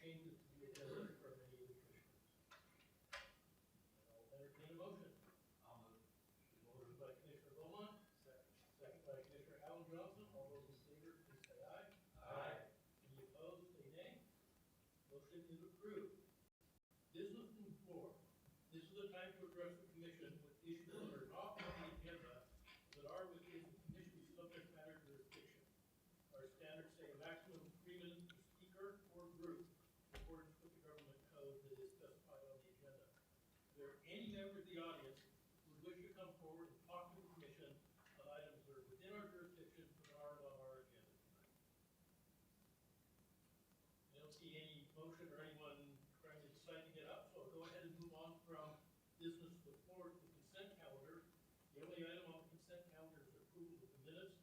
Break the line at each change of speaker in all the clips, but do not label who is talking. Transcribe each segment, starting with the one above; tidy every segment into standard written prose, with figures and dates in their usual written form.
changes to the agenda from any of the commissioners? I'll entertain a motion.
I'll move.
Motion by Commissioner Beaumont, second by Commissioner Alan Johnson. All those in favor, please say aye.
Aye.
Any opposed, say nay. Motion is approved. Business from the floor. This is the time to address the commission with issues that are not on the agenda that are within the commission's subject matter jurisdiction. Our standards say a maximum of 3 minutes per speaker or group in accordance with the government code that is specified on the agenda. If there are any member of the audience who would wish to come forward and talk to the commission on items that are within our jurisdiction but aren't on our agenda tonight. I don't see any motion or anyone trying to decide to get up, so I'll go ahead and move on from business to the floor to the consent calendar. The only item on the consent calendar is approval of the minutes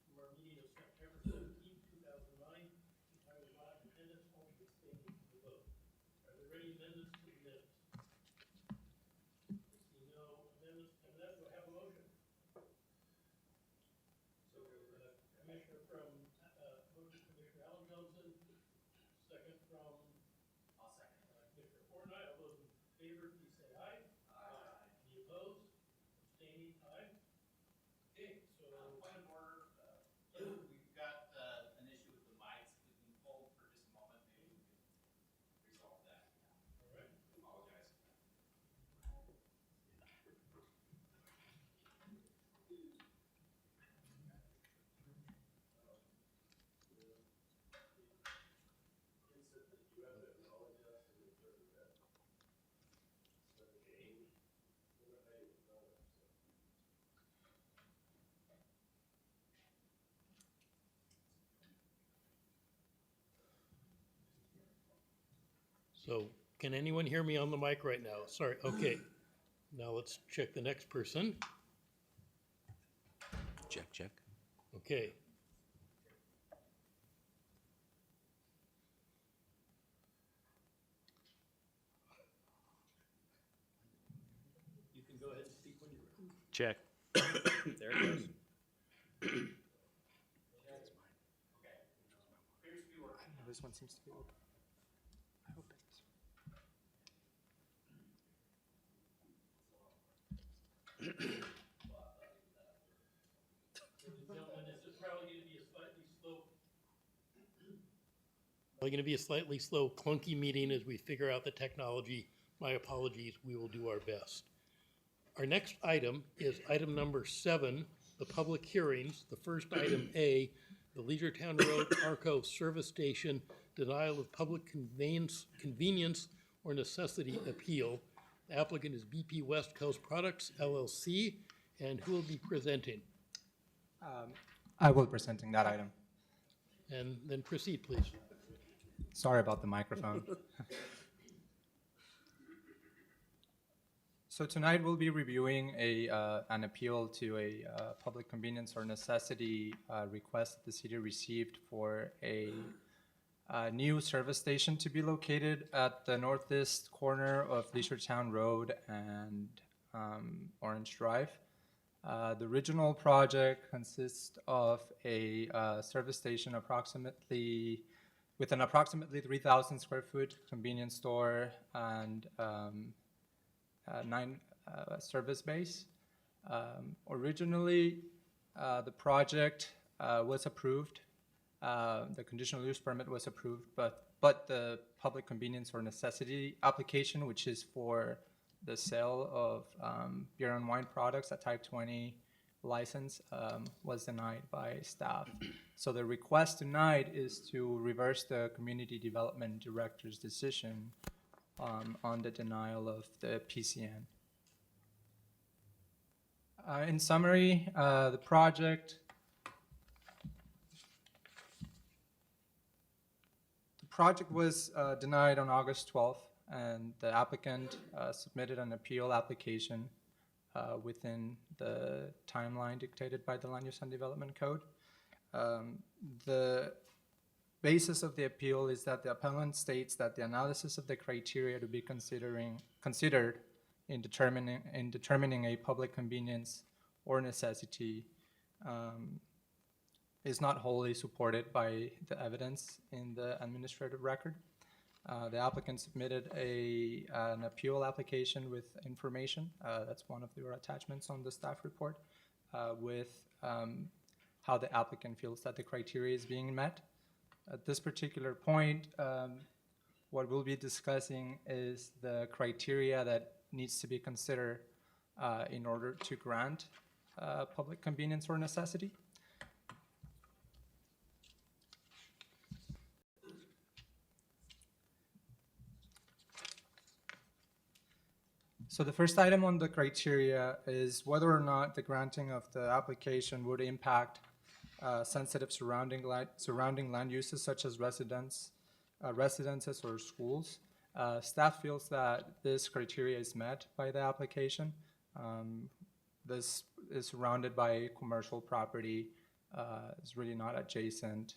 from our meeting of September 17, 2009. Since I was not in attendance, I'll be abstaining from the vote. Are there any amendments to the minutes? I see no amendments to that. Do I have a motion? So, Commissioner from motion Commissioner Alan Johnson, second from
I'll second.
Commissioner Fortnite. All those in favor, please say aye.
Aye.
Any opposed? Abstaining? Aye. Okay, so
Point of order, we've got an issue with the mics. If we can hold for just a moment, maybe we can resolve that.
all right.
Apologize.
So can anyone hear me on the mic right now? Sorry, okay. Now let's check the next person.
Check, check.
Okay. You can go ahead and speak when you're ready.
Check. There it goes.
Okay. Appears to be working.
This one seems to be open. I hope it is.
Ladies and gentlemen, this is probably going to be a slightly slow, clunky meeting as we figure out the technology. My apologies, we will do our best. Our next item is item number 7, the public hearings. The first item A, the Leisurestown Road Arco Service Station Denial of Public Convenience or Necessity Appeal. The applicant is BP West Coast Products LLC, and who will be presenting?
I will be presenting that item.
And then proceed, please.
Sorry about the microphone. So tonight we'll be reviewing an appeal to a public convenience or necessity request that the city received for a new service station to be located at the northeast corner of Leisurestown Road and Orange Drive. The original project consists of a service station with an approximately 3,000 square foot convenience store and 9 service bays. Originally, the project was approved. The conditional use permit was approved, but the public convenience or necessity application, which is for the sale of beer and wine products, a Type 20 license, was denied by staff. So the request tonight is to reverse the community development director's decision on the denial of the PCN. In summary, the project was denied on August 12th, and the applicant submitted an appeal application within the timeline dictated by the Land Use and Development Code. The basis of the appeal is that the appellant states that the analysis of the criteria to be considered in determining a public convenience or necessity is not wholly supported by the evidence in the administrative record. The applicant submitted an appeal application with information. That's one of your attachments on the staff report with how the applicant feels that the criteria is being met. At this particular point, what we'll be discussing is the criteria that needs to be considered in order to grant public convenience or necessity. So the first item on the criteria is whether or not the granting of the application would impact sensitive surrounding land uses such as residences or schools. Staff feels that this criteria is met by the application. This is surrounded by commercial property. It's really not adjacent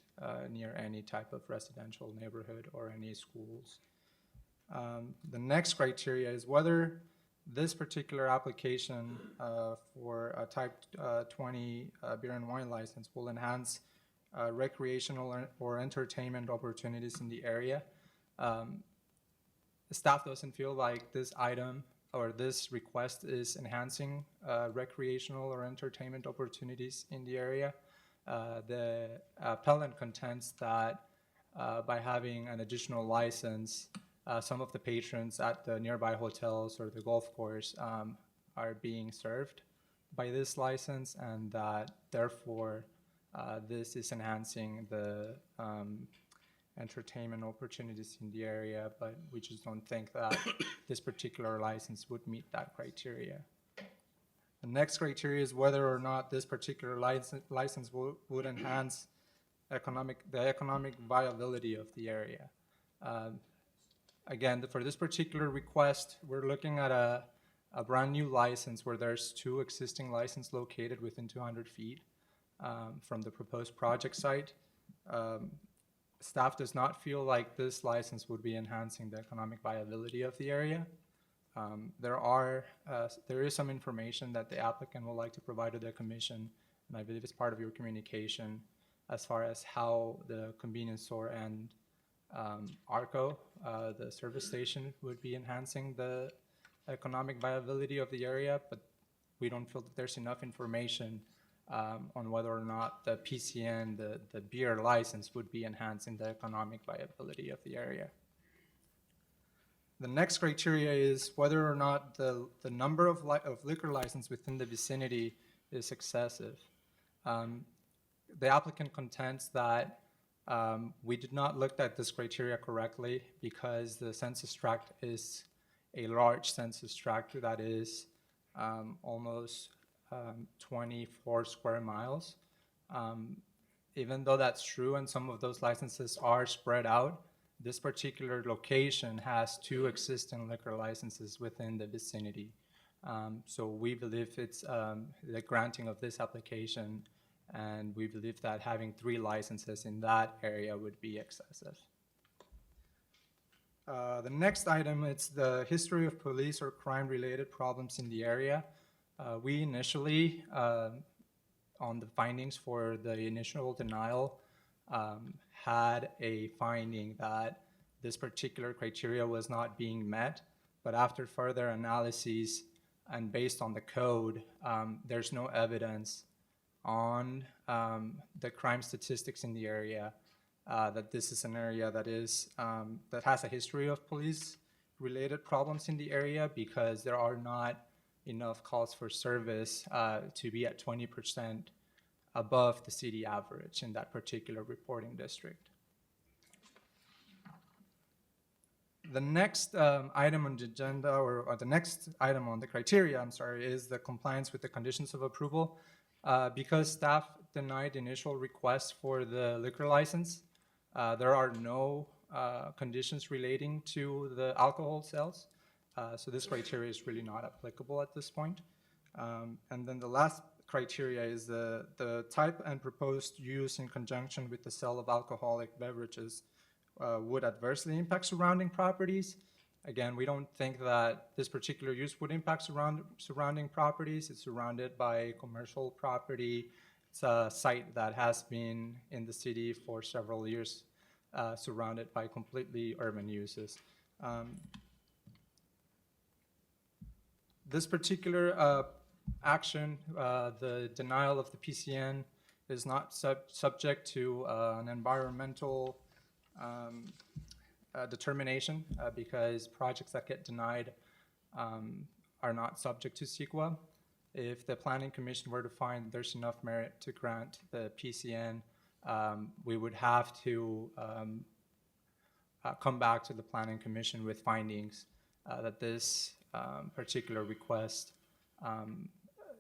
near any type of residential neighborhood or any schools. The next criteria is whether this particular application for a type 20 beer and wine license will enhance recreational or entertainment opportunities in the area. The staff doesn't feel like this item or this request is enhancing recreational or entertainment opportunities in the area. The appellant contends that by having an additional license, some of the patrons at the nearby hotels or the golf course are being served by this license, and that therefore this is enhancing the entertainment opportunities in the area, but we just don't think that this particular license would meet that criteria. The next criteria is whether or not this particular license would enhance the economic viability of the area. Again, for this particular request, we're looking at a brand new license where there's 2 existing licenses located within 200 feet from the proposed project site. Staff does not feel like this license would be enhancing the economic viability of the area. There is some information that the applicant would like to provide to the commission, and I believe it's part of your communication as far as how the convenience store and ARCO, the service station, would be enhancing the economic viability of the area, but we don't feel that there's enough information on whether or not the PCN, the beer license, would be enhancing the economic viability of the area. The next criteria is whether or not the number of liquor licenses within the vicinity is excessive. The applicant contends that we did not look at this criteria correctly because the census tract is a large census tract that is almost 24 square miles. Even though that's true and some of those licenses are spread out, this particular location has 2 existing liquor licenses within the vicinity. So we believe it's the granting of this application, and we believe that having 3 licenses in that area would be excessive. The next item is the history of police or crime-related problems in the area. We initially, on the findings for the initial denial, had a finding that this particular criteria was not being met, but after further analyses and based on the code, there's no evidence on the crime statistics in the area that this is an area that is that has a history of police-related problems in the area, because there are not enough calls for service to be at 20% above the city average in that particular reporting district. The next item on the agenda, or the next item on the criteria, I'm sorry, is the compliance with the conditions of approval. Because staff denied the initial request for the liquor license, there are no conditions relating to the alcohol sales. So this criteria is really not applicable at this point. And then the last criteria is the type and proposed use in conjunction with the sale of alcoholic beverages would adversely impact surrounding properties. Again, we don't think that this particular use would impact surrounding properties. It's surrounded by commercial property. It's a site that has been in the city for several years. surrounded by completely urban uses. This particular action, the denial of the PCN, is not subject to an environmental determination because projects that get denied are not subject to CEQA. If the Planning Commission were to find there's enough merit to grant the PCN, we would have to come back to the Planning Commission with findings that this particular request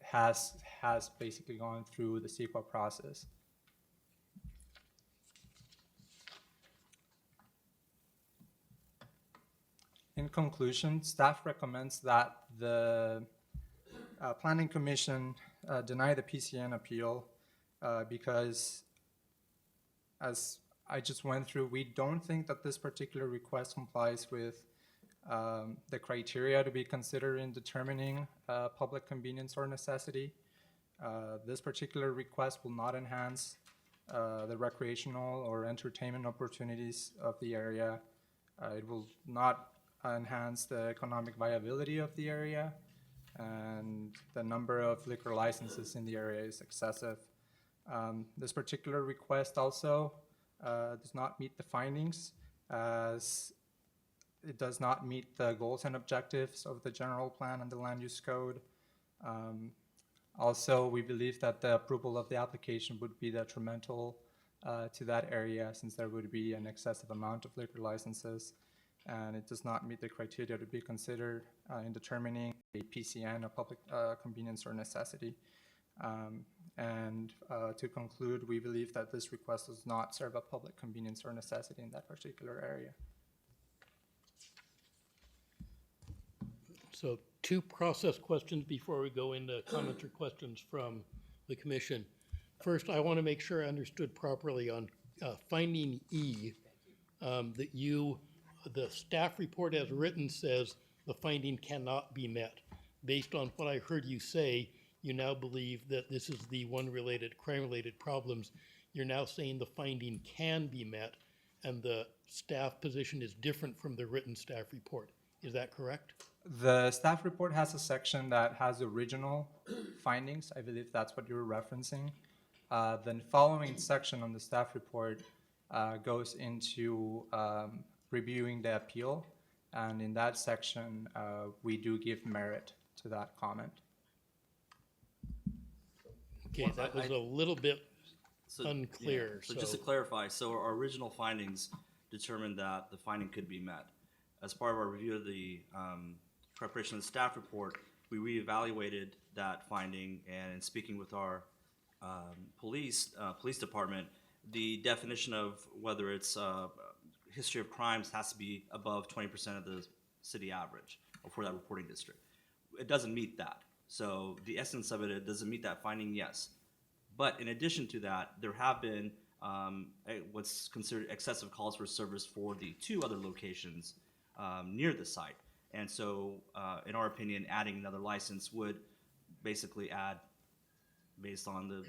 has basically gone through the CEQA process. In conclusion, staff recommends that the Planning Commission deny the PCN appeal because, as I just went through, we don't think that this particular request complies with the criteria to be considered in determining public convenience or necessity. This particular request will not enhance the recreational or entertainment opportunities of the area. It will not enhance the economic viability of the area, and the number of liquor licenses in the area is excessive. This particular request also does not meet the findings, as it does not meet the goals and objectives of the general plan and the land use code. Also, we believe that the approval of the application would be detrimental to that area, since there would be an excessive amount of liquor licenses, and it does not meet the criteria to be considered in determining a PCN, a public convenience or necessity. To conclude, we believe that this request does not serve a public convenience or necessity in that particular area.
So 2 process questions before we go into comments or questions from the commission. First, I want to make sure I understood properly on finding E, that the staff report as written says the finding cannot be met. Based on what I heard you say, you now believe that this is the crime-related problems. You're now saying the finding can be met, and the staff position is different from the written staff report. Is that correct?
The staff report has a section that has original findings. I believe that's what you're referencing. Then following section on the staff report goes into reviewing the appeal, and in that section we do give merit to that comment.
Okay, that was a little bit unclear.
So just to clarify, so our original findings determined that the finding could be met. As part of our review of the preparation of the staff report, we reevaluated that finding, and in speaking with our police department, the definition of whether it's history of crimes has to be above 20% of the city average or for that reporting district. It doesn't meet that. So the essence of it doesn't meet that finding, yes. But in addition to that, there have been what's considered excessive calls for service for the 2 other locations near the site. And so, in our opinion, adding another license would basically add, based on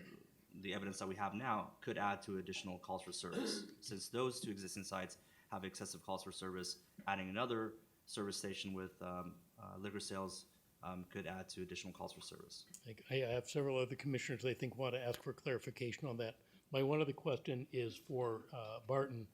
the evidence that we have now, could add to additional calls for service. Since those 2 existing sites have excessive calls for service, adding another service station with liquor sales could add to additional calls for service.
I have several other commissioners I think want to ask for clarification on that. My one other question is for Barton,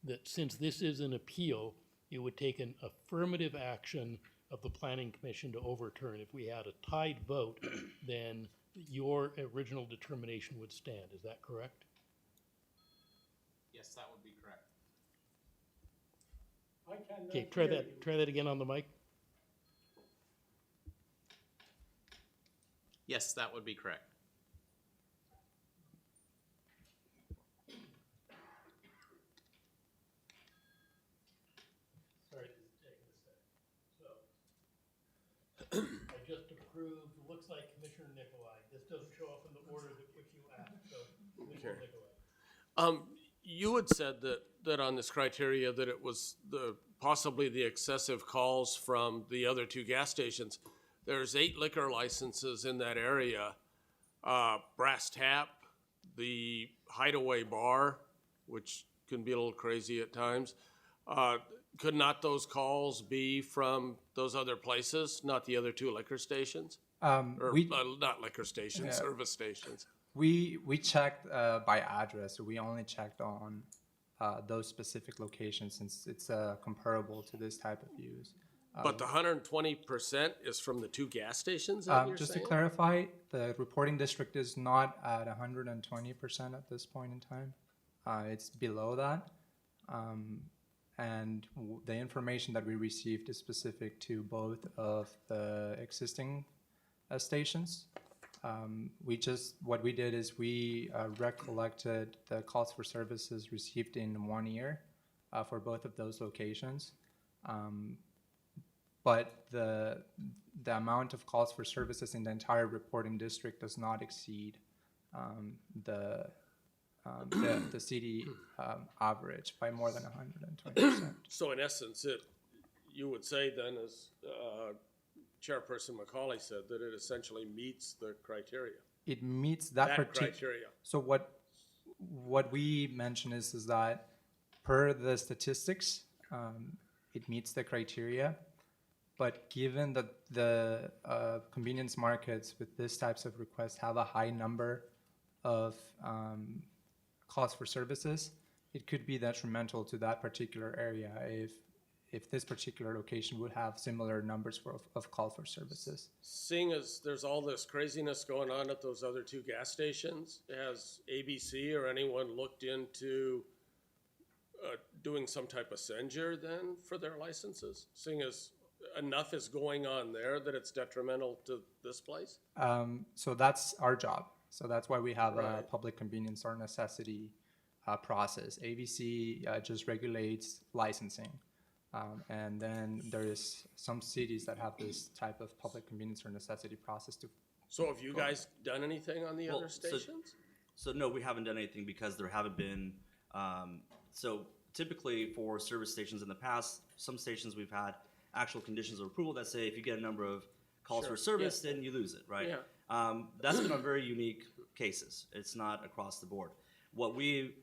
that since this is an appeal, it would take an affirmative action of the Planning Commission to overturn. If we had a tied vote, then your original determination would stand. Is that correct?
Yes, that would be correct.
I cannot
Okay,
hear you.
try that again on the mic.
Yes, that would be correct.
Sorry, this is taking a sec. So, I just approved, it looks like Commissioner Nicolai. This doesn't show up in the order that which you asked, so Commissioner Nicolai.
You had said that on this criteria that it was possibly the excessive calls from the other 2 gas stations. There's 8 liquor licenses in that area. Brass Tap, the Hideaway Bar, which can be a little crazy at times. Could not those calls be from those other places, not the other two liquor stations? Or, not liquor stations, service stations.
We checked by address, so we only checked on those specific locations since it's comparable to this type of use.
But the 120% is from the two gas stations that you're
Just
saying?
to clarify, the reporting district is not at 120% at this point in time. It's below that. And the information that we received is specific to both of the existing stations. What we did is we recollected the calls for services received in 1 year for both of those locations. But the amount of calls for services in the entire reporting district does not exceed the city average by more than 120%.
So in essence, you would say then, as Chairperson McCauley said, that it essentially meets the criteria.
It meets that
Criteria.
So what we mention is that per the statistics, it meets the criteria. But given that the convenience markets with these types of requests have a high number of calls for services, it could be detrimental to that particular area if this particular location would have similar numbers of call for services.
Seeing as there's all this craziness going on at those other two gas stations, has ABC or anyone looked into doing some type of censure then for their licenses? Seeing as enough is going on there that it's detrimental to this place?
So that's our job. So that's why we have a
Right.
public convenience or necessity process. ABC just regulates licensing. And then there is some cities that have this type of public convenience or necessity process to.
So have you guys done anything on the
Well,
other stations?
So no, we haven't done anything because there haven't been, so typically for service stations in the past, some stations we've had actual conditions of approval that say if you get a number of calls
Sure,
for service,
yeah.
then you lose it, right?
Yeah.
That's been on very unique cases. It's not across the board. What we're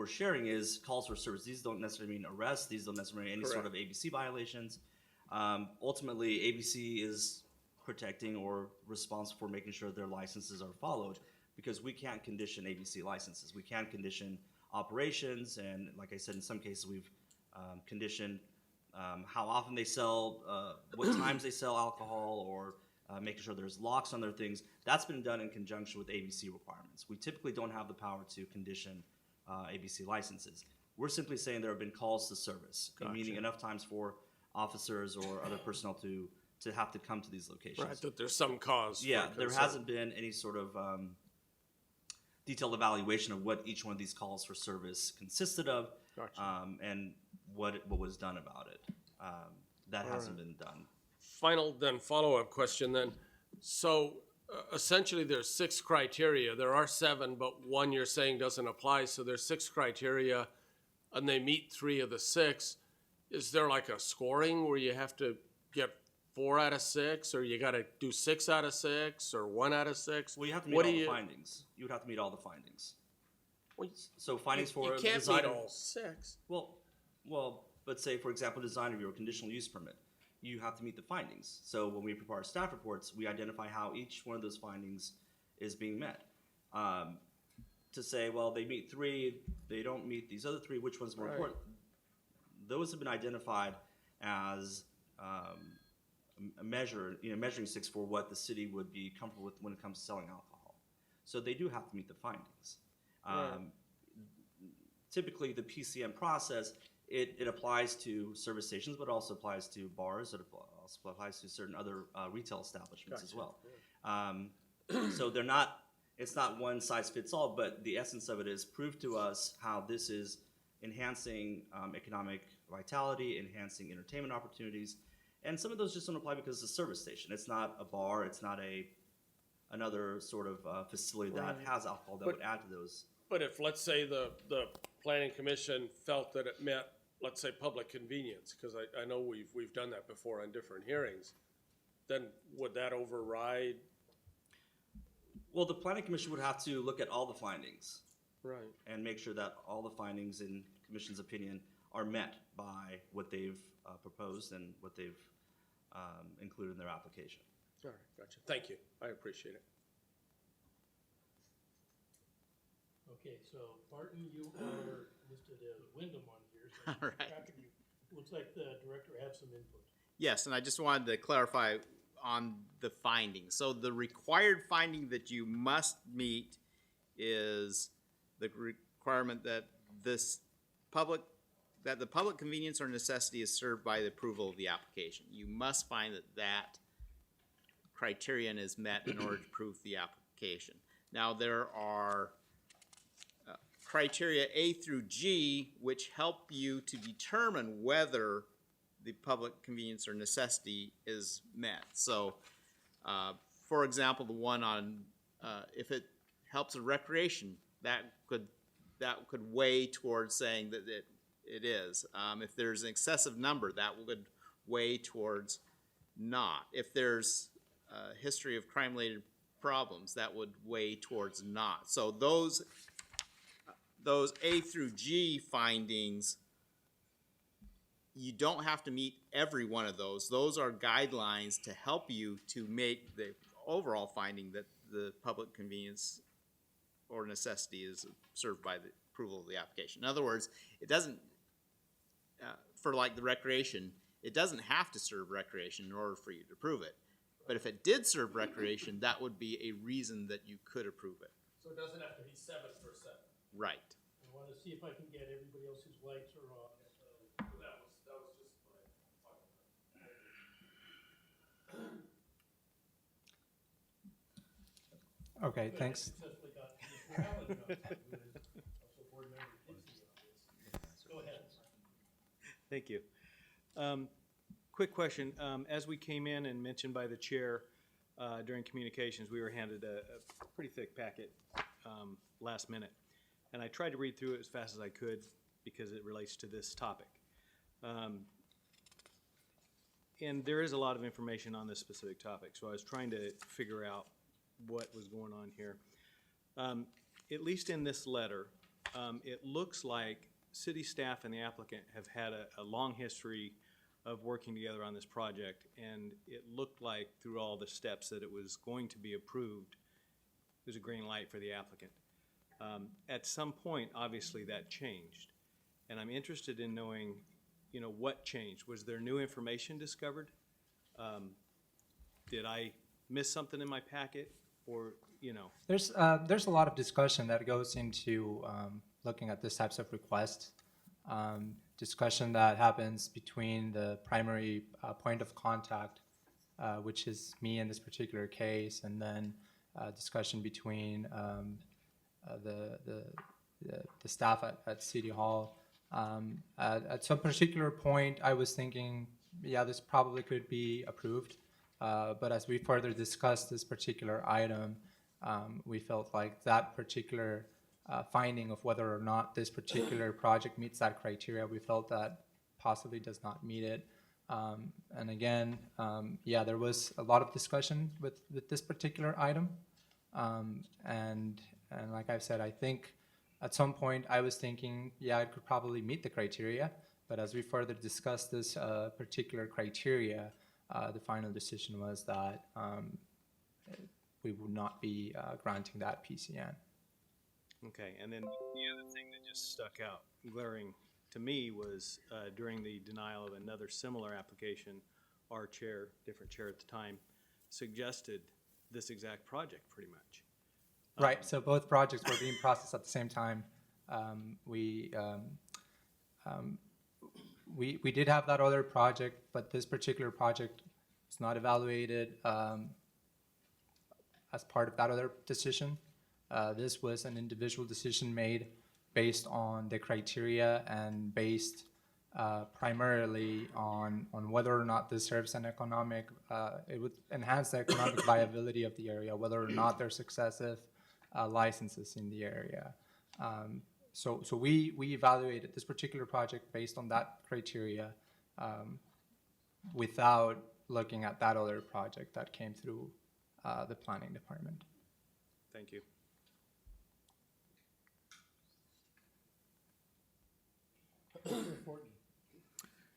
sharing is calls for service. These don't necessarily mean arrests. These don't necessarily mean any sort of ABC violations. Ultimately, ABC is protecting or responsible for making sure their licenses are followed because we can't condition ABC licenses. We can condition operations, and like I said, in some cases we've conditioned how often they sell, what times they sell alcohol, or making sure there's locks on their things. That's been done in conjunction with ABC requirements. We typically don't have the power to condition ABC licenses. We're simply saying there have been calls to service, meaning enough times for officers or other personnel to have to come to these locations.
Right, that there's some cause.
Yeah,
for
there
concern.
hasn't been any sort of detailed evaluation of what each one of these calls for service consisted of,
Gotcha.
and what was done about it. That hasn't been done.
Final then follow-up question then. So essentially there's 6 criteria. There are 7, but one you're saying doesn't apply. So there's 6 criteria and they meet 3 of the 6. Is there like a scoring where you have to get 4 out of 6, or you got to do 6 out of 6, or 1 out of 6?
Well, you have to meet
What
all
do
the
you-
findings. You would have to meet all the findings.
Well,
So findings
you
for
can't
design.
meet all 6.
Well, but say for example, design review or conditional use permit, you have to meet the findings. So when we prepare our staff reports, we identify how each one of those findings is being met. To say, well, they meet 3, they don't meet these other 3, which one's more
Right.
important? Those have been identified as a measure, measuring sticks for what the city would be comfortable with when it comes to selling alcohol. So they do have to meet the findings.
Right.
Typically, the PCM process, it applies to service stations, but also applies to bars. It also applies to certain other retail establishments as well. So it's not one size fits all, but the essence of it is prove to us how this is enhancing economic vitality, enhancing entertainment opportunities. And some of those just don't apply because it's a service station. It's not a bar. It's not another sort of facility that has alcohol that would add to those.
But if, let's say, the planning commission felt that it met, let's say, public convenience, because I know we've done that before on different hearings, then would that override?
Well, the planning commission would have to look at all the findings
Right.
and make sure that all the findings in commission's opinion are met by what they've proposed and what they've included in their application.
All right, gotcha. Thank you. I appreciate it.
Okay, so Barton, you are listed as Wyndham on here, so
All right.
tracking you. Looks like the director had some input.
Yes, and I just wanted to clarify on the findings. So the required finding that you must meet is the requirement that the public convenience or necessity is served by the approval of the application. You must find that criterion is met in order to approve the application. Now, there are criteria A through G which help you to determine whether the public convenience or necessity is met. So, for example, the one on if it helps with recreation, that could weigh towards saying that it is. If there's an excessive number, that would weigh towards not. If there's a history of crime-related problems, that would weigh towards not. So those A through G findings, you don't have to meet every one of those. Those are guidelines to help you to make the overall finding that the public convenience or necessity is served by the approval of the application. In other words, it doesn't, for like the recreation, it doesn't have to serve recreation in order for you to approve it. But if it did serve recreation, that would be a reason that you could approve it.
So it doesn't have to be 7%.
Right.
I want to see if I can get everybody else's lights are on.
That was just my thought.
Okay, thanks.
Successfully got Mr. Allen on, who is also board member Dixie on this. Go ahead.
Thank you. Quick question. As we came in and mentioned by the chair during communications, we were handed a pretty thick packet last minute. And I tried to read through it as fast as I could because it relates to this topic. And there is a lot of information on this specific topic, so I was trying to figure out what was going on here. At least in this letter, it looks like city staff and the applicant have had a long history of working together on this project, and it looked like through all the steps that it was going to be approved. It was a green light for the applicant. At some point, obviously, that changed, and I'm interested in knowing, what changed. Was there new information discovered? Did I miss something in my packet, or
There's a lot of discussion that goes into looking at this types of requests. Discussion that happens between the primary point of contact, which is me in this particular case, and then discussion between the staff at City Hall. At some particular point, I was thinking, yeah, this probably could be approved. But as we further discussed this particular item, we felt like that particular finding of whether or not this particular project meets that criteria, we felt that possibly does not meet it. And again, yeah, there was a lot of discussion with this particular item. And like I've said, I think at some point I was thinking, yeah, it could probably meet the criteria. But as we further discussed this particular criteria, the final decision was that we would not be granting that PCN.
Okay, and then the other thing that just stuck out, glaring to me, was during the denial of another similar application, our chair, different chair at the time, suggested this exact project pretty much.
Right, so both projects were being processed at the same time. We did have that other project, but this particular project was not evaluated as part of that other decision. This was an individual decision made based on the criteria and based primarily on whether or not this serves an economic, it would enhance the economic viability of the area, whether or not there's successive licenses in the area. So we evaluated this particular project based on that criteria without looking at that other project that came through the planning department.
Thank you.
Councilor Fortney.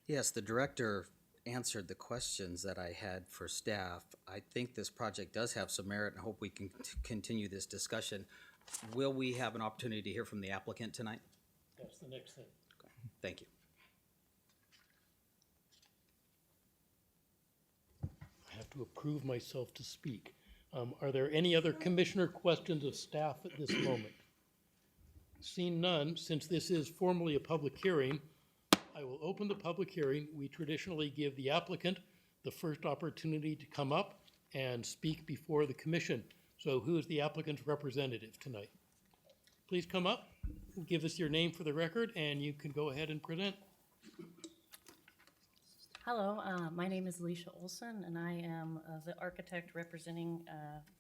Yes, the director answered the questions that I had for staff. I think this project does have some merit and hope we can continue this discussion. Will we have an opportunity to hear from the applicant tonight?
That's the next thing.
Thank you.
I have to approve myself to speak. Are there any other commissioner questions of staff at this moment? Seeing none, since this is formally a public hearing, I will open the public hearing. We traditionally give the applicant the first opportunity to come up and speak before the commission. So who is the applicant's representative tonight? Please come up, give us your name for the record, and you can go ahead and present.
Hello, my name is Alicia Olson, and I am the architect representing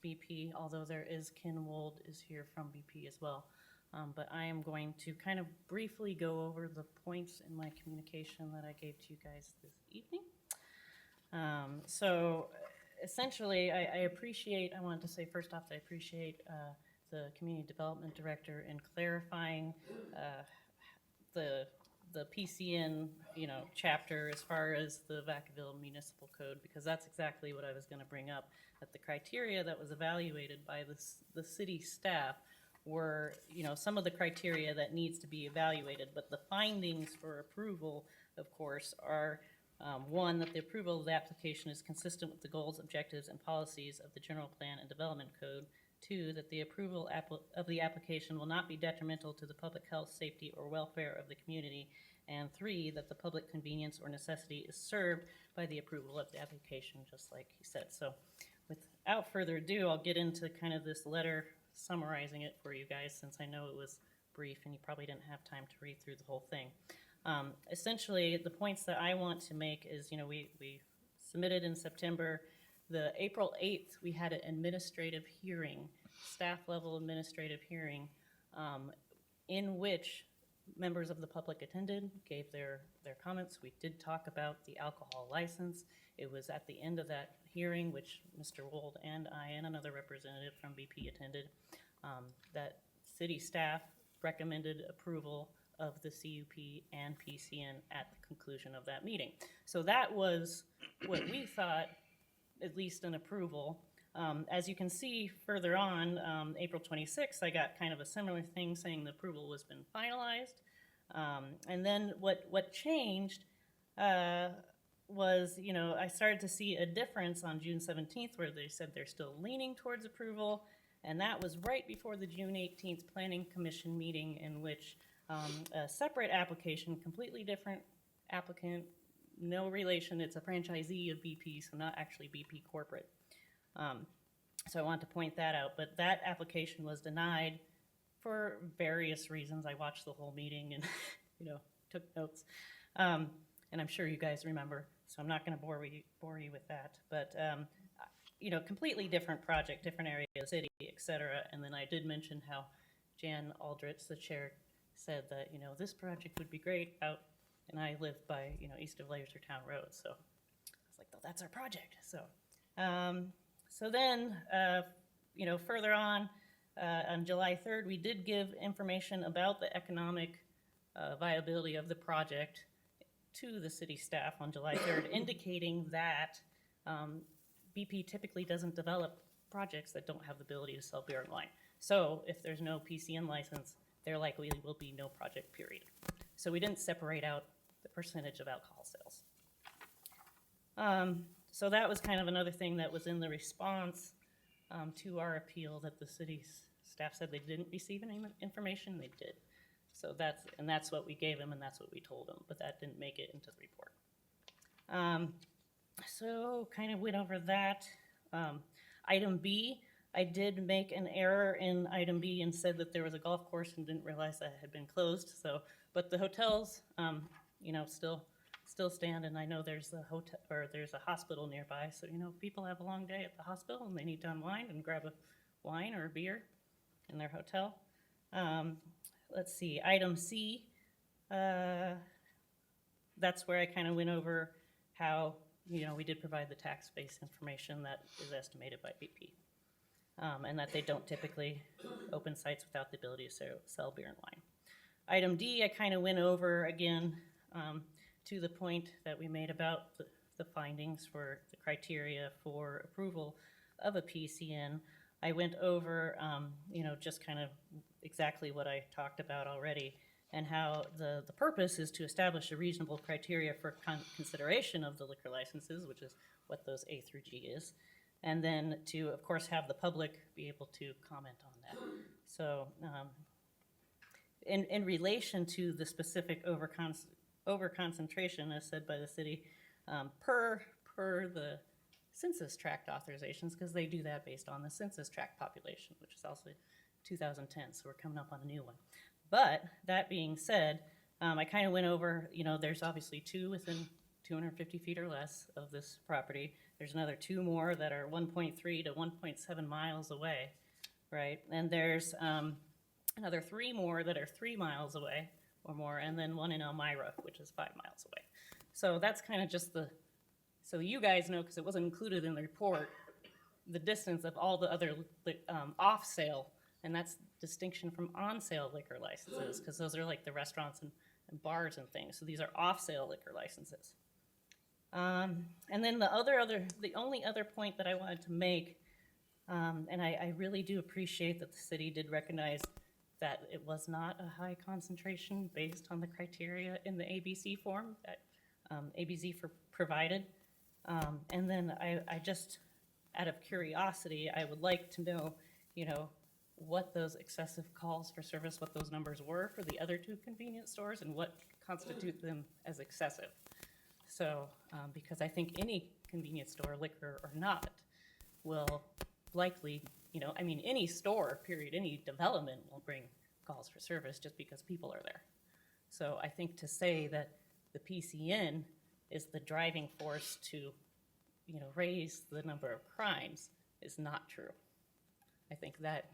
BP, although there is Ken Wold is here from BP as well. But I am going to kind of briefly go over the points in my communication that I gave to you guys this evening. So essentially, I wanted to say first off, I appreciate the community development director in clarifying the PCN, chapter as far as the Vacaville Municipal Code, because that's exactly what I was going to bring up, that the criteria that was evaluated by the city staff were, some of the criteria that needs to be evaluated, but the findings for approval, of course, are one, that the approval of the application is consistent with the goals, objectives, and policies of the General Plan and Development Code. Two, that the approval of the application will not be detrimental to the public health, safety, or welfare of the community. And three, that the public convenience or necessity is served by the approval of the application, just like he said. So without further ado, I'll get into kind of this letter summarizing it for you guys, since I know it was brief and you probably didn't have time to read through the whole thing. Essentially, the points that I want to make is, we submitted in September. The April 8th, we had an administrative hearing, staff level administrative hearing, in which members of the public attended, gave their comments. We did talk about the alcohol license. It was at the end of that hearing, which Mr. Wold and I and another representative from BP attended, that city staff recommended approval of the CUP and PCN at the conclusion of that meeting. So that was what we thought, at least an approval. As you can see further on, April 26th, I got kind of a similar thing saying the approval has been finalized. And then what changed was, I started to see a difference on June 17th where they said they're still leaning towards approval. And that was right before the June 18th Planning Commission meeting, in which a separate application, completely different applicant, no relation, it's a franchisee of BP, so not actually BP corporate. So I want to point that out, but that application was denied for various reasons. I watched the whole meeting and, took notes. And I'm sure you guys remember, so I'm not gonna bore you with that. But, completely different project, different area of the city, et cetera. And then I did mention how Jan Aldrich, the chair, said that, this project would be great out, and I live by, east of Lasertown Road. So I was like, oh, that's our project. So, so then, further on July 3rd, we did give information about the economic viability of the project to the city staff on July 3rd, indicating that BP typically doesn't develop projects that don't have the ability to sell beer and wine. So if there's no PCN license, there likely will be no project, period. So we didn't separate out the percentage of alcohol sales. So that was kind of another thing that was in the response to our appeal, that the city's staff said they didn't receive any information. They did. So that's what we gave them, and that's what we told them, but that didn't make it into the report. So kind of went over that. Item B, I did make an error in item B and said that there was a golf course and didn't realize that it had been closed. So, but the hotels, still stand, and I know there's a hotel or there's a hospital nearby. So, people have a long day at the hospital and they need to unwind and grab a wine or a beer in their hotel. Let's see, item C, that's where I kind of went over how, we did provide the tax base information that is estimated by BP. And that they don't typically open sites without the ability to sell beer and Item D, I kind of went over again to the point that we made about the findings for the criteria for approval of a PCN. I went over, just kind of exactly what I talked about already, and how the purpose is to establish a reasonable criteria for consideration of the liquor licenses, which is what those A through G is, and then to, of course, have the public be able to comment on that. So, in relation to the specific overconcentration, as said by the city, per the census tract authorizations, because they do that based on the census tract population, which is also 2010, so we're coming up on a new one. But that being said, I kind of went over, there's obviously 2 within 250 feet or less of this property. There's another 2 more that are 1.3 to 1.7 miles away, right? And there's another 3 more that are 3 miles away or more, and then 1 in Elmira, which is 5 miles away. So that's kind of just so you guys know, because it wasn't included in the report, the distance of all the other off-sale, and that's distinction from on-sale liquor licenses, because those are like the restaurants and bars and things. So these are off-sale liquor licenses. And then the only other point that I wanted to make, and I really do appreciate that the city did recognize that it was not a high concentration based on the criteria in the ABC form that ABZ provided. And then I just, out of curiosity, I would like to know, what those excessive calls for service, what those numbers were for the other 2 convenience stores and what constitute them as excessive. So, because I think any convenience store, liquor or not, will likely, any store, period, any development will bring calls for service just because people are there. So I think to say that the PCN is the driving force to, raise the number of crimes is not true. I think that,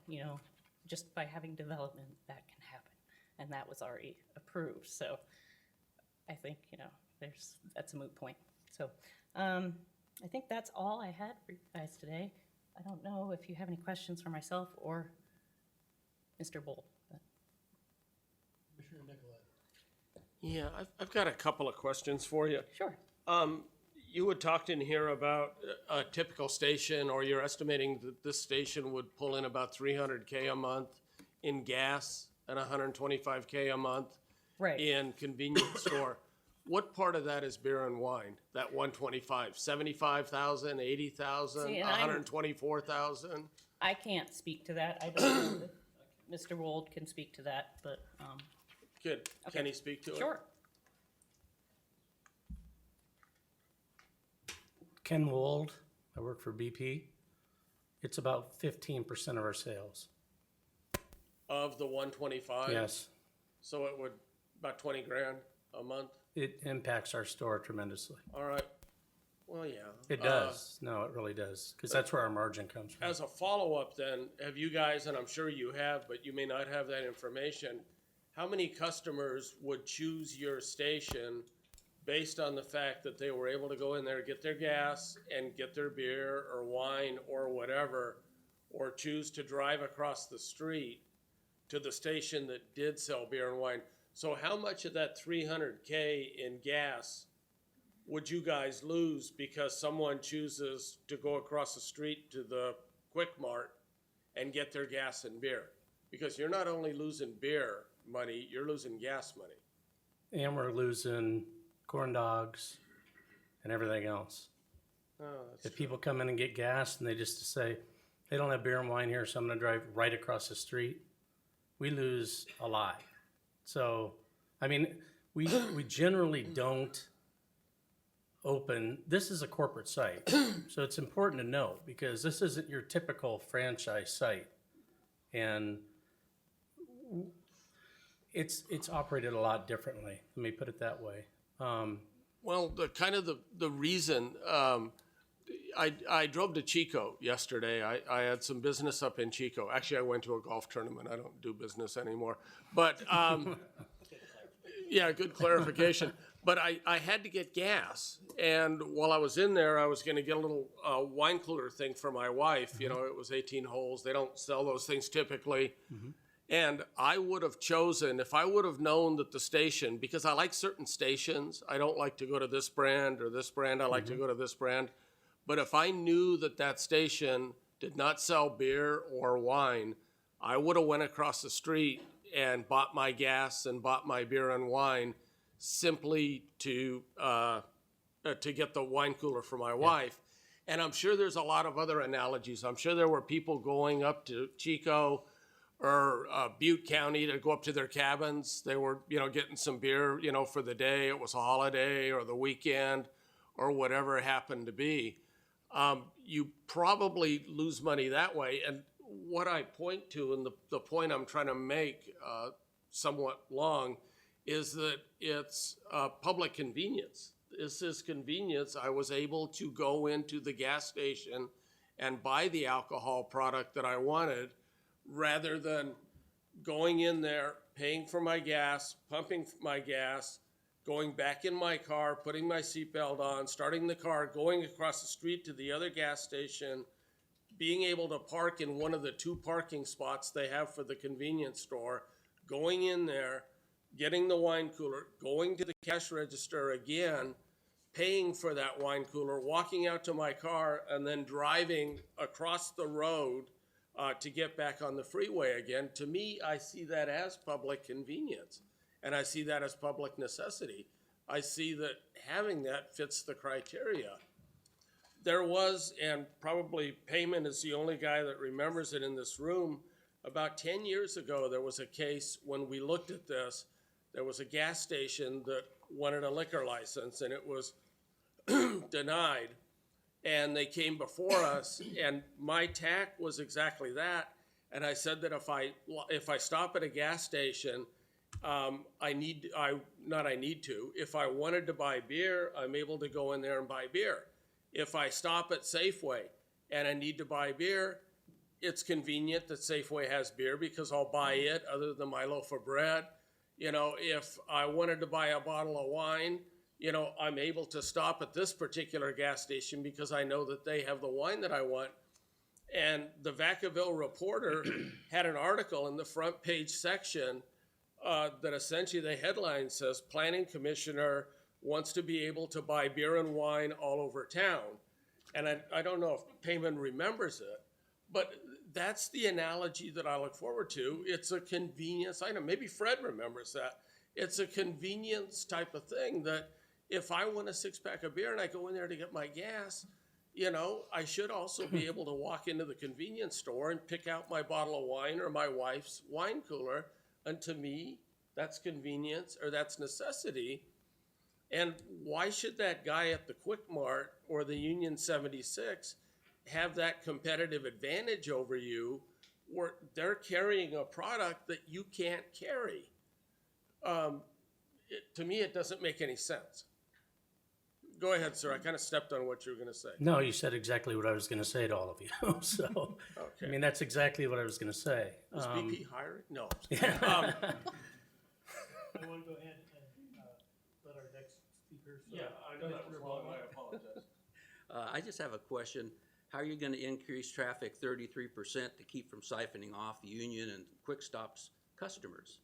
just by having development, that can happen. And that was already approved. So I think, that's a moot point. So I think that's all I had for you guys today. I don't know if you have any questions for myself or Mr. Bolt.
Commissioner Nicolai.
Yeah, I've got a couple of questions for you.
Sure.
You had talked in here about a typical station, or you're estimating that this station would pull in about 300K a month in gas and 125K a month
Right.
in convenience store. What part of that is beer and wine? That 125, 75,000, 80,000,
See, and I'm-
124,000?
I can't speak to that. I don't know if Mr. Wold can speak to that, but,
Good. Can he speak to it?
sure.
Ken Wold, I work for BP. It's about 15% of our sales.
Of the 125?
Yes,
So it would, about 20 grand a month?
it impacts our store tremendously.
All right. Well, yeah.
It does. No, it really does, because that's where our margin comes from.
As a follow-up then, have you guys, and I'm sure you have, but you may not have that information, how many customers would choose your station based on the fact that they were able to go in there, get their gas and get their beer or wine or whatever, or choose to drive across the street to the station that did sell beer and wine? So how much of that 300K in gas would you guys lose because someone chooses to go across the street to the Quick Mart and get their gas and beer? Because you're not only losing beer money, you're losing gas money.
And we're losing corn dogs and everything else.
Oh, that's
If people come in and get gas and they just say, they don't have beer and wine here, so I'm gonna drive right across the street, we lose a lot. So, I mean, we generally don't open, this is a corporate site. So it's important to note, because this isn't your typical franchise site. And it's operated a lot differently, let me put it that way.
Well, the reason, I drove to Chico yesterday. I had some business up in Chico. Actually, I went to a golf tournament. I don't do business anymore. But, yeah, good clarification. But I had to get gas. And while I was in there, I was gonna get a little wine cooler thing for my wife. You know, it was 18 holes. They don't sell those things typically. And I would have chosen, if I would have known that the station, because I like certain stations, I don't like to go to this brand or this brand, I like to go to this brand. But if I knew that that station did not sell beer or wine, I would have went across the street and bought my gas and bought my beer and wine simply to get the wine cooler for my wife. And I'm sure there's a lot of other analogies. I'm sure there were people going up to Chico or Butte County to go up to their cabins. They were, getting some beer, for the day. It was a holiday or the weekend or whatever it happened to be. You probably lose money that way. And what I point to, and the point I'm trying to make somewhat long, is that it's public convenience. This is convenience. I was able to go into the gas station and buy the alcohol product that I wanted rather than going in there, paying for my gas, pumping my gas, going back in my car, putting my seatbelt on, starting the car, going across the street to the other gas station, being able to park in one of the 2 parking spots they have for the convenience store, going in there, getting the wine cooler, going to the cash register again, paying for that wine cooler, walking out to my car, and then driving across the road to get back on the freeway again. To me, I see that as public convenience, and I see that as public necessity. I see that having that fits the criteria. There was, and probably Payman is the only guy that remembers it in this room, about 10 years ago, there was a case when we looked at this. There was a gas station that wanted a liquor license, and it was denied. And they came before us, and my tack was exactly that. And I said that if I stop at a gas station, if I wanted to buy beer, I'm able to go in there and buy beer. If I stop at Safeway and I need to buy beer, it's convenient that Safeway has beer because I'll buy it other than my loaf of bread. If I wanted to buy a bottle of wine, I'm able to stop at this particular gas station because I know that they have the wine that I want. And the Vacaville Reporter had an article in the front page section that essentially the headline says, Planning Commissioner wants to be able to buy beer and wine all over town. And I don't know if Payman remembers it, but that's the analogy that I look forward to. It's a convenience item. Maybe Fred remembers that. It's a convenience type of thing that if I want a 6-pack of beer and I go in there to get my gas, I should also be able to walk into the convenience store and pick out my bottle of wine or my wife's wine cooler. And to me, that's convenience or that's necessity. And why should that guy at the Quick Mart or the Union 76 have that competitive advantage over you where they're carrying a product that you can't carry? To me, it doesn't make any sense. Go ahead, sir. I kind of stepped on what you were going to say.
No, you said exactly what I was going to say to all of you. So,
Okay.
that's exactly what I was going to say.
Was BP hiring? No.
I want to go ahead and let our next speaker.
I know that was wrong. I apologize.
I just have a question. How are you going to increase traffic 33% to keep from siphoning off the Union and Quick Stop's customers?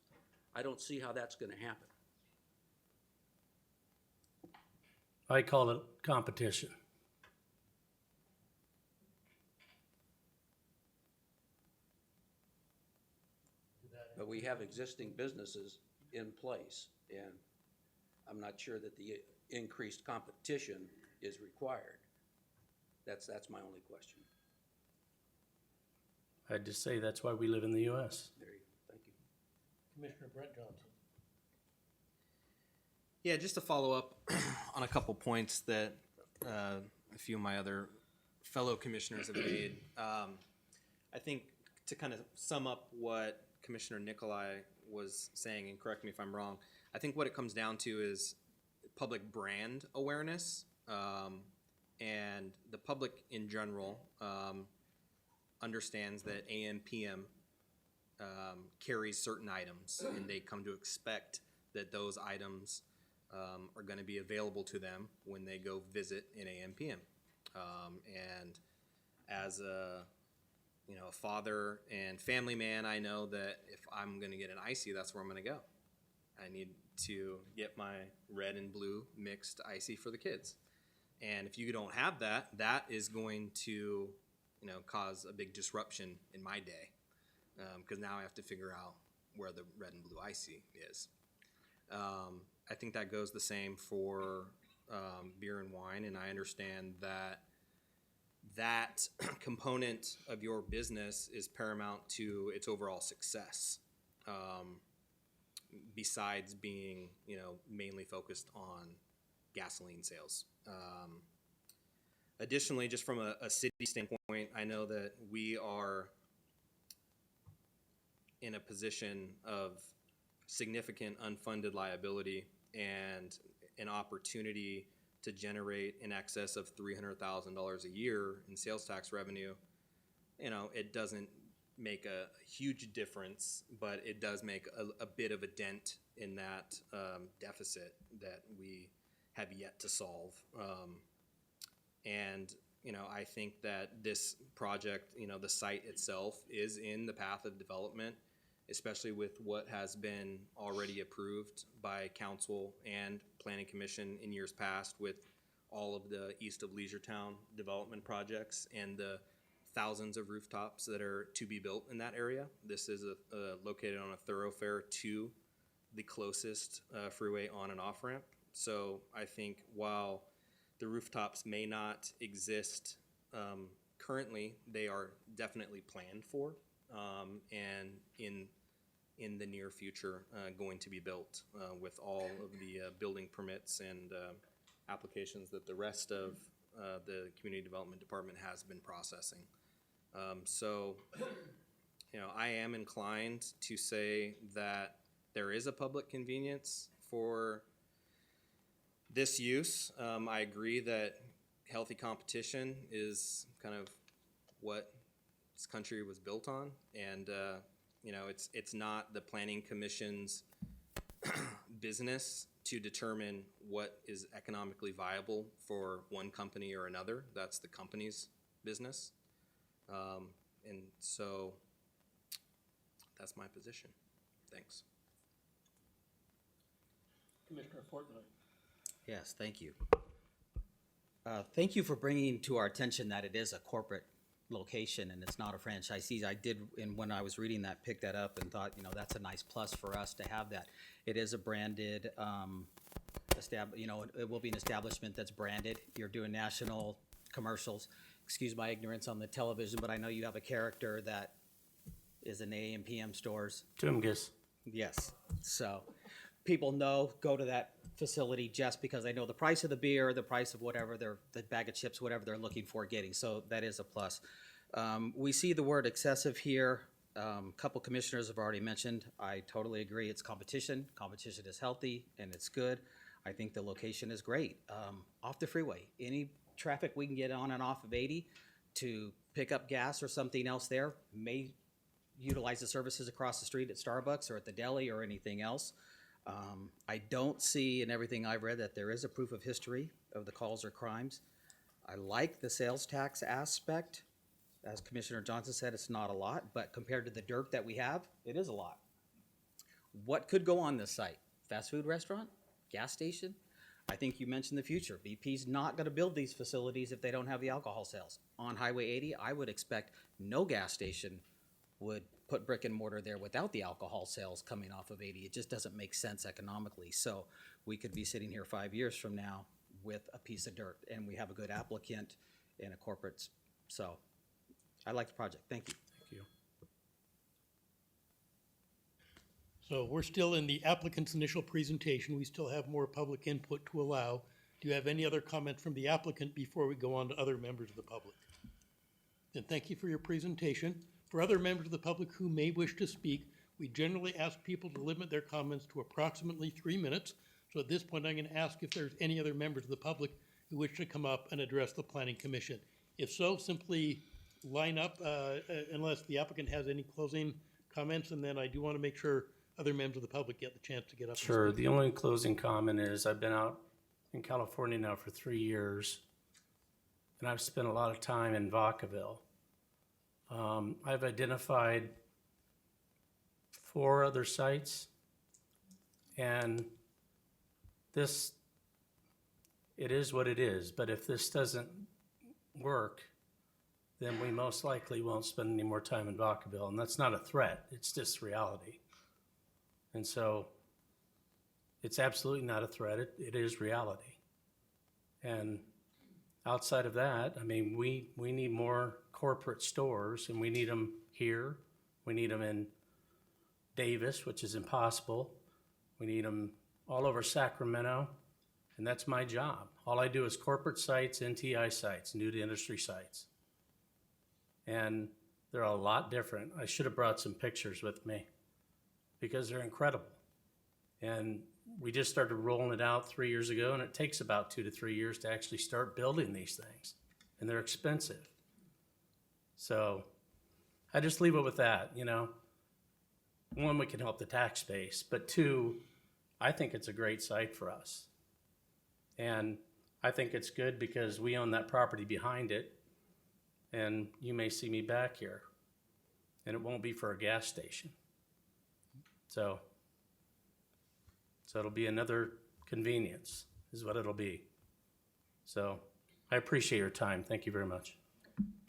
I don't see how that's going to happen.
I call it competition.
But we have existing businesses in place, and I'm not sure that the increased competition is required. That's my only question.
I'd just say that's why we live in the U.S.
There you go. Thank you.
Commissioner Brett Johnson.
Yeah, just to follow up on a couple points that a few of my other fellow commissioners have made. I think to kind of sum up what Commissioner Nikolai was saying, and correct me if I'm wrong, I think what it comes down to is public brand awareness, and the public in general understands that AM/PM carries certain items, and they come to expect that those items are going to be available to them when they go visit in AM/PM. And as a a father and family man, I know that if I'm going to get an icy, that's where I'm going to go. I need to get my red and blue mixed icy for the kids. And if you don't have that, that is going to, cause a big disruption in my day. Because now I have to figure out where the red and blue icy is. I think that goes the same for beer and wine, and I understand that component of your business is paramount to its overall success. Besides being, mainly focused on gasoline sales. Additionally, just from a city standpoint, I know that we are in a position of significant unfunded liability and an opportunity to generate in excess of $300,000 a year in sales tax revenue. It doesn't make a huge difference, but it does make a bit of a dent in that deficit that we have yet to solve. And I think that this project, the site itself is in the path of development, especially with what has been already approved by council and planning commission in years past with all of the east of Leisuretowne development projects and the thousands of rooftops that are to be built in that area. This is located on a thoroughfare to the closest freeway on and off ramp. So I think while the rooftops may not exist currently, they are definitely planned for and in the near future going to be built with all of the building permits and applications that the rest of the community development department has been processing. So I am inclined to say that there is a public convenience for this use. I agree that healthy competition is kind of what this country was built on, and it's not the planning commission's business to determine what is economically viable for one company or another. That's the company's business. And so that's my position. Thanks.
Commissioner Fortnoy.
Yes, thank you. Thank you for bringing to our attention that it is a corporate location and it's not a franchisee. I did, and when I was reading that, pick that up and thought, that's a nice plus for us to have that. It is a branded, it will be an establishment that's branded. You're doing national commercials. Excuse my ignorance on the television, but I know you have a character that is in AM, PM stores.
Tumgus.
Yes, so people know, go to that facility just because they know the price of the beer, the price of whatever, the bag of chips, whatever they're looking for getting, so that is a plus. We see the word excessive here. A couple commissioners have already mentioned, I totally agree, it's competition. Competition is healthy and it's good. I think the location is great. Off the freeway, any traffic we can get on and off of 80 to pick up gas or something else there may utilize the services across the street at Starbucks or at the deli or anything else. I don't see in everything I've read that there is a proof of history of the calls or crimes. I like the sales tax aspect. As Commissioner Johnson said, it's not a lot, but compared to the dirt that we have, it is a lot. What could go on this site? Fast food restaurant? Gas station? I think you mentioned the future. BP's not gonna build these facilities if they don't have the alcohol sales. On Highway 80, I would expect no gas station would put brick and mortar there without the alcohol sales coming off of 80. It just doesn't make sense economically. So we could be sitting here 5 years from now with a piece of dirt and we have a good applicant and a corporate. So I like the project. Thank you.
Thank you.
So we're still in the applicant's initial presentation. We still have more public input to allow. Do you have any other comments from the applicant before we go on to other members of the public? Then thank you for your presentation. For other members of the public who may wish to speak, we generally ask people to limit their comments to approximately 3 minutes. So at this point, I'm going to ask if there's any other members of the public who wish to come up and address the Planning Commission. If so, simply line up unless the applicant has any closing comments, and then I do want to make sure other members of the public get the chance to get up.
Sure.
And speak.
The only closing comment is I've been out in California now for 3 years, and I've spent a lot of time in Vacaville. I've identified 4 other sites, and this, it is what it is, but if this doesn't work, then we most likely won't spend any more time in Vacaville, and that's not a threat, it's just reality. And so, it's absolutely not a threat, it is reality. And outside of that, I mean, we need more corporate stores, and we need them here. We need them in Davis, which is impossible. We need them all over Sacramento, and that's my job. All I do is corporate sites, NTI sites, new to industry sites. And they're a lot different. I should have brought some pictures with me because they're incredible. And we just started rolling it out 3 years ago, and it takes about 2 to 3 years to actually start building these things, and they're expensive. So I just leave it with that, you know. 1, we can help the tax base, but 2, I think it's a great site for us. And I think it's good because we own that property behind it, and you may see me back here, and it won't be for a gas station. So it'll be another convenience, is what it'll be. So I appreciate your time. Thank you very much.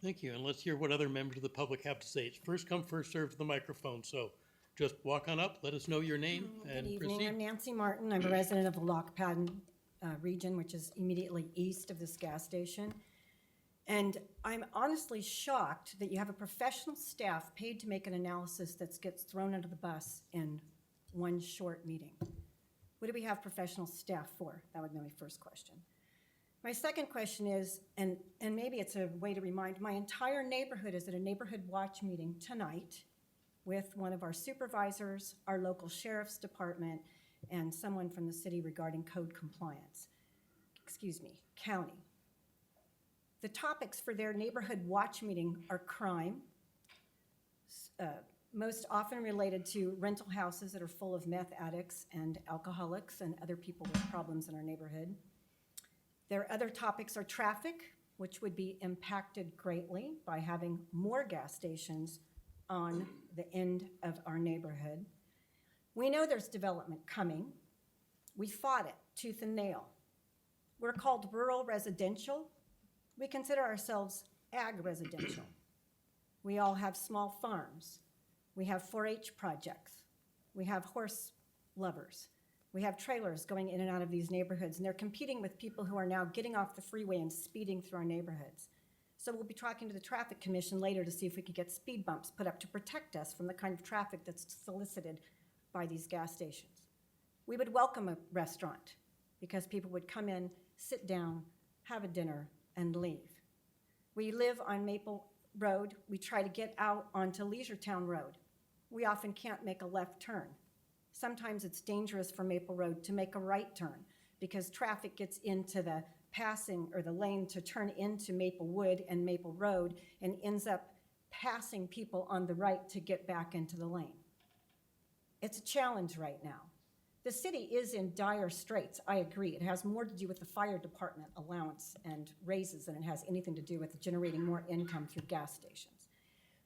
Thank you, and let's hear what other members of the public have to say. It's first come, first served for the microphone, so just walk on up, let us know your name, and
Good evening,
proceed.
I'm Nancy Martin. I'm a resident of the Lockpad region, which is immediately east of this gas station. And I'm honestly shocked that you have a professional staff paid to make an analysis that gets thrown under the bus in one short meeting. What do we have professional staff for? That would be my first question. My second question is, and maybe it's a way to remind, my entire neighborhood is at a neighborhood watch meeting tonight with one of our supervisors, our local sheriff's department, and someone from the city regarding code compliance. Excuse me, county. The topics for their neighborhood watch meeting are crime, most often related to rental houses that are full of meth addicts and alcoholics and other people with problems in our neighborhood. Their other topics are traffic, which would be impacted greatly by having more gas stations on the end of our neighborhood. We know there's development coming. We fought it tooth and nail. We're called rural residential. We consider ourselves ag residential. We all have small farms. We have 4-H projects. We have horse lovers. We have trailers going in and out of these neighborhoods, and they're competing with people who are now getting off the freeway and speeding through our neighborhoods. So we'll be talking to the Traffic Commission later to see if we could get speed bumps put up to protect us from the kind of traffic that's solicited by these gas stations. We would welcome a restaurant because people would come in, sit down, have a dinner, and leave. We live on Maple Road. We try to get out onto Leisuretowne Road. We often can't make a left turn. Sometimes it's dangerous for Maple Road to make a right turn because traffic gets into the passing or the lane to turn into Maplewood and Maple Road and ends up passing people on the right to get back into the lane. It's a challenge right now. The city is in dire straits, I agree. It has more to do with the fire department allowance and raises than it has anything to do with generating more income through gas stations.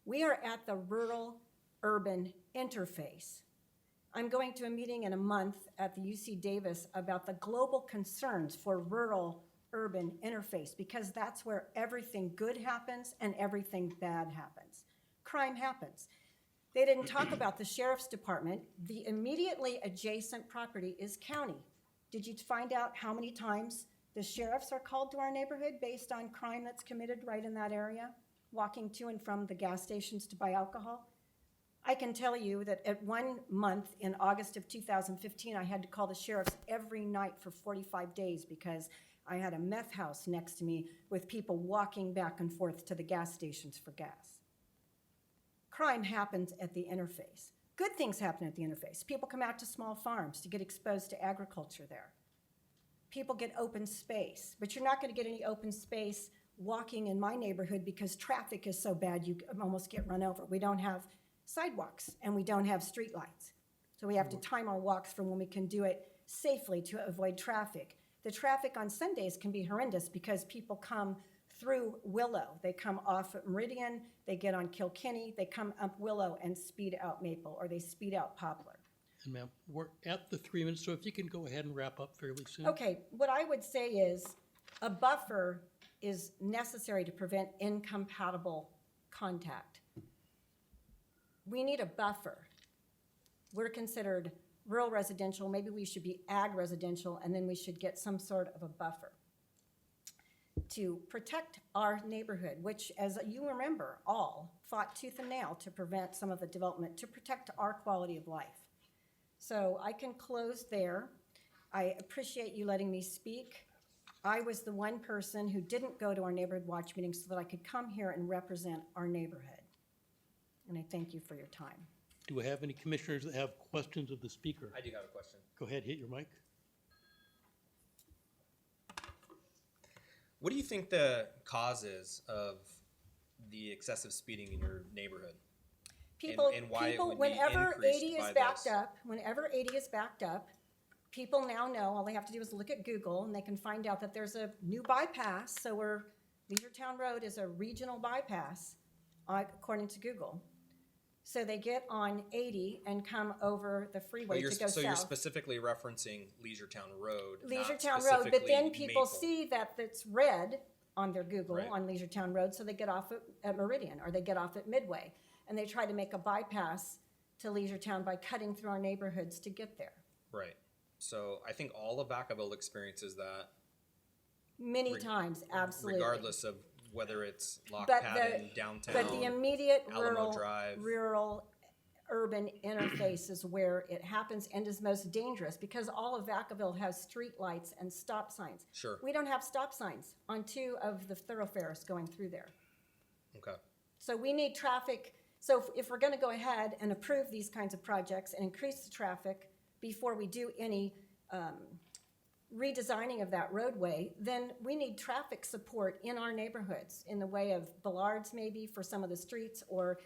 We are at the rural-urban interface. I'm going to a meeting in a month at the UC Davis about the global concerns for rural-urban interface because that's where everything good happens and everything bad happens. Crime happens. They didn't talk about the sheriff's department. The immediately adjacent property is county. Did you find out how many times the sheriffs are called to our neighborhood based on crime that's committed right in that area, walking to and from the gas stations to buy alcohol? I can tell you that at 1 month in August of 2015, I had to call the sheriffs every night for 45 days because I had a meth house next to me with people walking back and forth to the gas stations for gas. Crime happens at the interface. Good things happen at the interface. People come out to small farms to get exposed to agriculture there. People get open space, but you're not going to get any open space walking in my neighborhood because traffic is so bad you almost get run over. We don't have sidewalks and we don't have street lights. So we have to time our walks from when we can do it safely to avoid traffic. The traffic on Sundays can be horrendous because people come through Willow. They come off at Meridian, they get on Kilkenny, they come up Willow and speed out Maple, or they speed out Poplar.
And ma'am, we're at the 3 minutes, so if you can go ahead and wrap up fairly soon.
Okay, what I would say is a buffer is necessary to prevent incompatible contact. We need a buffer. We're considered rural residential, maybe we should be ag residential, and then we should get some sort of a buffer to protect our neighborhood, which, as you remember, all fought tooth and nail to prevent some of the development, to protect our quality of life. So I can close there. I appreciate you letting me speak. I was the one person who didn't go to our neighborhood watch meeting so that I could come here and represent our neighborhood. And I thank you for your time.
Do we have any commissioners that have questions of the speaker?
I do have a question.
Go ahead, hit your mic.
What do you think the cause is of the excessive speeding in your neighborhood?
People,
and why it
people,
would be
whenever
increased
80 is
by
backed
this?
up, whenever 80 is backed up, people now know, all they have to do is look at Google and they can find out that there's a new bypass. So Leisure Road is a regional bypass, according to Google. So they get on 80 and come over the freeway to go south.
So you're specifically referencing Leisure Road,
Leisure
not
Road, but then
specifically
people
Maple.
see that it's red on their Google
Right.
on Leisure Road, so they get off at Meridian, or they get off at Midway, and they try to make a bypass to Leisure by cutting through our neighborhoods to get there.
Right. So I think all of Vacaville experiences that,
Many times, absolutely.
regardless of whether it's Lock
But
Cabin,
the,
downtown.
but the immediate
Alamo Drive.
rural urban interface is where it happens and is most dangerous, because all of Vacaville has street lights and stop signs.
Sure.
We don't have stop signs on 2 of the thoroughfares going through there.
Okay.
So we need traffic. So if we're going to go ahead and approve these kinds of projects and increase the traffic before we do any redesigning of that roadway, then we need traffic support in our neighborhoods in the way of bollards maybe for some of the streets, or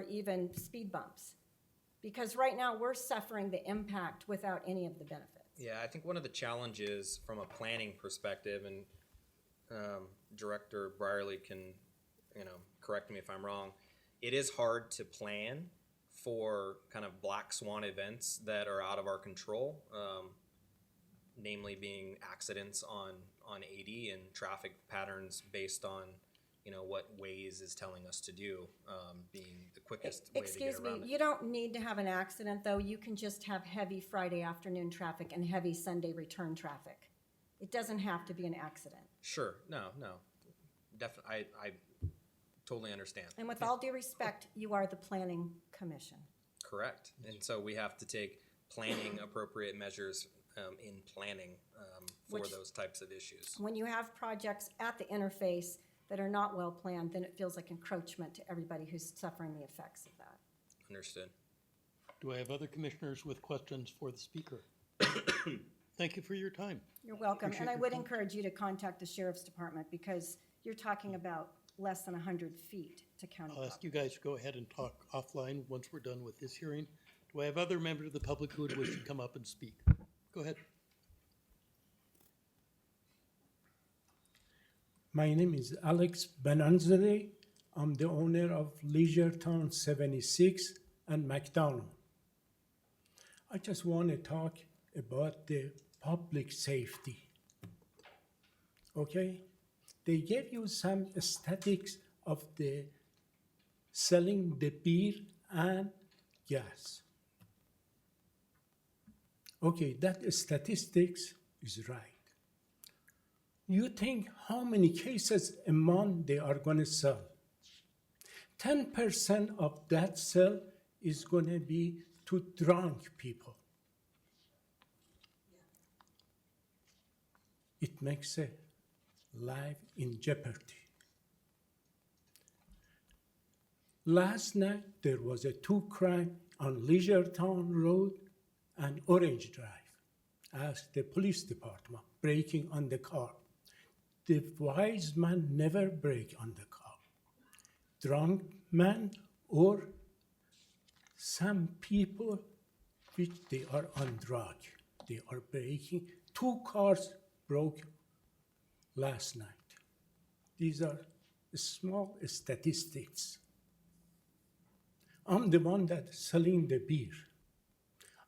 even speed bumps. Because right now we're suffering the impact without any of the benefits.
Yeah, I think one of the challenges from a planning perspective, and Director Brierly can, correct me if I'm wrong, it is hard to plan for kind of black swan events that are out of our control, namely being accidents on 80 and traffic patterns based on, what Waze is telling us to do, being the quickest way to get
Excuse me,
around it.
you don't need to have an accident, though. You can just have heavy Friday afternoon traffic and heavy Sunday return traffic. It doesn't have to be an accident.
Sure, no. Definitely, I totally understand.
And with all due respect, you are the planning commission.
Correct. And so we have to take planning appropriate measures in planning for
Which-
those types of issues.
When you have projects at the interface that are not well planned, then it feels like encroachment to everybody who's suffering the effects of that.
Understood.
Do I have other commissioners with questions for the speaker? Thank you for your time.
You're welcome.
Appreciate
And I
your
would
time.
encourage you to contact the sheriff's department, because you're talking about less than 100 feet to county
I'll ask
property.
you guys to go ahead and talk offline once we're done with this hearing. Do I have other members of the public who would wish to come up and speak? Go ahead.
My name is Alex Benanzade. I'm the owner of Leisure Town 76 and McDonald. I just want to talk about the public safety. Okay? They gave you some statistics of the selling the beer and gas. Okay, that statistics is right. You think how many cases a month they are going to sell? 10% of that sale is going to be to drunk people. It makes a life in jeopardy. Last night there was a 2 crime on Leisure Town Road and Orange Drive. Ask the police department, breaking on the car. The wise man never break on the car. Drunk man or some people which they are on drug. They are breaking. 2 cars broke last night. these are small statistics. I'm the one that's selling the beer.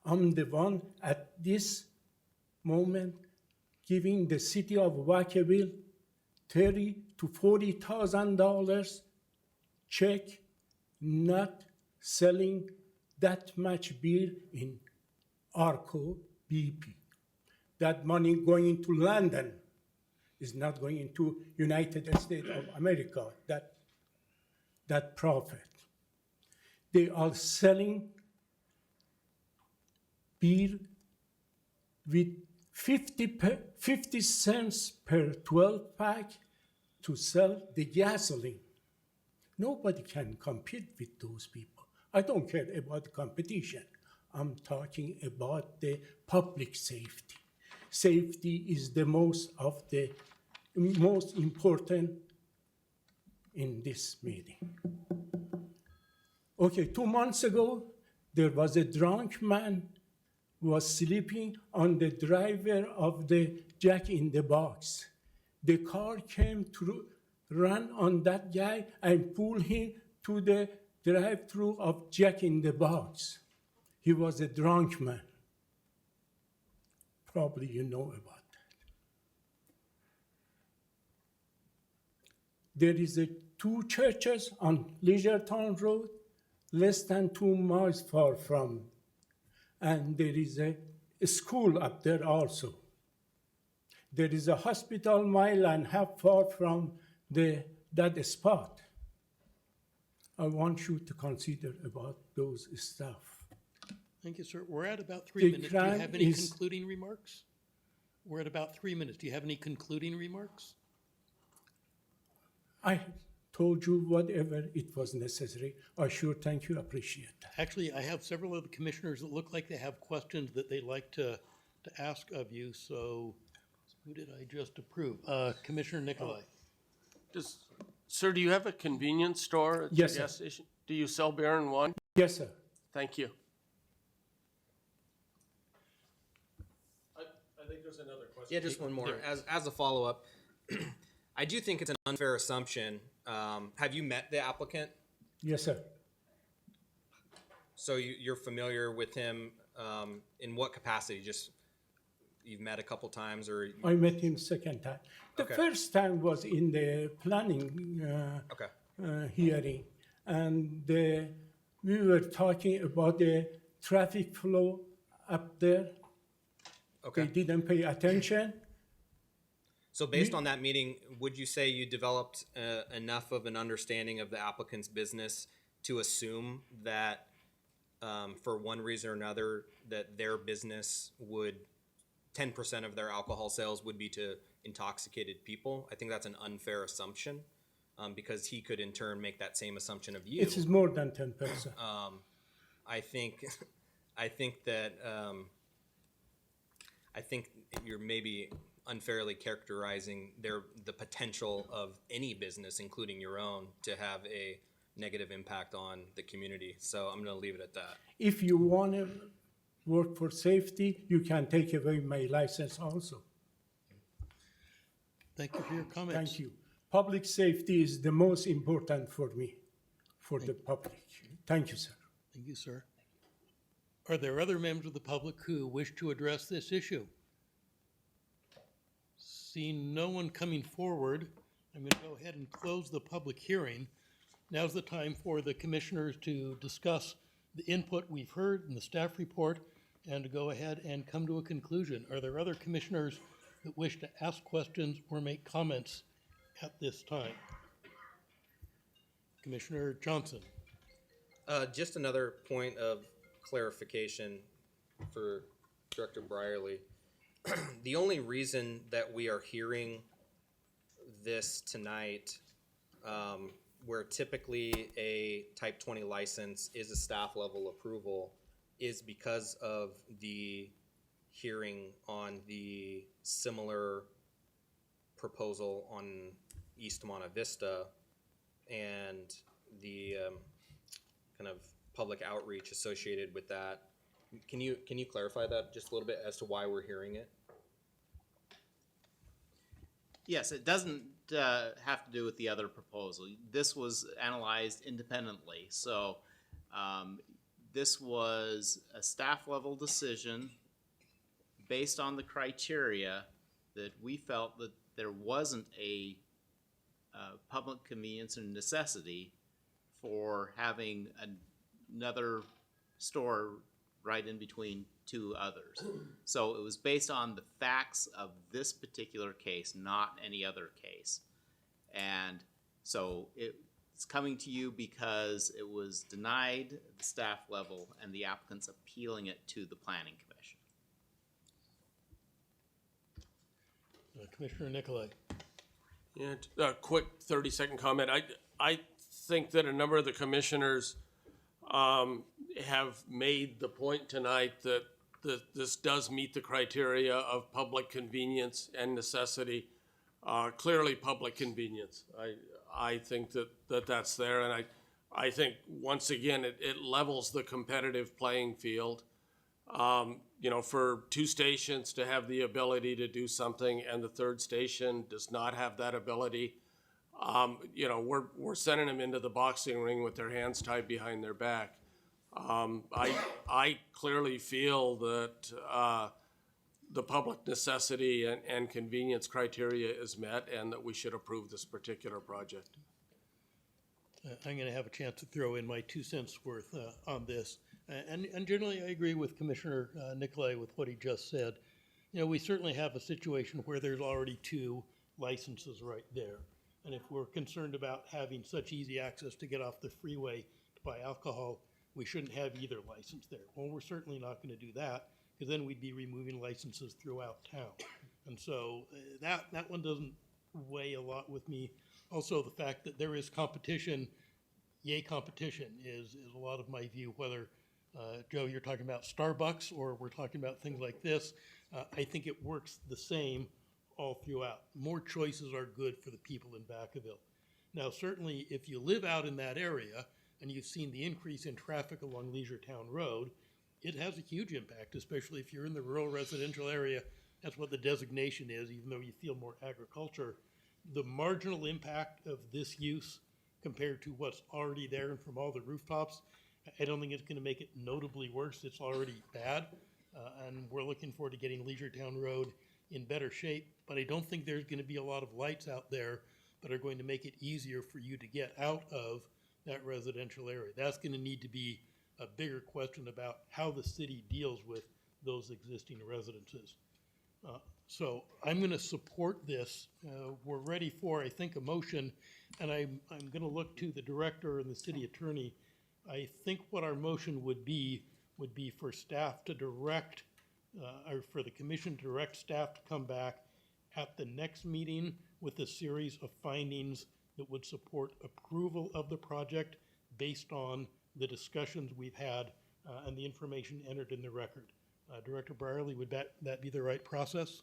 I'm the one at this moment giving the city of Vacaville $30,000 to $40,000 check, not selling that much beer in Arco, BP. That money going into London is not going into United States of America, that profit. They are selling beer with 50 cents per 12 pack to sell the gasoline. Nobody can compete with those people. I don't care about competition. I'm talking about the public safety. Safety is the most important in this meeting. Okay, 2 months ago, there was a drunk man who was sleeping on the driver of the Jack in the Box. The car came to run on that guy and pull him to the drive-through of Jack in the Box. He was a drunk man. Probably you know about that. There is 2 churches on Leisureton Road, less than 2 miles far from, and there is a school up there also. There is a hospital mile and a half far from that spot. I want you to consider about those stuff.
Thank you, sir. We're at about 3 minutes. Do you
crime
have any
is-
concluding remarks? We're at about 3 minutes. Do you have any concluding remarks?
I told you whatever it was necessary. I sure thank you, appreciate that.
Actually, I have several of the commissioners that look like they have questions that they'd like to ask of you, so who did I just approve? Commissioner Nicolai.
Sir, do you have a convenience store at the
Yes,
gas
sir.
station? Do you sell beer and wine?
Yes, sir.
Thank you. I think there's another question.
Yeah, just one more. As a follow-up, I do think it's an unfair assumption. Have you met the applicant?
Yes, sir.
So you're familiar with him in what capacity? Just you've met a couple times, or
I met him second time. The
Okay.
first time was in the planning
okay,
hearing, and we were talking about the traffic flow up there.
okay.
They didn't pay attention.
So based on that meeting, would you say you developed enough of an understanding of the applicant's business to assume that for one reason or another, that their business would 10% of their alcohol sales would be to intoxicated people? I think that's an unfair assumption because he could in turn make that same assumption of you.
It is more than 10%.
I think that I think you're maybe unfairly characterizing the potential of any business, including your own, to have a negative impact on the community. So I'm going to leave it at that.
If you want to work for safety, you can take away my license also.
Thank you for your comments.
Thank you. Public safety is the most important for me, for the public. Thank you, sir.
Thank you, sir. Are there other members of the public who wish to address this issue? Seeing no one coming forward, I'm going to go ahead and close the public hearing. Now's the time for the commissioners to discuss the input we've heard in the staff report and to go ahead and come to a conclusion. Are there other commissioners that wish to ask questions or make comments at this time? Commissioner Johnson.
Just another point of clarification for Director Brierly. The only reason that we are hearing this tonight, where typically a type 20 license is a staff level approval, is because of the hearing on the similar proposal on East Monte Vista and the kind of public outreach associated with that. Can you clarify that just a little bit as to why we're hearing it?
Yes, it doesn't have to do with the other proposal. This was analyzed independently, so this was a staff level decision based on the criteria that we felt that there wasn't a public convenience and necessity for having another store right in between two others. So it was based on the facts of this particular case, not any other case. And so it's coming to you because it was denied at the staff level and the applicant's appealing it to the Planning Commission.
Commissioner Nicolai.
Yeah, a quick 30-second comment. I think that a number of the commissioners have made the point tonight that this does meet the criteria of public convenience and necessity. Clearly public convenience. I think that's there, and I think once again it levels the competitive playing field. You know, for two stations to have the ability to do something and the third station does not have that ability, you know, we're sending them into the boxing ring with their hands tied behind their back. I clearly feel that the public necessity and convenience criteria is met and that we should approve this particular project.
I'm going to have a chance to throw in my 2 cents worth on this. And generally, I agree with Commissioner Nicolai with what he just said. You know, we certainly have a situation where there's already 2 licenses right there. And if we're concerned about having such easy access to get off the freeway to buy alcohol, we shouldn't have either license there. Well, we're certainly not going to do that, because then we'd be removing licenses throughout town. And so that one doesn't weigh a lot with me. Also, the fact that there is competition, yay competition, is a lot of my view, whether, Joe, you're talking about Starbucks or we're talking about things like this. I think it works the same all throughout. More choices are good for the people in Vacaville. Now, certainly, if you live out in that area and you've seen the increase in traffic along Leisure Town Road, it has a huge impact, especially if you're in the rural residential area. That's what the designation is, even though you feel more agriculture. The marginal impact of this use compared to what's already there and from all the rooftops, I don't think it's going to make it notably worse. It's already bad, and we're looking forward to getting Leisure Town Road in better shape, but I don't think there's going to be a lot of lights out there that are going to make it easier for you to get out of that residential area. That's going to need to be a bigger question about how the city deals with those existing residences. So I'm going to support this. We're ready for, I think, a motion, and I'm going to look to the director and the city attorney. I think what our motion would be for staff to direct, or for the commission to direct staff to come back at the next meeting with a series of findings that would support approval of the project based on the discussions we've had and the information entered in the record. Director Brierly, would that be the right process?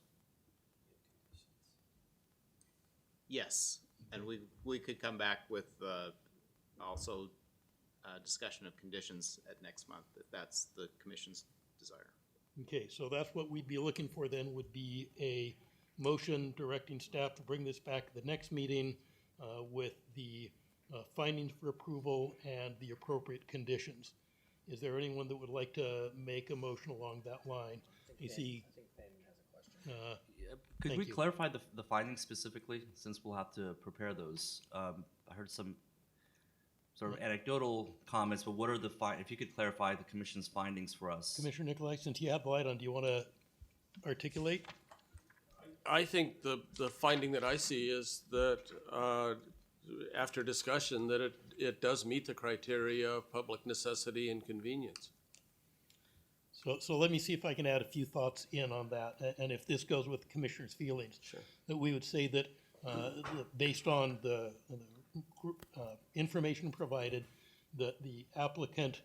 Yes, and we could come back with also discussion of conditions at next month, if that's the commission's desire.
Okay, so that's what we'd be looking for then, would be a motion directing staff to bring this back to the next meeting with the findings for approval and the appropriate conditions. Is there anyone that would like to make a motion along that line? You see.
Could
Thank
we
you.
clarify the findings specifically, since we'll have to prepare those? I heard some sort of anecdotal comments, but what are if you could clarify the commission's findings for us?
Commissioner Nicolai, since you have the light on, do you want to articulate?
I think the finding that I see is that after discussion that it does meet the criteria of public necessity and convenience.
So let me see if I can add a few thoughts in on that, and if this goes with the commissioner's feelings.
Sure.
That we would say that based on the information provided, that the applicant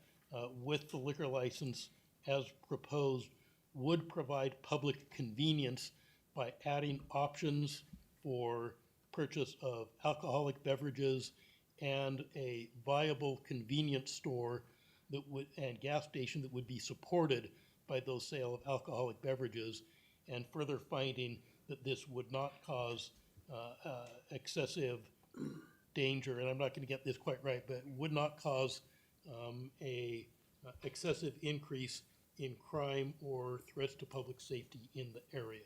with the liquor license as proposed would provide public convenience by adding options for purchase of alcoholic beverages and a viable convenience store that would, and gas station that would be supported by those sale of alcoholic beverages, and further finding that this would not cause excessive danger, and I'm not gonna get this quite right, but would not cause a excessive increase in crime or threats to public safety in the area.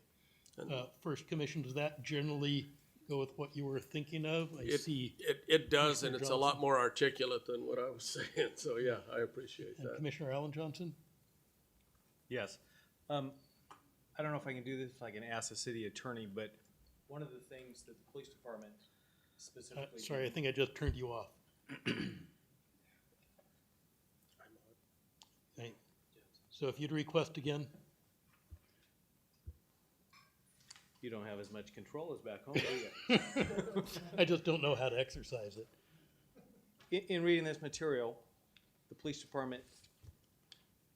First Commission, does that generally go with what you were thinking of? I see.
It does, and
Commissioner
it's a lot
Johnson.
more articulate than what I was saying, so yeah, I appreciate
And
that.
Commissioner Allen Johnson?
Yes. I don't know if I can do this, if I can ask the city attorney, but one of the things that the police department specifically.
Sorry, I think I just turned you off. Okay. So if you'd request again,
You don't have as much control as back home, do you?
I just don't know how to exercise it.
In reading this material, the police department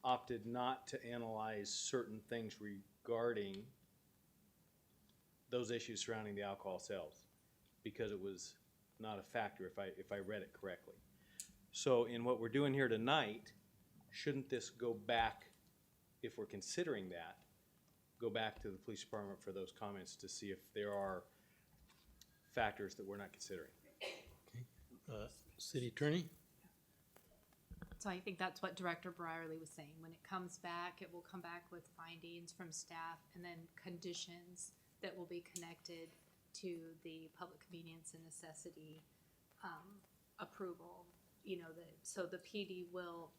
opted not to analyze certain things regarding those issues surrounding the alcohol sales because it was not a factor if I read it correctly. So in what we're doing here tonight, shouldn't this go back, if we're considering that, go back to the police department for those comments to see if there are factors that we're not considering?
City Attorney?
So I think that's what Director Brierly was saying. When it comes back, it will come back with findings from staff and then conditions that will be connected to the public convenience and necessity approval. You know, so the PD will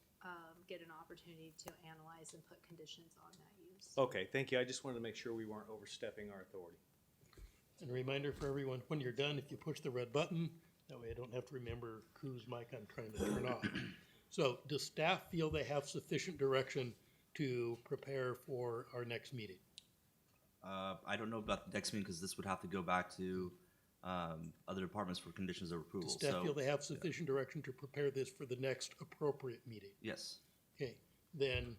get an opportunity to analyze and put conditions on that use.
Okay, thank you. I just wanted to make sure we weren't overstepping our authority.
And a reminder for everyone, when you're done, if you push the red button, that way I don't have to remember whose mic I'm trying to turn off. So does staff feel they have sufficient direction to prepare for our next meeting?
I don't know about the next meeting because this would have to go back to other departments for conditions of approval.
Does staff
So,
feel they have sufficient direction to prepare this for the next appropriate meeting?
yes.
Okay, then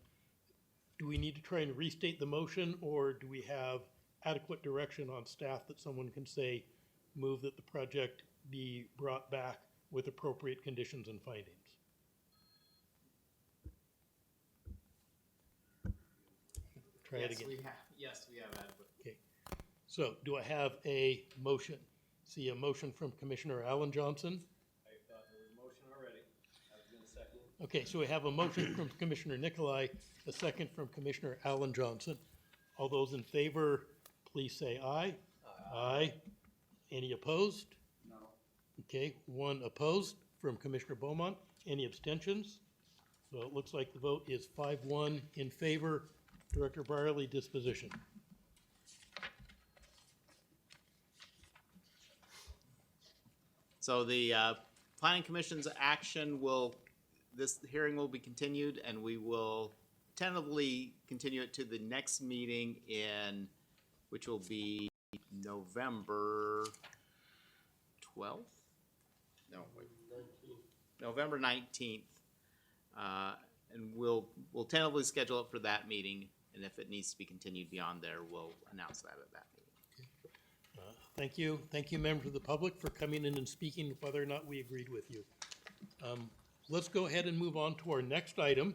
do we need to try and restate the motion, or do we have adequate direction on staff that someone can say, move that the project be brought back with appropriate conditions and findings? Try it again.
Yes, we have adequate.
Okay, so do I have a motion? See a motion from Commissioner Allen Johnson.
I thought there was a motion already. I was gonna second.
Okay, so we have a motion from Commissioner Nicolai, a second from Commissioner Allen Johnson. All those in favor, please say aye. Aye. Any opposed?
No.
Okay, one opposed from Commissioner Beaumont. Any abstentions? So it looks like the vote is 5-1 in favor. Director Brierly, disposition.
So the planning commission's action this hearing will be continued, and we will tentatively continue it to the next meeting which will be November 12th? No, wait. November 19th. And we'll tentatively schedule it for that meeting, and if it needs to be continued beyond there, we'll announce that at that meeting.
Thank you. Thank you, members of the public, for coming in and speaking whether or not we agreed with you. Let's go ahead and move on to our next item,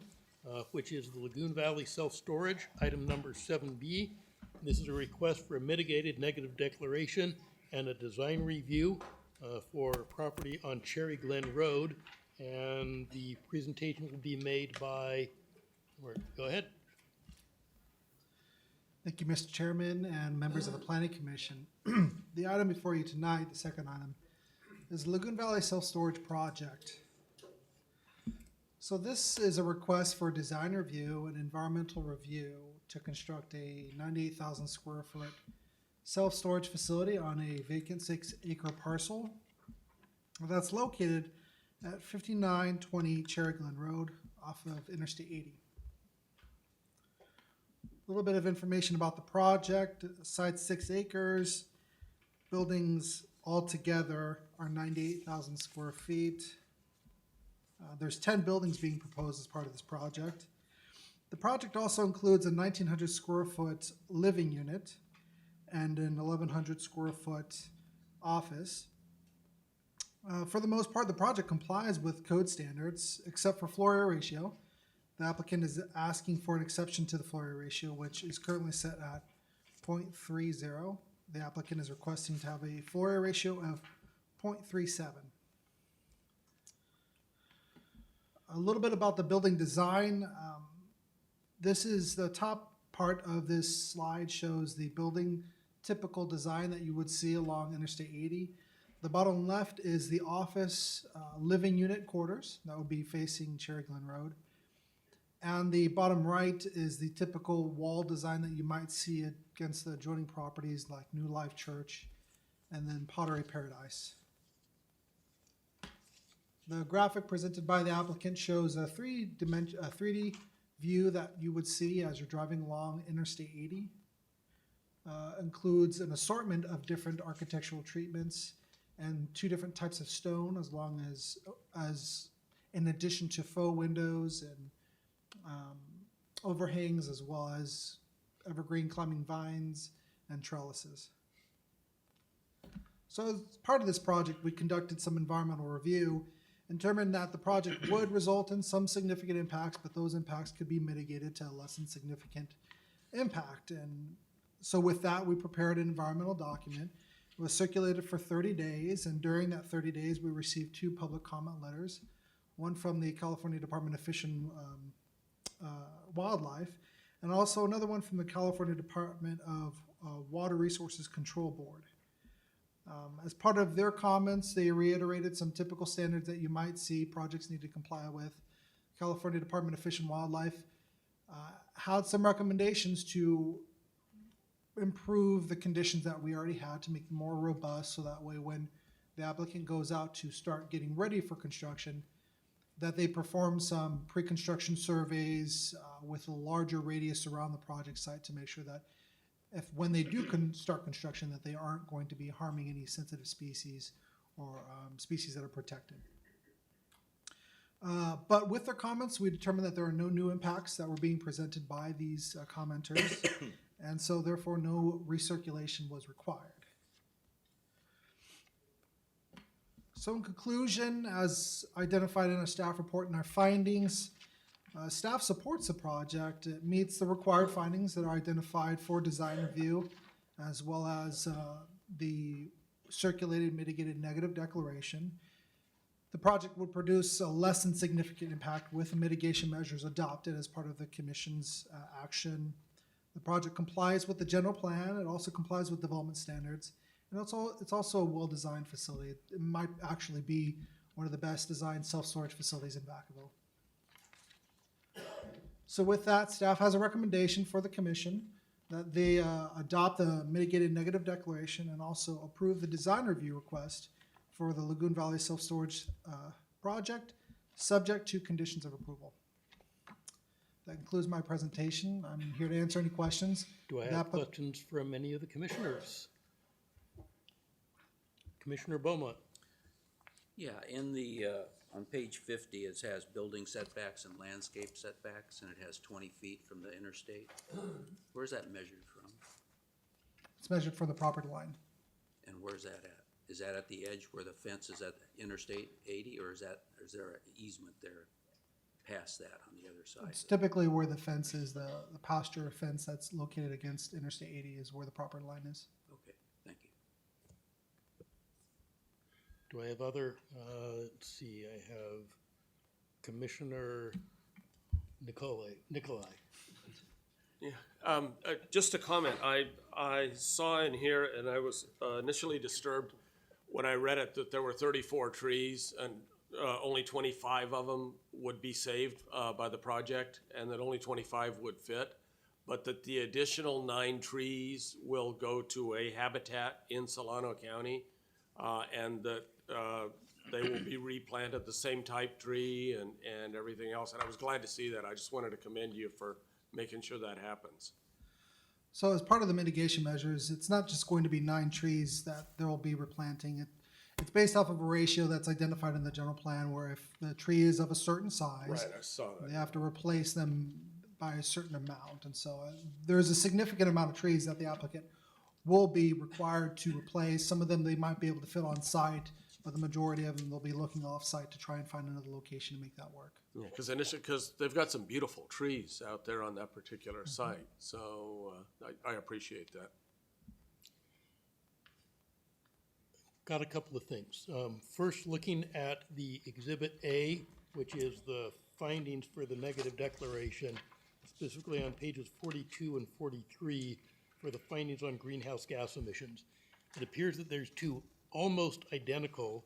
which is the Lagoon Valley Self-Storage, item number 7B. This is a request for a mitigated negative declaration and a design review for property on Cherry Glen Road. And the presentation will be made by, go ahead.
Thank you, Mr. Chairman and members of the Planning Commission. The item before you tonight, the second item, is Lagoon Valley Self-Storage Project. So this is a request for design review and environmental review to construct a 98,000 square foot self-storage facility on a vacant 6-acre parcel that's located at 5920 Cherry Glen Road off of Interstate 80. A little bit of information about the project. Site's 6 acres. Buildings altogether are 98,000 square feet. There's 10 buildings being proposed as part of this project. The project also includes a 1,900 square foot living unit and an 1,100 square foot office. For the most part, the project complies with code standards, except for floor area ratio. The applicant is asking for an exception to the floor area ratio, which is currently set at 0.30. The applicant is requesting to have a floor area ratio of 0.37. A little bit about the building design. This is the top part of this slide shows the building typical design that you would see along Interstate 80. The bottom left is the office living unit quarters that would be facing Cherry Glen Road. And the bottom right is the typical wall design that you might see against the adjoining properties like New Life Church and then Pottery Paradise. The graphic presented by the applicant shows a 3D view that you would see as you're driving along Interstate 80. Includes an assortment of different architectural treatments and 2 different types of stone, as in addition to faux windows and overhangs, as well as evergreen climbing vines and trellises. So as part of this project, we conducted some environmental review, and determined that the project would result in some significant impacts, but those impacts could be mitigated to a less than significant impact. And so with that, we prepared an environmental document. It was circulated for 30 days, and during that 30 days, we received 2 public comment letters, one from the California Department of Fish and Wildlife, and also another one from the California Department of Water Resources Control Board. As part of their comments, they reiterated some typical standards that you might see projects need to comply with. California Department of Fish and Wildlife had some recommendations to improve the conditions that we already had to make them more robust, so that way when the applicant goes out to start getting ready for construction, that they perform some pre-construction surveys with a larger radius around the project site to make sure that when they do start construction, that they aren't going to be harming any sensitive species or species that are protected. But with their comments, we determined that there are no new impacts that were being presented by these commenters, and so therefore no recirculation was required. So in conclusion, as identified in a staff report and our findings, staff supports the project. It meets the required findings that are identified for design review, as well as the circulated mitigated negative declaration. The project would produce a less than significant impact with the mitigation measures adopted as part of the commission's action. The project complies with the general plan. It also complies with development standards. And it's also a well-designed facility. It might actually be one of the best designed self-storage facilities in Vacaville. So with that, staff has a recommendation for the commission that they adopt the mitigated negative declaration and also approve the design review request for the Lagoon Valley Self-Storage project, subject to conditions of approval. That concludes my presentation. I'm here to answer any questions.
Do I have questions from any of the commissioners? Commissioner Beaumont.
Yeah, in the, on page 50, it has building setbacks and landscape setbacks, and it has 20 feet from the interstate. Where's that measured from?
It's measured from the property line.
And where's that at? Is that at the edge where the fence is at Interstate 80, or is there an easement there past that on the other side?
It's typically where the fence is, the pasture fence that's located against Interstate 80 is where the property line is.
Okay, thank you.
Do I have other, let's see, I have Commissioner Nikolai.
Yeah, just a comment. I saw in here, and I was initially disturbed when I read it, that there were 34 trees and only 25 of them would be saved by the project, and that only 25 would fit, but that the additional 9 trees will go to a habitat in Solano County, and that they will be replanted, the same type tree and everything else. And I was glad to see that. I just wanted to commend you for making sure that happens.
So as part of the mitigation measures, it's not just going to be 9 trees that there will be replanting. It's based off of a ratio that's identified in the general plan, where if the tree is of a certain size,
Right, I saw that.
they have to replace them by a certain amount. And so there's a significant amount of trees that the applicant will be required to replace. Some of them they might be able to fit on site, but the majority of them they'll be looking off site to try and find another location to make that work.
Yeah, because they've got some beautiful trees out there on that particular site, so I appreciate that.
got a couple of things. First, looking at the Exhibit A, which is the findings for the negative declaration, specifically on pages 42 and 43 for the findings on greenhouse gas emissions. It appears that there's two almost identical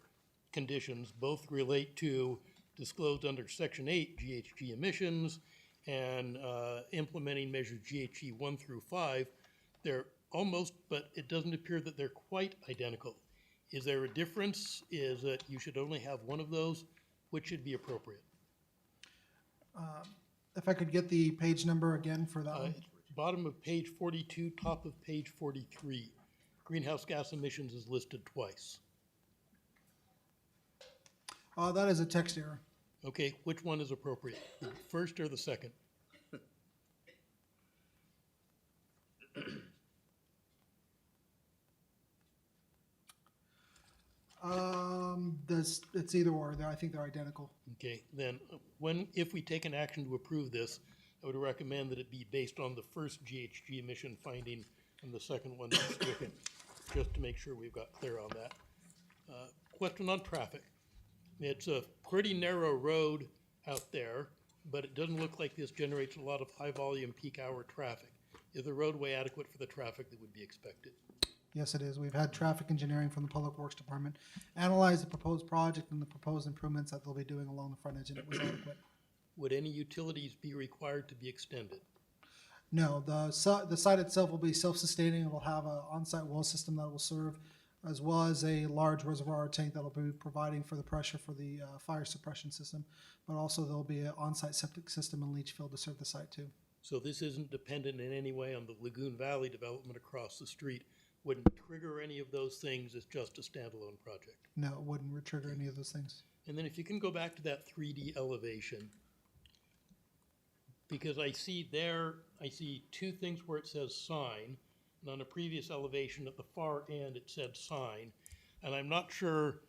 conditions, both relate to disclosed under Section 8 GHG emissions and implementing measures GHG 1 through 5. They're almost, but it doesn't appear that they're quite identical. Is there a difference? Is that you should only have one of those? Which should be appropriate?
If I could get the page number again for that one.
Bottom of page 42, top of page 43. Greenhouse gas emissions is listed twice.
That is a text error.
Okay, which one is appropriate? The first or the second?
It's either or. I think they're identical.
Okay, then if we take an action to approve this, I would recommend that it be based on the first GHG emission finding and the second one that's stricken, just to make sure we've got clear on that. Question on traffic. It's a pretty narrow road out there, but it doesn't look like this generates a lot of high-volume peak hour traffic. Is the roadway adequate for the traffic that would be expected?
Yes, it is. We've had traffic engineering from the Public Works Department analyze the proposed project and the proposed improvements that they'll be doing along the frontage, and it was adequate.
Would any utilities be required to be extended?
No, the site itself will be self-sustaining. It will have an on-site well system that will serve, as well as a large reservoir tank that will be providing for the pressure for the fire suppression system. But also there'll be an on-site septic system and leach field to serve the site too.
So this isn't dependent in any way on the Lagoon Valley development across the street? Wouldn't trigger any of those things? It's just a standalone project?
No, it wouldn't trigger any of those things.
And then if you can go back to that 3D elevation, because I see two things where it says sign, and on a previous elevation at the far end, it said sign. And I'm not sure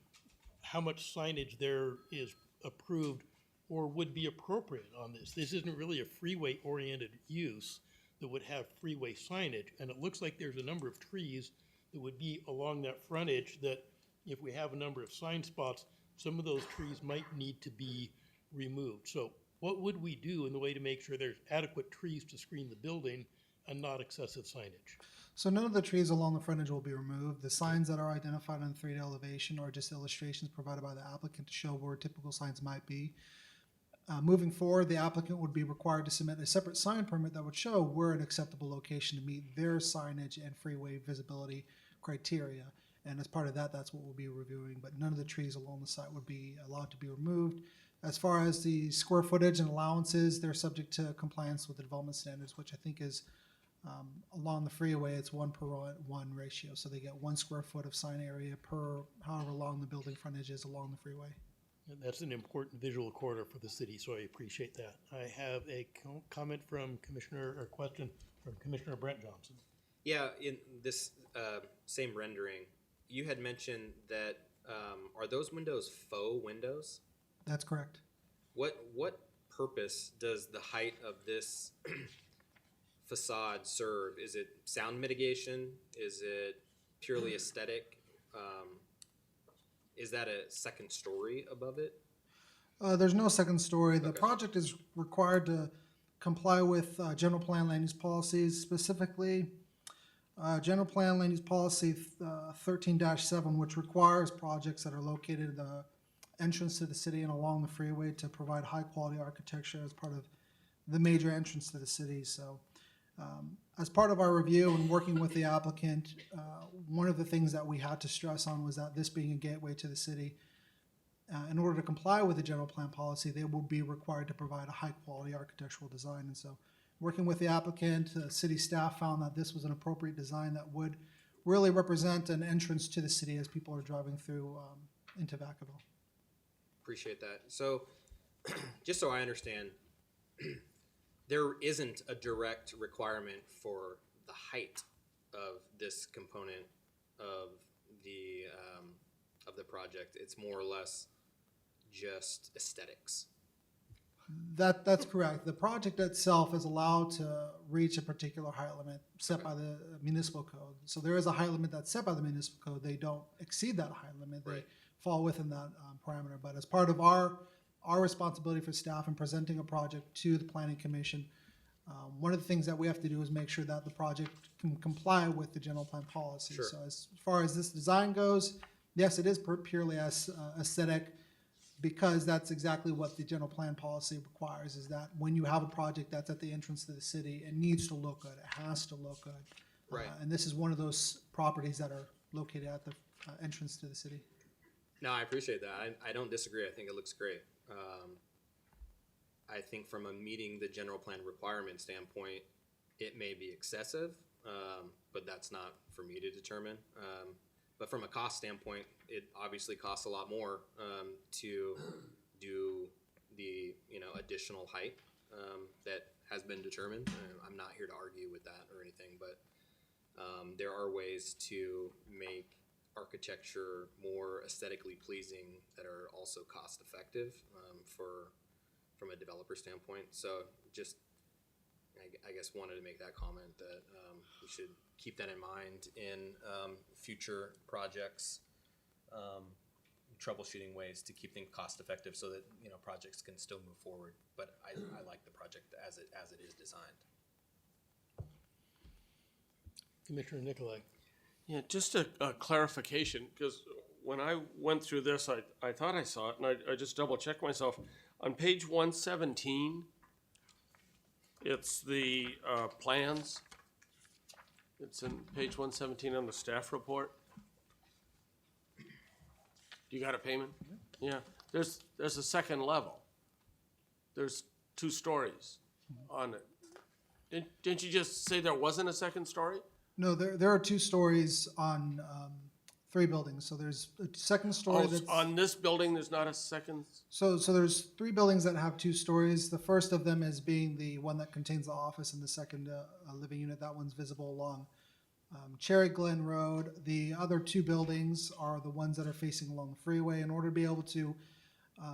how much signage there is approved or would be appropriate on this. This isn't really a freeway-oriented use that would have freeway signage, and it looks like there's a number of trees that would be along that frontage that if we have a number of sign spots, some of those trees might need to be removed. So what would we do in the way to make sure there's adequate trees to screen the building and not excessive signage?
So none of the trees along the frontage will be removed. The signs that are identified on the 3D elevation are just illustrations provided by the applicant to show where typical signs might be. Moving forward, the applicant would be required to submit a separate sign permit that would show where an acceptable location to meet their signage and freeway visibility criteria. And as part of that, that's what we'll be reviewing, but none of the trees along the site would be allowed to be removed. As far as the square footage and allowances, they're subject to compliance with the development standards, which I think is along the freeway, it's 1:1 ratio. So they get 1 square foot of sign area per however long the building frontage is along the freeway.
And that's an important visual corridor for the city, so I appreciate that. I have a comment from question from Commissioner Brent Johnson.
Yeah, in this same rendering, you had mentioned that, are those windows faux windows?
That's correct.
What purpose does the height of this facade serve? Is it sound mitigation? Is it purely aesthetic? Is that a second story above it?
There's no second story. The
Okay.
project is required to comply with general plan land use policies, specifically general plan land use policy 13-7, which requires projects that are located at the entrance to the city and along the freeway to provide high quality architecture as part of the major entrance to the city. So as part of our review and working with the applicant, one of the things that we had to stress on was that this being a gateway to the city, in order to comply with the general plan policy, they will be required to provide a high-quality architectural design. And so working with the applicant, city staff found that this was an appropriate design that would really represent an entrance to the city as people are driving through into Vacaville.
Appreciate that. So, just so I understand, there isn't a direct requirement for the height of this component of the project. It's more or less just aesthetics.
That's correct. The project itself is allowed to reach a particular height limit set by the municipal code. So there is a height limit that's set by the municipal code. They don't exceed that height limit. They fall within that parameter. But as part of our responsibility for staff in presenting a project to the planning commission, one of the things that we have to do is make sure that the project can comply with the general plan policy.
Sure.
So as far as this design goes, yes, it is purely aesthetic, because that's exactly what the general plan policy requires, is that when you have a project that's at the entrance to the city, it needs to look good. It has to look good.
Right.
And this is one of those properties that are located at the entrance to the city.
No, I appreciate that. I don't disagree. I think it looks great. I think from a meeting the general plan requirement standpoint, it may be excessive, but that's not for me to determine. But from a cost standpoint, it obviously costs a lot more to do the additional height that has been determined. I'm not here to argue with that or anything, but there are ways to make architecture more aesthetically pleasing that are also cost effective from a developer standpoint. So just I guess wanted to make that comment that we should keep that in mind in future projects, troubleshooting ways to keep things cost effective so that projects can still move forward. But I like the project as it is designed.
Commissioner Nicolai.
Yeah, just a clarification, because when I went through this, I thought I saw it, and I just double checked myself. On page 117, it's the plans. It's in page 117 on the staff report. You got a payment? Yeah. There's a second level. There's 2 stories on it. Didn't you just say there wasn't a second story?
No, there are 2 stories on 3 buildings. So there's a second story that's
on this building. There's not a second.
So there's 3 buildings that have 2 stories. The first of them is being the one that contains the office, and the second living unit. That one's visible along Cherry Glen Road. The other 2 buildings are the ones that are facing along the freeway. In order to be able to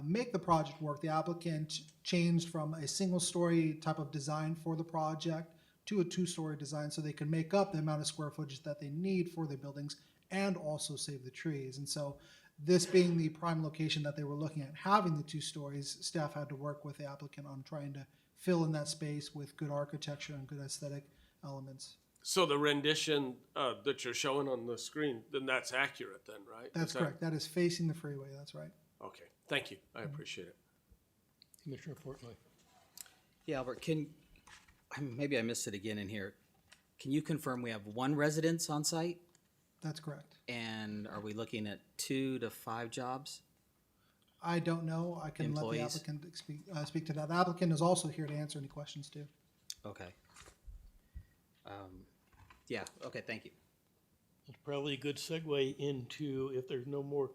make the project work, the applicant changed from a single-story type of design for the project to a 2-story design, so they can make up the amount of square footage that they need for the buildings and also save the trees. And so this being the prime location that they were looking at having the 2 stories, staff had to work with the applicant on trying to fill in that space with good architecture and good aesthetic elements.
So the rendition that you're showing on the screen, then that's accurate then, right?
That's correct. That is facing the freeway. That's right.
Okay, thank you. I appreciate it.
Commissioner Portnoy.
Yeah, Albert, maybe I missed it again in here. Can you confirm we have 1 residence on site?
That's correct.
And are we looking at 2 to 5 jobs?
I don't know. I can let the
Employees?
applicant speak to that. The applicant is also here to answer any questions too.
Okay. Yeah, okay, thank you.
That's probably a good segue into, if there's no more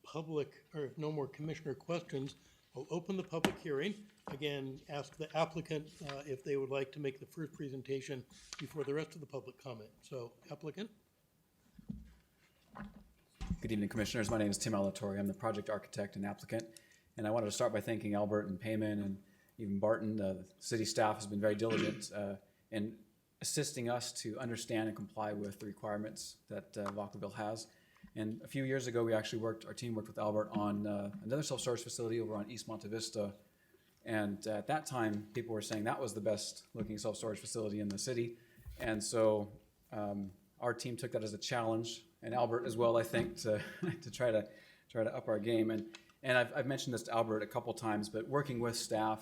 public, or if no more commissioner questions, we'll open the public hearing. Again, ask the applicant if they would like to make the first presentation before the rest of the public comment. So applicant?
Good evening, Commissioners. My name is Tim Alatorre. I'm the project architect and applicant. And I wanted to start by thanking Albert and Payman and even Barton. The city staff has been very diligent in assisting us to understand and comply with the requirements that Vacaville has. And a few years ago, our team worked with Albert on another self-storage facility over on East Monte Vista. And at that time, people were saying that was the best looking self-storage facility in the city. And so our team took that as a challenge, and Albert as well, I think, to try to up our game. And I've mentioned this to Albert a couple times, but working with staff,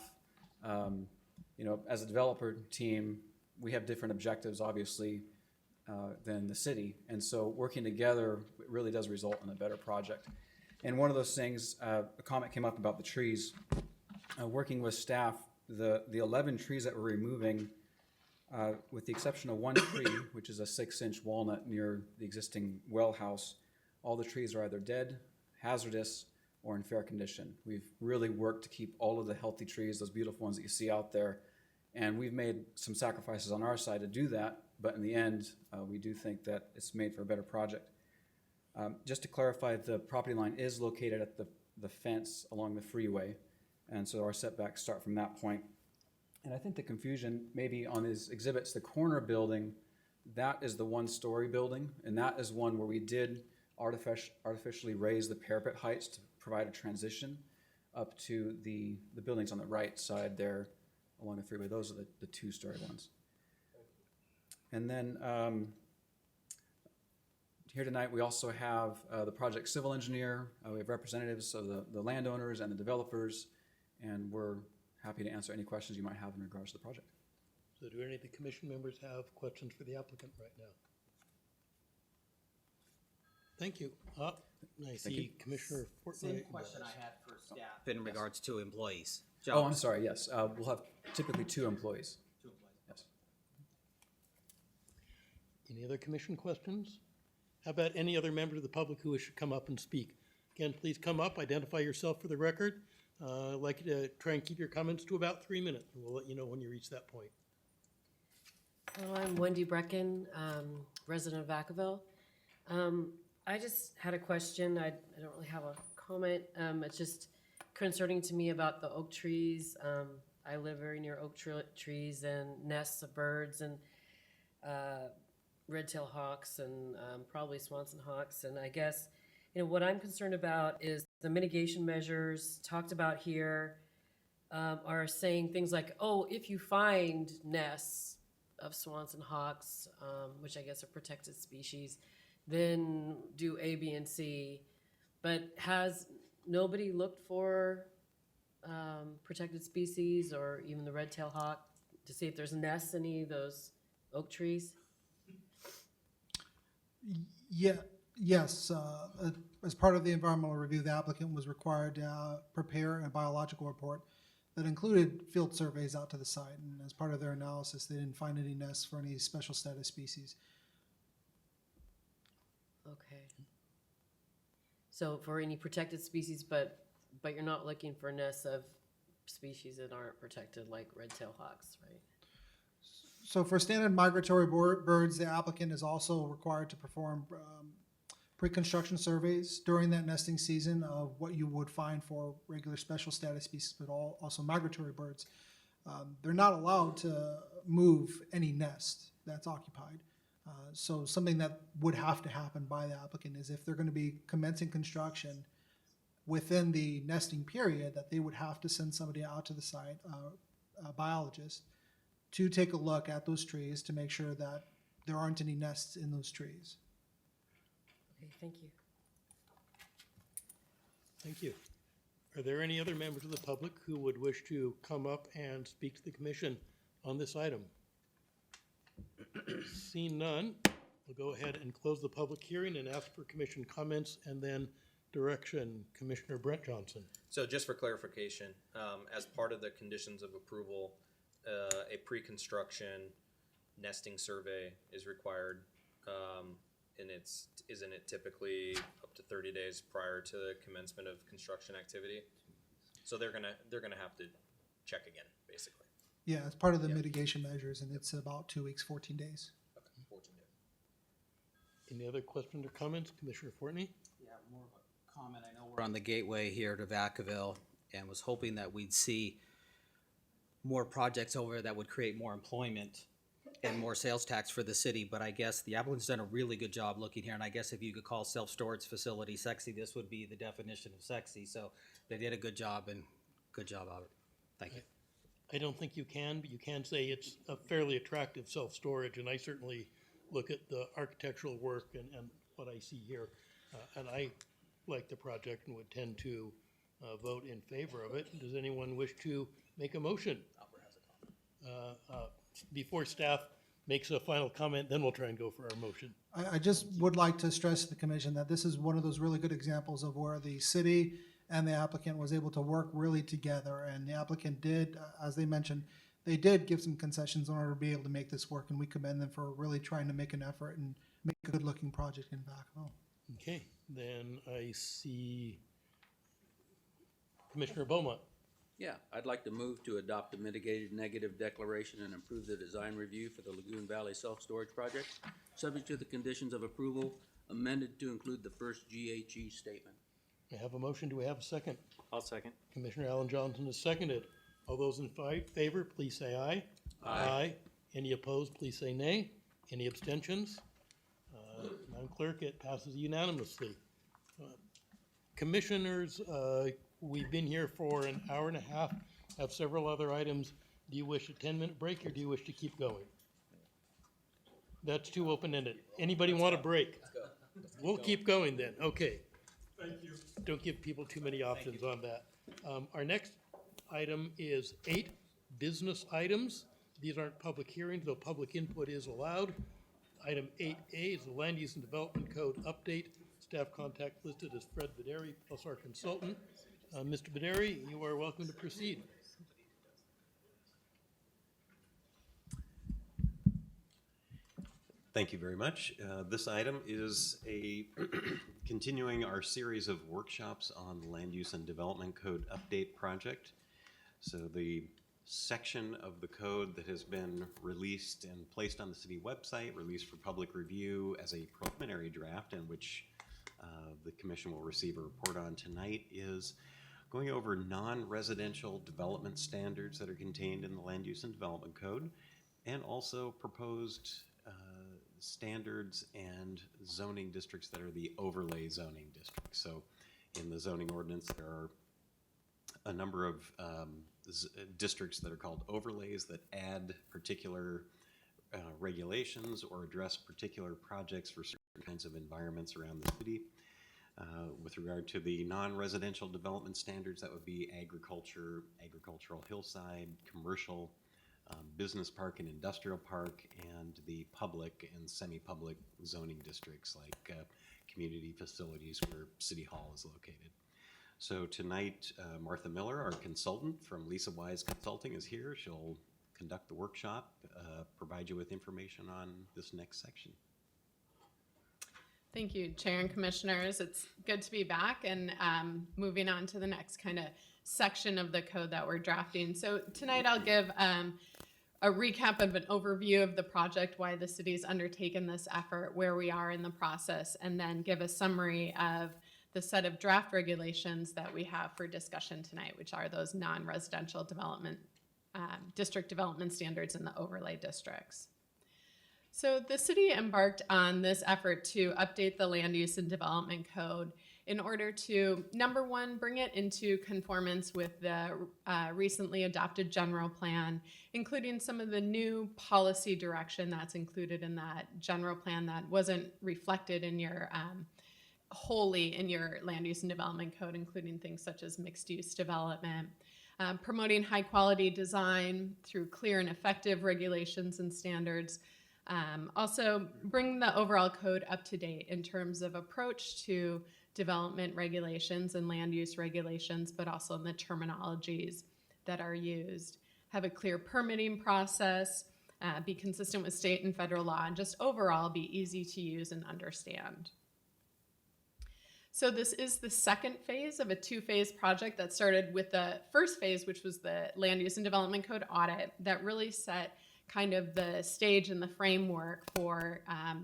as a developer team, we have different objectives, obviously, than the city. And so working together really does result in a better project. And one of those things, a comment came up about the trees. Working with staff, the 11 trees that we're removing, with the exception of 1 tree, which is a 6-inch walnut near the existing well house, all the trees are either dead, hazardous, or in fair condition. We've really worked to keep all of the healthy trees, those beautiful ones that you see out there, and we've made some sacrifices on our side to do that, but in the end, we do think that it's made for a better project. Just to clarify, the property line is located at the fence along the freeway, And so our setbacks start from that point. And I think the confusion maybe on these exhibits, the corner building, that is the one-story building, and that is one where we did artificially raise the parapet heights to provide a transition up to the buildings on the right side there along the freeway. Those are the two-story ones. And then here tonight we also have the project civil engineer. We have representatives of the landowners and the developers, and we're happy to answer any questions you might have in regards to the project.
So do any of the commission members have questions for the applicant right now? Thank you. I see Commissioner Fortnite.
Same question I had for staff.
In regards to employees.
Oh, I'm sorry, yes. We'll have typically 2 employees.
2 employees.
Yes.
Any other commission questions? How about any other member of the public who wish to come up and speak? Again, please come up, identify yourself for the record. I'd like you to try and keep your comments to about 3 minutes, and we'll let you know when you reach that point.
Hello, I'm Wendy Brecken, resident of Vacaville. I just had a question. I don't really have a comment. It's just concerning to me about the oak trees. I live very near oak trees and nests of birds and red-tailed hawks and probably Swanson hawks. And I guess, what I'm concerned about is the mitigation measures talked about here are saying things like, oh, if you find nests of Swanson hawks, which I guess are protected species, then do A, B, and C. But has nobody looked for protected species or even the red-tailed hawk to see if there's nests in any of those oak trees?
Yes. As part of the environmental review, the applicant was required to prepare a biological report that included field surveys out to the site. And as part of their analysis, they didn't find any nests for any special status species.
Okay. So for any protected species, but you're not looking for nests of species that aren't protected, like red-tailed hawks, right?
So for standard migratory birds, the applicant is also required to perform pre-construction surveys during that nesting season of what you would find for regular special status species, but also migratory birds. They're not allowed to move any nest that's occupied. So something that would have to happen by the applicant is if they're going to be commencing construction within the nesting period, that they would have to send somebody out to the site, a biologist, to take a look at those trees to make sure that there aren't any nests in those trees.
Okay, thank you.
Thank you. Are there any other members of the public who would wish to come up and speak to the commission on this item? Seeing none, we'll go ahead and close the public hearing and ask for commission comments and then direction. Commissioner Brent Johnson.
So just for clarification, as part of the conditions of approval, a pre-construction nesting survey is required, and isn't it typically up to 30 days prior to the commencement of construction activity? So they're gonna have to check again, basically.
Yeah, it's part of the mitigation measures, and it's about 2 weeks, 14 days.
Okay, 14 days.
Any other questions or comments? Commissioner Fortney?
Yeah, more of a comment. I know we're on the gateway here to Vacaville and was hoping that we'd see more projects over that would create more employment and more sales tax for the city, but I guess the applicant's done a really good job looking here, and I guess if you could call self-storage facility sexy, this would be the definition of sexy, so they did a good job, and good job, Albert. Thank you.
I don't think you can, but you can say it's a fairly attractive self-storage, and I certainly look at the architectural work and what I see here, and I like the project and would tend to vote in favor of it. Does anyone wish to make a motion? Before staff makes a final comment, then we'll try and go for our motion.
I just would like to stress to the commission that this is one of those really good examples of where the city and the applicant was able to work really together. And the applicant did, as they mentioned, they did give some concessions in order to be able to make this work. And we commend them for really trying to make an effort and make a good looking project in Vacaville.
Okay, then I see Commissioner Beaumont.
Yeah, I'd like to move to adopt a mitigated negative declaration and approve the design review for the Lagoon Valley Self-Storage Project, subject to the conditions of approval, amended to include the first GHG statement.
We have a motion. Do we have a second?
I'll second.
Commissioner Alan Johnson has seconded. All those in favor, please say aye. Aye. Any opposed, please say nay. Any abstentions? Madam Clerk, it passes unanimously. Commissioners, we've been here for an hour and a half, have several other items. Do you wish a 10-minute break, or do you wish to keep going? That's too open-ended. Anybody want a break? We'll keep going then, okay. Thank you. Don't give people too many options on that. Our next item is 8 business items. These aren't public hearings, though public input is allowed. Item 8A is the Land Use and Development Code update. Staff contact listed as Fred Baderi plus our consultant. Mr. Baderi, you are welcome to proceed.
Thank you very much. This item is a continuing our series of workshops on the Land Use and Development Code Update project. So the section of the code that has been released and placed on the city website, released for public review as a preliminary draft, and which the commission will receive a report on tonight, is going over non-residential development standards that are contained in the Land Use and Development Code, and also proposed standards and zoning districts that are the overlay zoning districts. So in the zoning ordinance, there are a number of districts that are called overlays that add particular regulations or address particular projects for certain kinds of environments around the city. With regard to the non-residential development standards, that would be agriculture, agricultural hillside, commercial, business park and industrial park, and the public and semi-public zoning districts like community facilities where City Hall is located. So tonight, Martha Miller, our consultant from Lisa Wise Consulting, is here. She'll conduct the workshop, provide you with information on this next section.
Thank you, Chair and Commissioners. It's good to be back and moving on to the next kind of section of the code that we're drafting. So tonight I'll give a recap of an overview of the project, why the city's undertaken this effort, where we are in the process, and then give a summary of the set of draft regulations that we have for discussion tonight, which are those non-residential development, district development standards in the overlay districts. So the city embarked on this effort to update the Land Use and Development Code in order to, number one, bring it into conformance with the recently adopted general plan, including some of the new policy direction that's included in that general plan that wasn't reflected in your wholly in your Land Use and Development Code, including things such as mixed-use development, promoting high-quality design through clear and effective regulations and standards. Also bring the overall code up to date in terms of approach to development regulations and land use regulations, but also in the terminologies that are used. Have a clear permitting process, be consistent with state and federal law, and just overall be easy to use and understand. So this is the second phase of a 2-phase project that started with the first phase, which was the Land Use and Development Code audit that really set kind of the stage and the framework for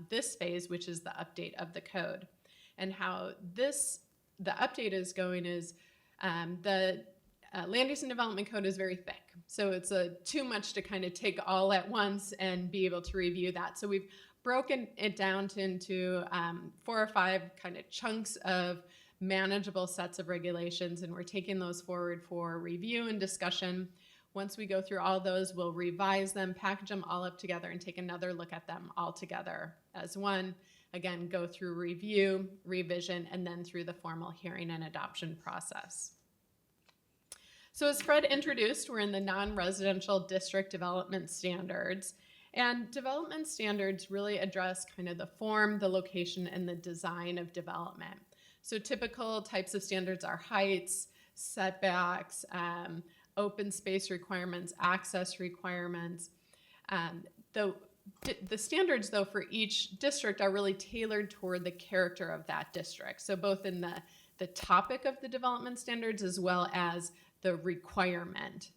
this phase, which is the update of the code. And how the update is going is the Land Use and Development Code is very thick. So it's too much to kind of take all at once and be able to review that. So we've broken it down into 4 or 5 kind of chunks of manageable sets of regulations, and we're taking those forward for review and discussion. Once we go through all those, we'll revise them, package them all up together, and take another look at them all together as one. Again, go through review, revision, and then through the formal hearing and adoption process. So as Fred introduced, we're in the non-residential district development standards. And development standards really address kind of the form, the location, and the design of development. So typical types of standards are heights, setbacks, open space requirements, access requirements. The standards, though, for each district are really tailored toward the character of that district. So both in the topic of the development standards as well as the requirement,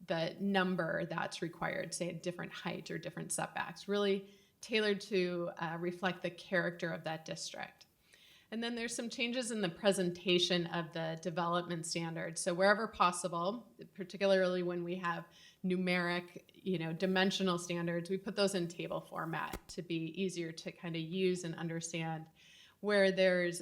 the number that's required, say a different height or different setbacks, really tailored to reflect the character of that district. And then there's some changes in the presentation of the development standards. So wherever possible, particularly when we have numeric, dimensional standards, we put those in table format to be easier to kind of use and understand. Where there's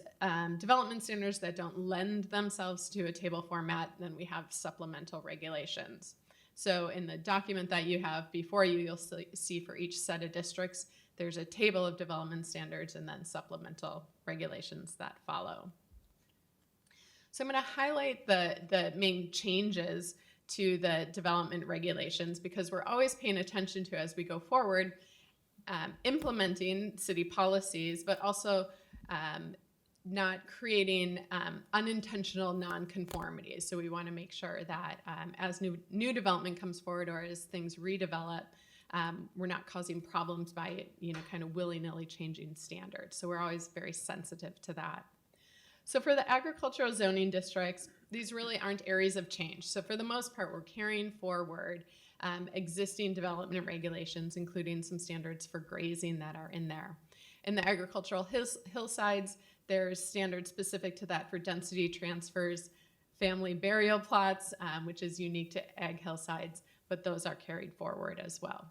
development standards that don't lend themselves to a table format, then we have supplemental regulations. So in the document that you have before you, you'll see for each set of districts, there's a table of development standards and then supplemental regulations that follow. So I'm going to highlight the main changes to the development regulations because we're always paying attention to, as we go forward, implementing city policies, but also not creating unintentional nonconformities. So we want to make sure that as new development comes forward or as things redevelop, we're not causing problems by kind of willy-nilly changing standards. So we're always very sensitive to that. So for the agricultural zoning districts, these really aren't areas of change. So for the most part, we're carrying forward existing development regulations, including some standards for grazing that are in there. In the agricultural hillsides, there's standards specific to that for density transfers, family burial plots, which is unique to ag hillsides, but those are carried forward as well.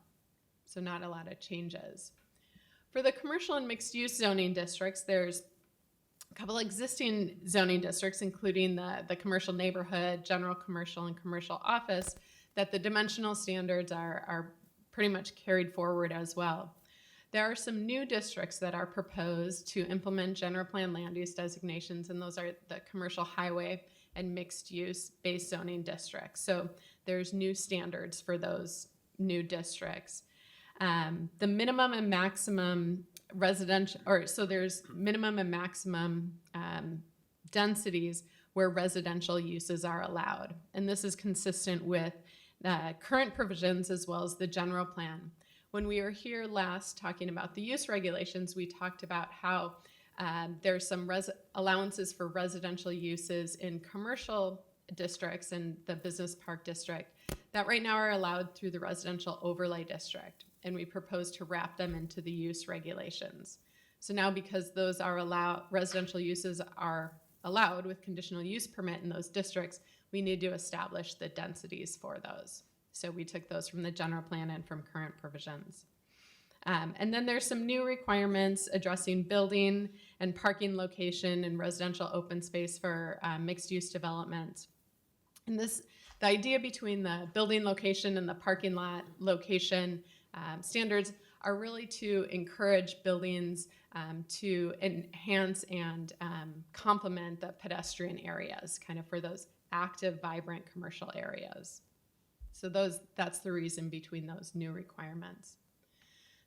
So not a lot of changes. For the commercial and mixed use zoning districts, there's a couple existing zoning districts, including the commercial neighborhood, general commercial, and commercial office, that the dimensional standards are pretty much carried forward as well. There are some new districts that are proposed to implement general plan land use designations, and those are the commercial highway and mixed use based zoning districts. So there's new standards for those new districts. The minimum and maximum residential, so there's minimum and maximum densities where residential uses are allowed. And this is consistent with current provisions as well as the general plan. When we were here last talking about the use regulations, we talked about how there's some allowances for residential uses in commercial districts and the business park district that right now are allowed through the residential overlay district. And we propose to wrap them into the use regulations. So now because those are residential uses are allowed with conditional use permit in those districts, we need to establish the densities for those. So we took those from the general plan and from current provisions. And then there's some new requirements addressing building and parking location and residential open space for mixed use development. And the idea between the building location and the parking lot location standards are really to encourage buildings to enhance and complement the pedestrian areas, kind of for those active, vibrant commercial areas. So that's the reason between those new requirements.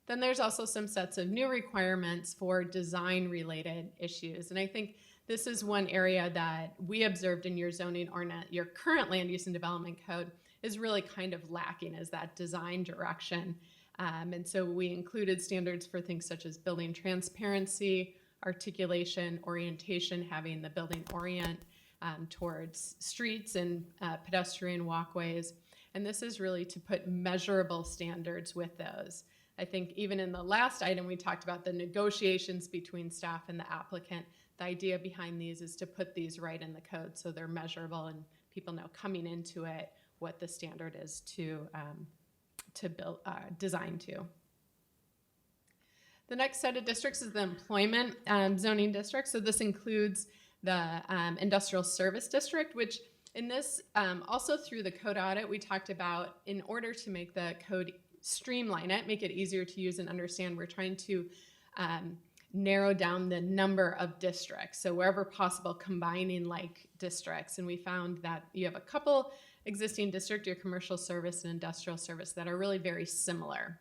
Then there's also some sets of new requirements for design-related issues. And I think this is one area that we observed in your zoning ordinance, your current land use and development code is really kind of lacking, is that design direction. And so we included standards for things such as building transparency, articulation, orientation, having the building orient towards streets and pedestrian walkways. And this is really to put measurable standards with those. I think even in the last item, we talked about the negotiations between staff and the applicant. The idea behind these is to put these right in the code so they're measurable and people know coming into it what the standard is to build, design to. The next set of districts is the employment zoning district. So this includes the industrial service district, which in this, also through the code audit, we talked about in order to make the code streamline it, make it easier to use and understand, we're trying to narrow down the number of districts. So wherever possible, combining like districts. And we found that you have a couple existing districts, your commercial service and industrial service, that are really very similar,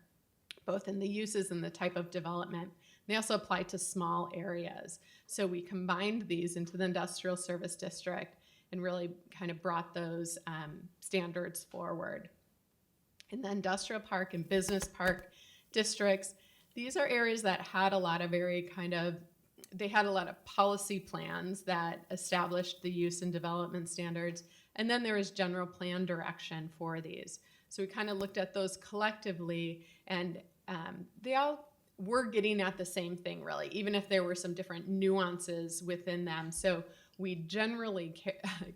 both in the uses and the type of development. They also apply to small areas. So we combined these into the industrial service district and really kind of brought those standards forward. In the industrial park and business park districts, these are areas that had a lot of they had a lot of policy plans that established the use and development standards. And then there was general plan direction for these. So we kind of looked at those collectively, and they all were getting at the same thing, really, even if there were some different nuances within them. So we generally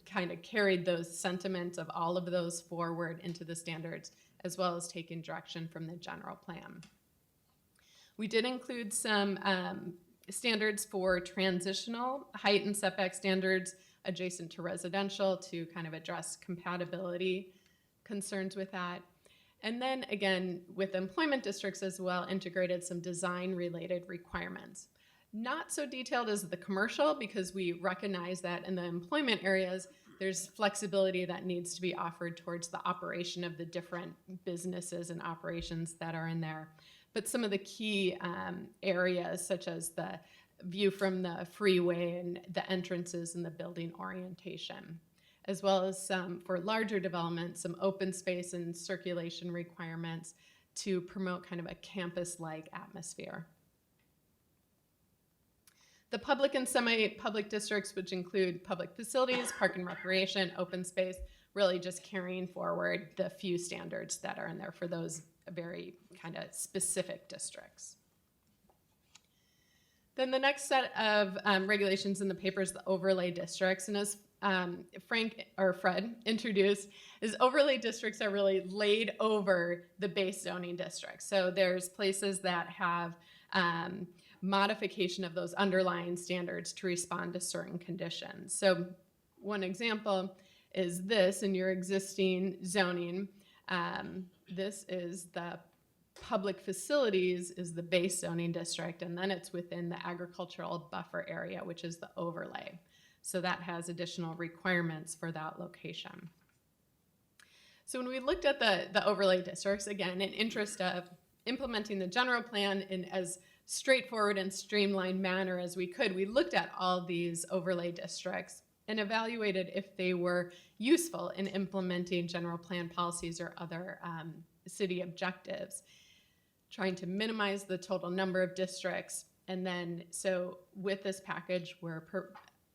kind of carried those sentiments of all of those forward into the standards, as well as taking direction from the general plan. We did include some standards for transitional height and setback standards adjacent to residential to kind of address compatibility concerns with that. And then again, with employment districts as well, integrated some design-related requirements. Not so detailed as the commercial, because we recognize that in the employment areas, there's flexibility that needs to be offered towards the operation of the different businesses and operations that are in there. But some of the key areas, such as the view from the freeway and the entrances and the building orientation, as well as some, for larger development, some open space and circulation requirements to promote kind of a campus-like atmosphere. The public and semi-public districts, which include public facilities, park and recreation, open space, really just carrying forward the few standards that are in there for those very kind of specific districts. Then the next set of regulations in the paper is the overlay districts. And as Fred introduced, is overlay districts are really laid over the base zoning districts. So there's places that have modification of those underlying standards to respond to certain conditions. So one example is this in your existing zoning. This is the public facilities is the base zoning district, and then it's within the agricultural buffer area, which is the overlay. So that has additional requirements for that location. So when we looked at the overlay districts, again, in interest of implementing the general plan in as straightforward and streamlined manner as we could, we looked at all these overlay districts and evaluated if they were useful in implementing general plan policies or other city objectives, trying to minimize the total number of districts. And then, so with this package, we're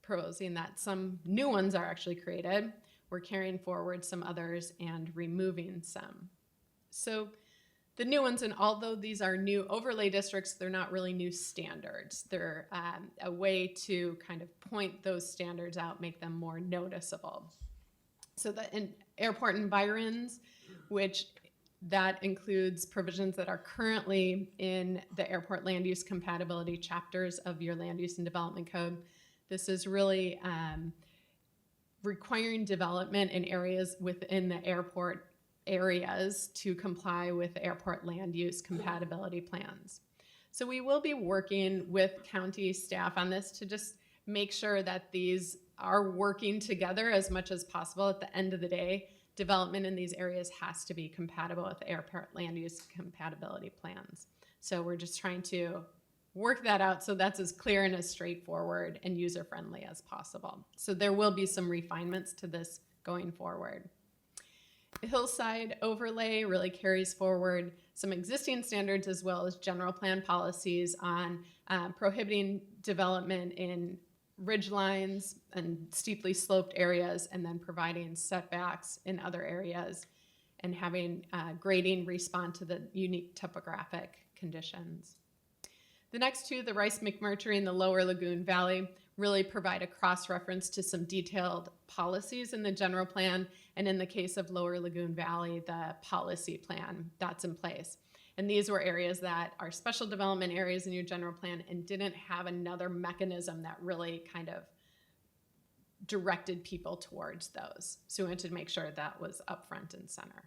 proposing that some new ones are actually created. We're carrying forward some others and removing some. So the new ones, and although these are new overlay districts, they're not really new standards. They're a way to kind of point those standards out, make them more noticeable. So the airport environs, which that includes provisions that are currently in the airport land use compatibility chapters of your land use and development code. This is really requiring development in areas within the airport areas to comply with airport land use compatibility plans. So we will be working with county staff on this to just make sure that these are working together as much as possible. At the end of the day, development in these areas has to be compatible with airport land use compatibility plans. So we're just trying to work that out so that's as clear and as straightforward and user-friendly as possible. So there will be some refinements to this going forward. Hillside overlay really carries forward some existing standards as well as general plan policies on prohibiting development in ridge lines and steeply sloped areas, and then providing setbacks in other areas and having grading respond to the unique topographic conditions. The next two, the Rice McMurtry and the Lower Lagoon Valley, really provide a cross-reference to some detailed policies in the general plan, and in the case of Lower Lagoon Valley, the policy plan that's in place. And these were areas that are special development areas in your general plan and didn't have another mechanism that really kind of directed people towards those. So we wanted to make sure that was up front and center.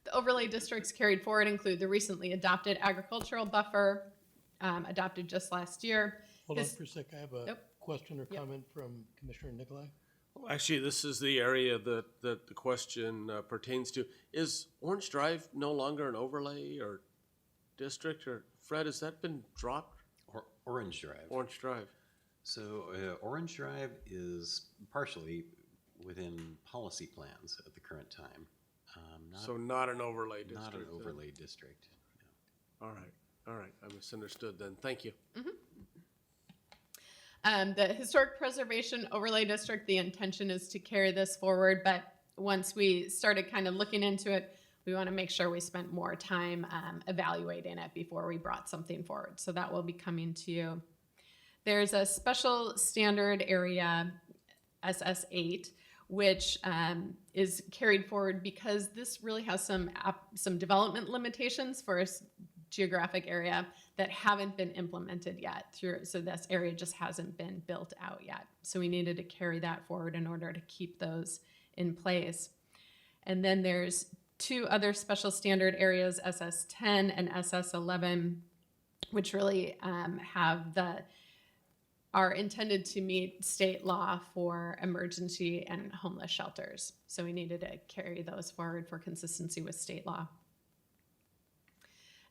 The overlay districts carried forward include the recently adopted agricultural buffer, adopted just last year.
Hold on for a sec. I have a question or comment from Commissioner Nicolai.
Well, actually, this is the area that the question pertains to. Is Orange Drive no longer an overlay or district? Or Fred, has that been dropped?
Orange Drive.
Orange Drive.
So Orange Drive is partially within policy plans at the current time.
So not an overlay district.
Not an overlay district.
No. All right. I misunderstood then. Thank you.
Mm-hmm. The Historic Preservation Overlay District, the intention is to carry this forward, but once we started kind of looking into it, we want to make sure we spent more time evaluating it before we brought something forward. So that will be coming to you. There's a special standard area, SS8, which is carried forward because this really has some development limitations for a geographic area that haven't been implemented yet. So this area just hasn't been built out yet. So we needed to carry that forward in order to keep those in place. And then there's two other special standard areas, SS10 and SS11, which really are intended to meet state law for emergency and homeless shelters. So we needed to carry those forward for consistency with state law.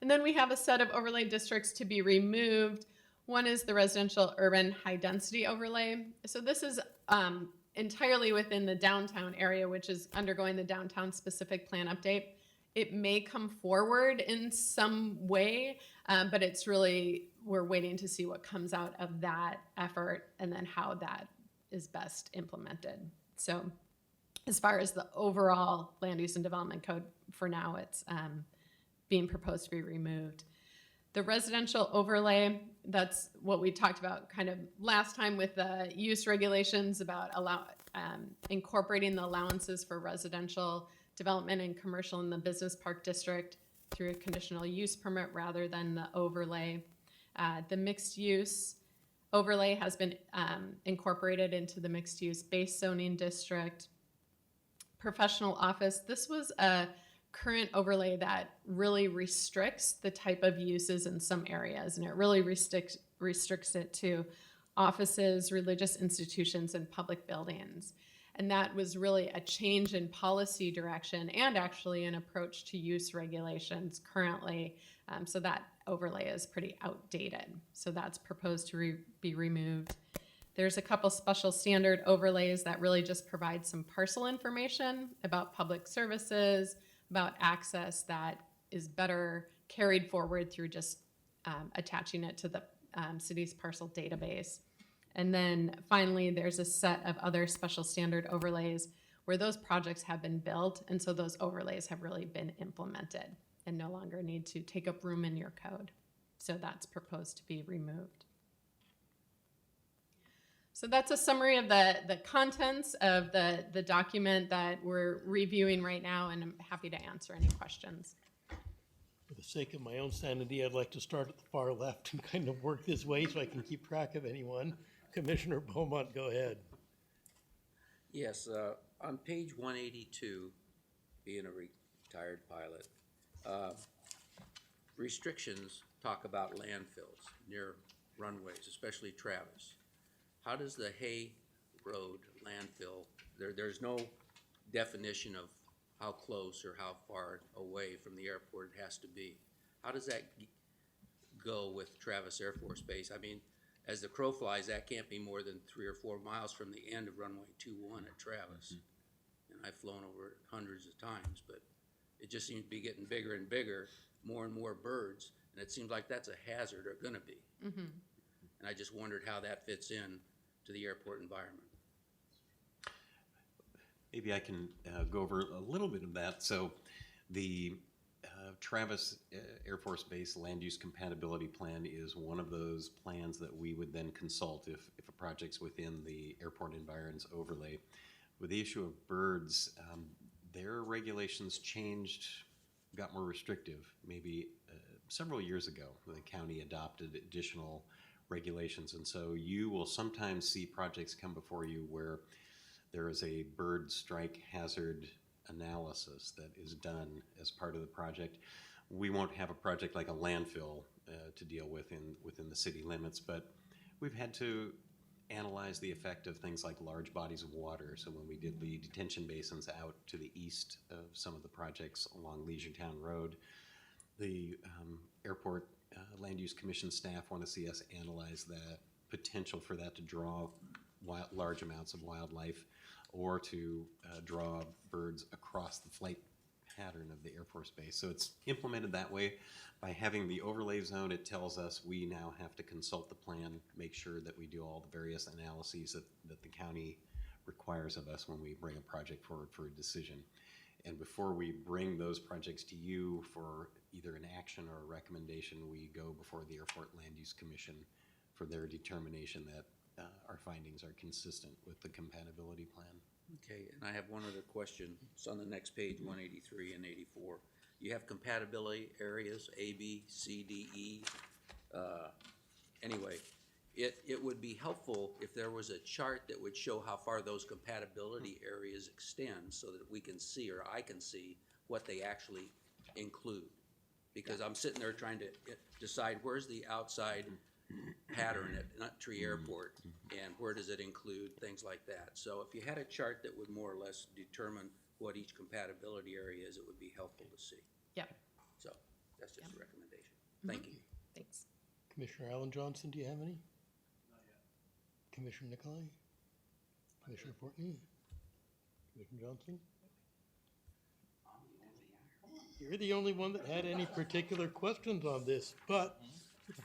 And then we have a set of overlay districts to be removed. One is the residential urban high density overlay. So this is entirely within the downtown area, which is undergoing the downtown specific plan update. It may come forward in some way, but it's really, we're waiting to see what comes out of that effort and then how that is best implemented. So as far as the overall land use and development code, for now it's being proposed to be removed. The residential overlay, that's what we talked about kind of last time with the use regulations about incorporating the allowances for residential development and commercial in the business park district through a conditional use permit rather than the overlay. The mixed use overlay has been incorporated into the mixed use base zoning district. Professional office, this was a current overlay that really restricts the type of uses in some areas, and it really restricts it to offices, religious institutions, and public buildings. And that was really a change in policy direction and actually an approach to use regulations currently. So that overlay is pretty outdated. So that's proposed to be removed. There's a couple special standard overlays that really just provide some parcel information about public services, about access that is better carried forward through just attaching it to the city's parcel database. And then finally, there's a set of other special standard overlays where those projects have been built, and so those overlays have really been implemented and no longer need to take up room in your code. So that's proposed to be removed. So that's a summary of the contents of the document that we're reviewing right now, and I'm happy to answer any questions.
For the sake of my own sanity, I'd like to start at the far left and kind of work this way so I can keep track of anyone. Commissioner Beaumont, go ahead.
Yes, on page 182, being a retired pilot, restrictions talk about landfills near runways, especially Travis. How does the Hay Road landfill, there's no definition of how close or how far away from the airport it has to be. How does that go with Travis Air Force Base? I mean, as the crow flies, that can't be more than 3 or 4 miles from the end of runway 21 at Travis. And I've flown over it hundreds of times, but it just seems to be getting bigger and bigger, more and more birds, and it seems like that's a hazard, or gonna be. And I just wondered how that fits in to the airport environment.
Maybe I can go over a little bit of that. So the Travis Air Force Base Land Use Compatibility Plan is one of those plans that we would then consult if a project's within the airport environs overlay. With the issue of birds, their regulations changed, got more restrictive. Maybe several years ago, the county adopted additional regulations, and so you will sometimes see projects come before you where there is a bird strike hazard analysis that is done as part of the project. We won't have a project like a landfill to deal with within the city limits, but we've had to analyze the effect of things like large bodies of water. So when we did the detention basins out to the east of some of the projects along Leisure-Town Road, the airport Land Use Commission staff want to see us analyze the potential for that to draw large amounts of wildlife, or to draw birds across the flight pattern of the Air Force Base. So it's implemented that way. By having the overlay zone, it tells us we now have to consult the plan, make sure that we do all the various analyses that the county requires of us when we bring a project forward for a decision. And before we bring those projects to you for either an action or a recommendation, we go before the Airport Land Use Commission for their determination that our findings are consistent with the compatibility plan.
Okay, and I have one other question. It's on the next page, 183 and 84. You have compatibility areas, A, B, C, D, E. Anyway, it would be helpful if there was a chart that would show how far those compatibility areas extend so that we can see, or I can see, what they actually include. Because I'm sitting there trying to decide where's the outside pattern at Nut-Tree Airport and where does it include things like that. So if you had a chart that would more or less determine what each compatibility area is, it would be helpful to see.
Yep.
So that's just a recommendation. Thank you.
Thanks.
Commissioner Alan Johnson, do you have any? Not yet. Commissioner Nicolai? Commissioner Fortney? Commissioner Johnson? You're the only one that had any particular questions on this, but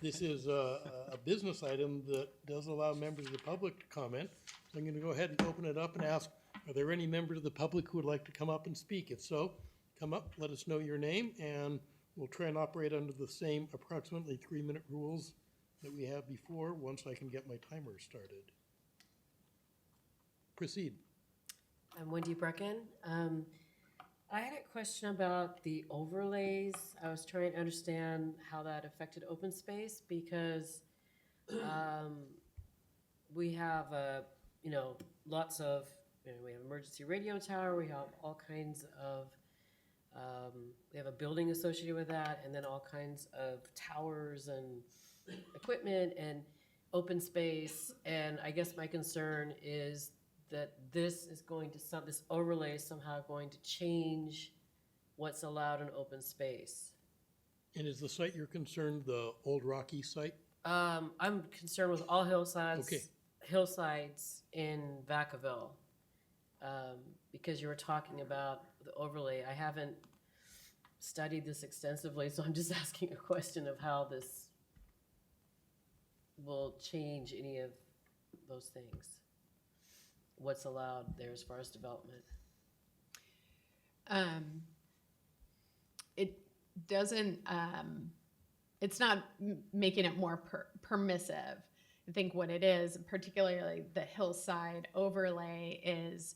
this is a business item that does allow members of the public to comment. So I'm going to go ahead and open it up and ask, are there any members of the public who would like to come up and speak? If so, come up, let us know your name, and we'll try and operate under the same approximately 3-minute rules that we have before, once I can get my timer started. Proceed.
I'm Wendy Brecken. I had a question about the overlays. I was trying to understand how that affected open space because we have, lots of, we have emergency radio tower, we have all kinds of, we have a building associated with that, and then all kinds of towers and equipment and open space. And I guess my concern is that this is going to, this overlay is somehow going to change what's allowed in open space.
And is the site you're concerned the Old Rocky site?
I'm concerned with all hillsides.
Okay.
Hillsides in Vacaville. Because you were talking about the overlay. I haven't studied this extensively, so I'm just asking a question of how this will change any of those things. What's allowed there as far as development?
It doesn't, it's not making it more permissive. I think what it is, particularly the hillside overlay, is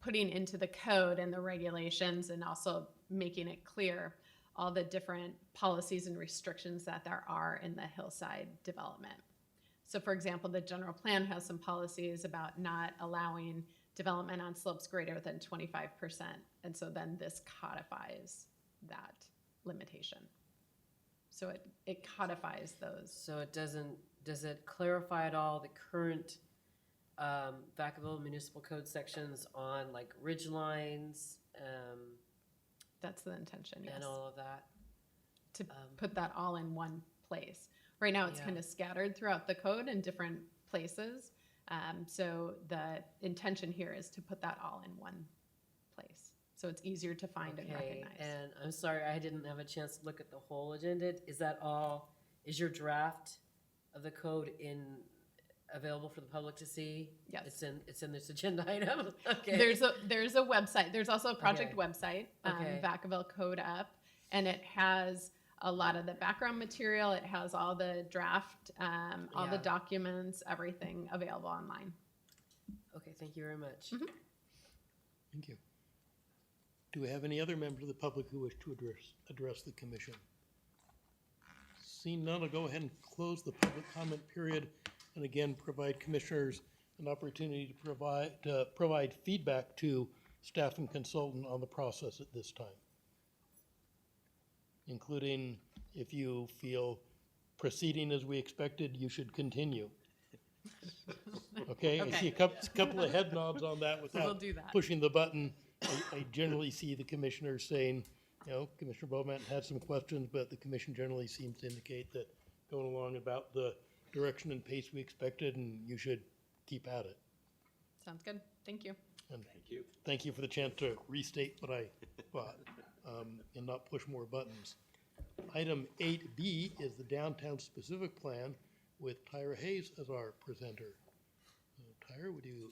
putting into the code and the regulations and also making it clear all the different policies and restrictions that there are in the hillside development. So for example, the general plan has some policies about not allowing development on slopes greater than 25%. And so then this codifies that limitation. So it codifies those.
So it doesn't, does it clarify at all the current Vacaville Municipal Code sections on like ridge lines?
That's the intention, yes.
And all of that?
To put that all in one place. Right now, it's kind of scattered throughout the code in different places. So the intention here is to put that all in one place. So it's easier to find and recognize.
And I'm sorry, I didn't have a chance to look at the whole agenda. Is that all, is your draft of the code available for the public to see?
Yes.
It's in this agenda item? Okay.
There's a website. There's also a project website, Vacaville Code Up, and it has a lot of the background material. It has all the draft, all the documents, everything available online.
Okay, thank you very much.
Mm-hmm.
Thank you. Do we have any other members of the public who wish to address the commission? Seeing none, I'll go ahead and close the public comment period and again provide commissioners an opportunity to provide feedback to staff and consultant on the process at this time, including if you feel proceeding as we expected, you should continue. Okay, I see a couple of head nods on that without pushing the button. I generally see the commissioners saying, Commissioner Beaumont had some questions, but the commission generally seems to indicate that going along about the direction and pace we expected, and you should keep at it.
Sounds good. Thank you.
And thank you for the chance to restate what I thought and not push more buttons. Item 8B is the downtown specific plan with Tyra Hayes as our presenter. Tyra, would you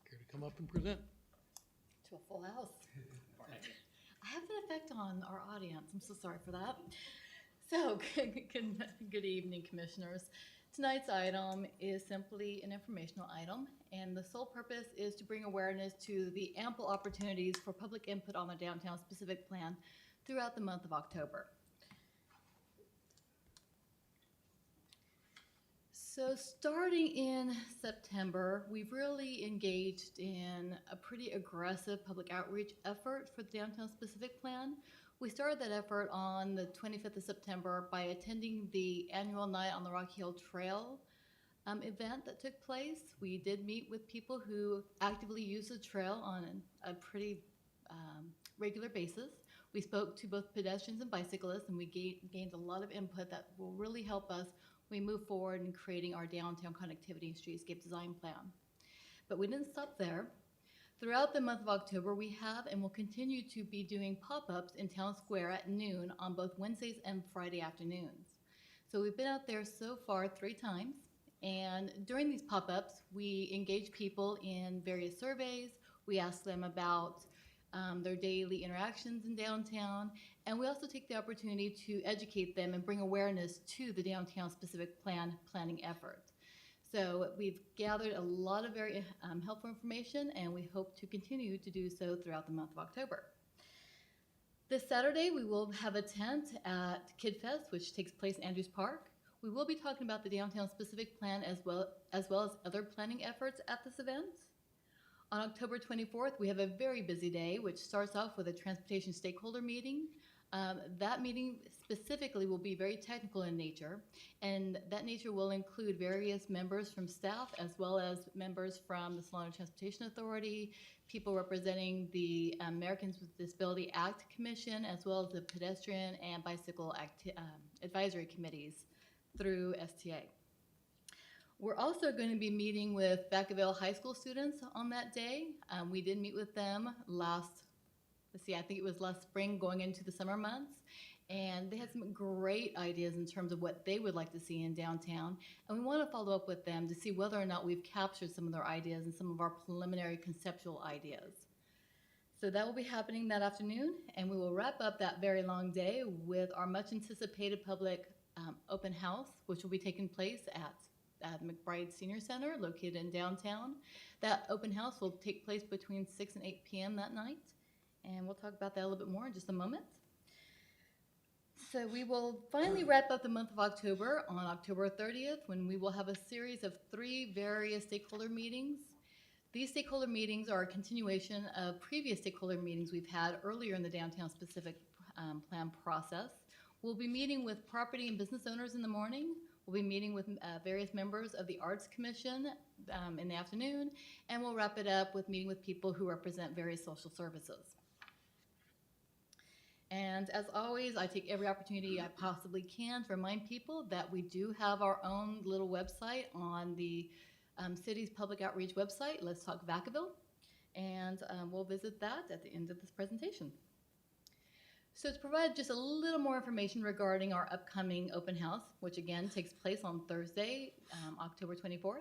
care to come up and present?
to a full house. I have an effect on our audience. I'm so sorry for that. So, good evening, commissioners. Tonight's item is simply an informational item, and the sole purpose is to bring awareness to the ample opportunities for public input on the downtown specific plan throughout the month of October. So starting in September, we've really engaged in a pretty aggressive public outreach effort for the downtown specific plan. We started that effort on the 25th of September by attending the annual Night on the Rocky Hill Trail event that took place. We did meet with people who actively use the trail on a pretty regular basis. We spoke to both pedestrians and bicyclists, and we gained a lot of input that will really help us we move forward in creating our downtown connectivity and streetscape design plan. But we didn't stop there. Throughout the month of October, we have and will continue to be doing pop-ups in Town Square at noon on both Wednesdays and Friday afternoons. So we've been out there so far 3 times, and during these pop-ups, we engage people in various surveys. We ask them about their daily interactions in downtown, and we also take the opportunity to educate them and bring awareness to the downtown specific planning effort. So we've gathered a lot of very helpful information, and we hope to continue to do so throughout the month of October. This Saturday, we will have a tent at Kid Fest, which takes place in Andrews Park. We will be talking about the downtown specific plan as well as other planning efforts at this event. On October 24th, we have a very busy day, which starts off with a transportation stakeholder meeting. That meeting specifically will be very technical in nature, and that nature will include various members from staff as well as members from the Solano Transportation Authority, people representing the Americans with Disability Act Commission, as well as the pedestrian and bicycle advisory committees through STA. We're also going to be meeting with Vacaville High School students on that day. We did meet with them I think it was last spring going into the summer months, and they had some great ideas in terms of what they would like to see in downtown, and we want to follow up with them to see whether or not we've captured some of their ideas and some of our preliminary conceptual ideas. So that will be happening that afternoon, and we will wrap up that very long day with our much anticipated public open house, which will be taking place at McBride Senior Center, located in downtown. That open house will take place between 6 and 8 p.m. that night, and we'll talk about that a little bit more in just a moment. So we will finally wrap up the month of October on October 30th, when we will have a series of 3 various stakeholder meetings. These stakeholder meetings are a continuation of previous stakeholder meetings we've had earlier in the downtown specific plan process. We'll be meeting with property and business owners in the morning. We'll be meeting with various members of the Arts Commission in the afternoon, and we'll wrap it up with meeting with people who represent various social services. And as always, I take every opportunity I possibly can to remind people that we do have our own little website on the city's public outreach website, Let's Talk Vacaville, and we'll visit that at the end of this presentation. So to provide just a little more information regarding our upcoming open house, which again takes place on Thursday, October 24th.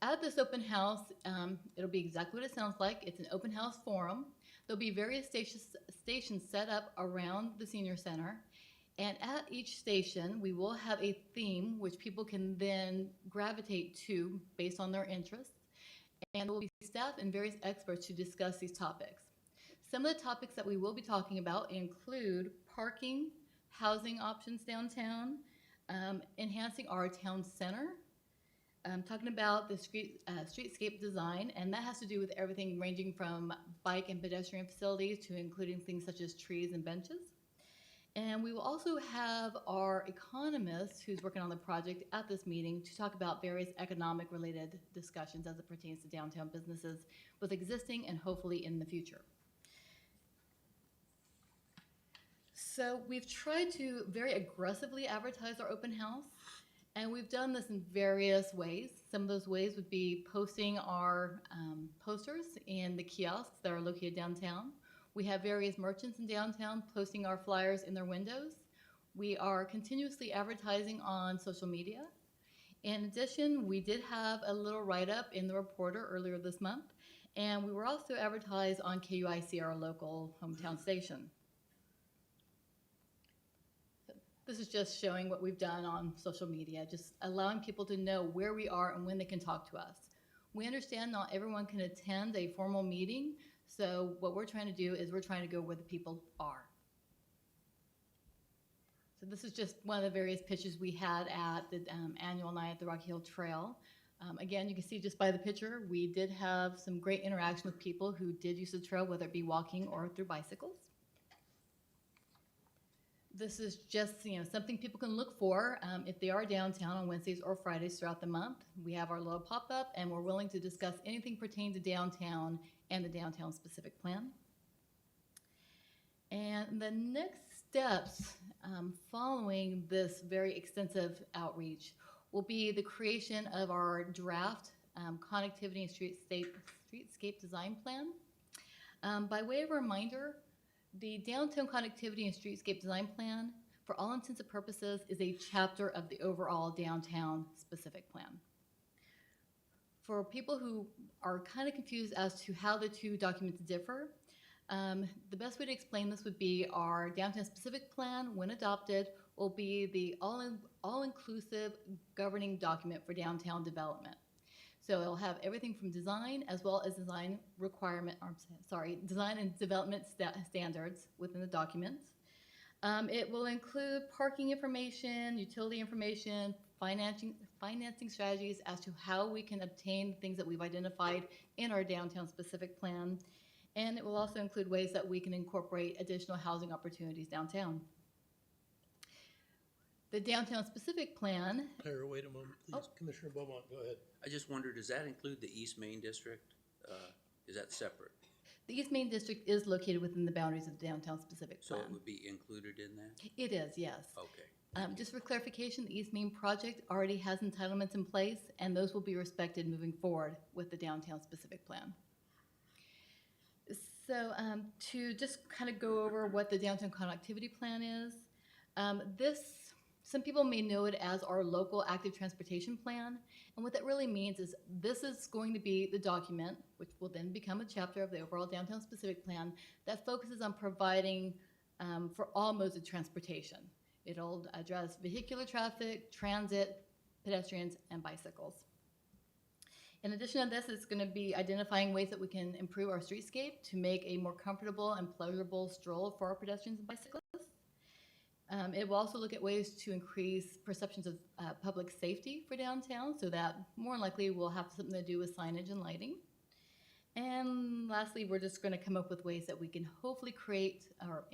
At this open house, it'll be exactly what it sounds like. It's an open house forum. There'll be various stations set up around the senior center. And at each station, we will have a theme which people can then gravitate to based on their interests. And there will be staff and various experts to discuss these topics. Some of the topics that we will be talking about include parking, housing options downtown, enhancing our town center, talking about the streetscape design, and that has to do with everything ranging from bike and pedestrian facilities to including things such as trees and benches. And we will also have our economist who's working on the project at this meeting to talk about various economic related discussions as it pertains to downtown businesses, both existing and hopefully in the future. So we've tried to very aggressively advertise our open house, and we've done this in various ways. Some of those ways would be posting our posters in the kiosks that are located downtown. We have various merchants in downtown posting our flyers in their windows. We are continuously advertising on social media. In addition, we did have a little write-up in the Reporter earlier this month, And we were also advertised on KUIC, our local hometown station. This is just showing what we've done on social media, just allowing people to know where we are and when they can talk to us. We understand not everyone can attend a formal meeting, so what we're trying to do is we're trying to go where the people are. So this is just one of the various pitches we had at the annual night at the Rocky Hill Trail. Again, you can see just by the picture, we did have some great interaction with people who did use the trail, whether it be walking or through bicycles. This is just, something people can look for if they are downtown on Wednesdays or Fridays throughout the month. We have our little pop-up, and we're willing to discuss anything pertaining to downtown and the downtown specific plan. And the next steps following this very extensive outreach will be the creation of our draft connectivity and streetscape design plan. By way of a reminder, the Downtown Connectivity and Streetscape Design Plan, for all intents and purposes, is a chapter of the overall downtown specific plan. For people who are kind of confused as to how the two documents differ, the best way to explain this would be our downtown specific plan, when adopted, will be the all-inclusive governing document for downtown development. So it'll have everything from design as well as design and development standards within the documents. It will include parking information, utility information, financing strategies as to how we can obtain things that we've identified in our downtown specific plan. And it will also include ways that we can incorporate additional housing opportunities downtown. The downtown specific plan.
Claire, wait a moment, please.
Oh.
Commissioner Beaumont, go ahead.
I just wonder, does that include the East Main District? Is that separate?
The East Main District is located within the boundaries of the downtown specific
So
plan.
it would be included in that?
It is, yes.
Okay.
Just for clarification, the East Main project already has entitlements in place, and those will be respected moving forward with the downtown specific plan. So to just kind of go over what the downtown connectivity plan is, some people may know it as our local active transportation plan. And what that really means is this is going to be the document, which will then become a chapter of the overall downtown specific plan, that focuses on providing for all modes of transportation. It'll address vehicular traffic, transit, pedestrians, and bicycles. In addition to this, it's going to be identifying ways that we can improve our streetscape to make a more comfortable and pleasurable stroll for our pedestrians and bicyclists. It will also look at ways to increase perceptions of public safety for downtown, so that more likely will have something to do with signage and lighting. And lastly, we're just going to come up with ways that we can hopefully create or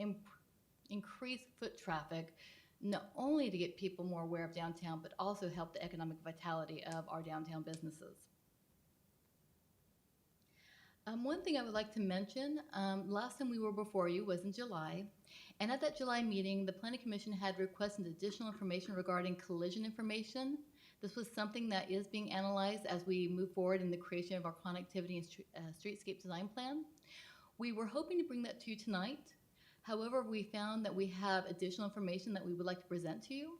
increase foot traffic, not only to get people more aware of downtown, but also help the economic vitality of our downtown businesses. One thing I would like to mention, last time we were before you was in July, and at that July meeting, the Planning Commission had requested additional information regarding collision information. This was something that is being analyzed as we move forward in the creation of our connectivity and streetscape design plan. We were hoping to bring that to you tonight. However, we found that we have additional information that we would like to present to you.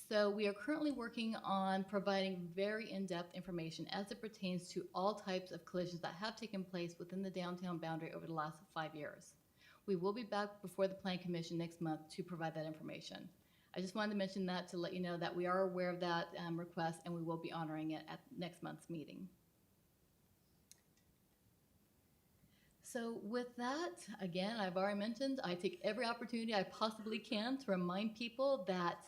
So we are currently working on providing very in-depth information as it pertains to all types of collisions that have taken place within the downtown boundary over the last 5 years. We will be back before the Planning Commission next month to provide that information. I just wanted to mention that to let you know that we are aware of that request, and we will be honoring it at next month's meeting. So with that, again, I've already mentioned, I take every opportunity I possibly can to remind people that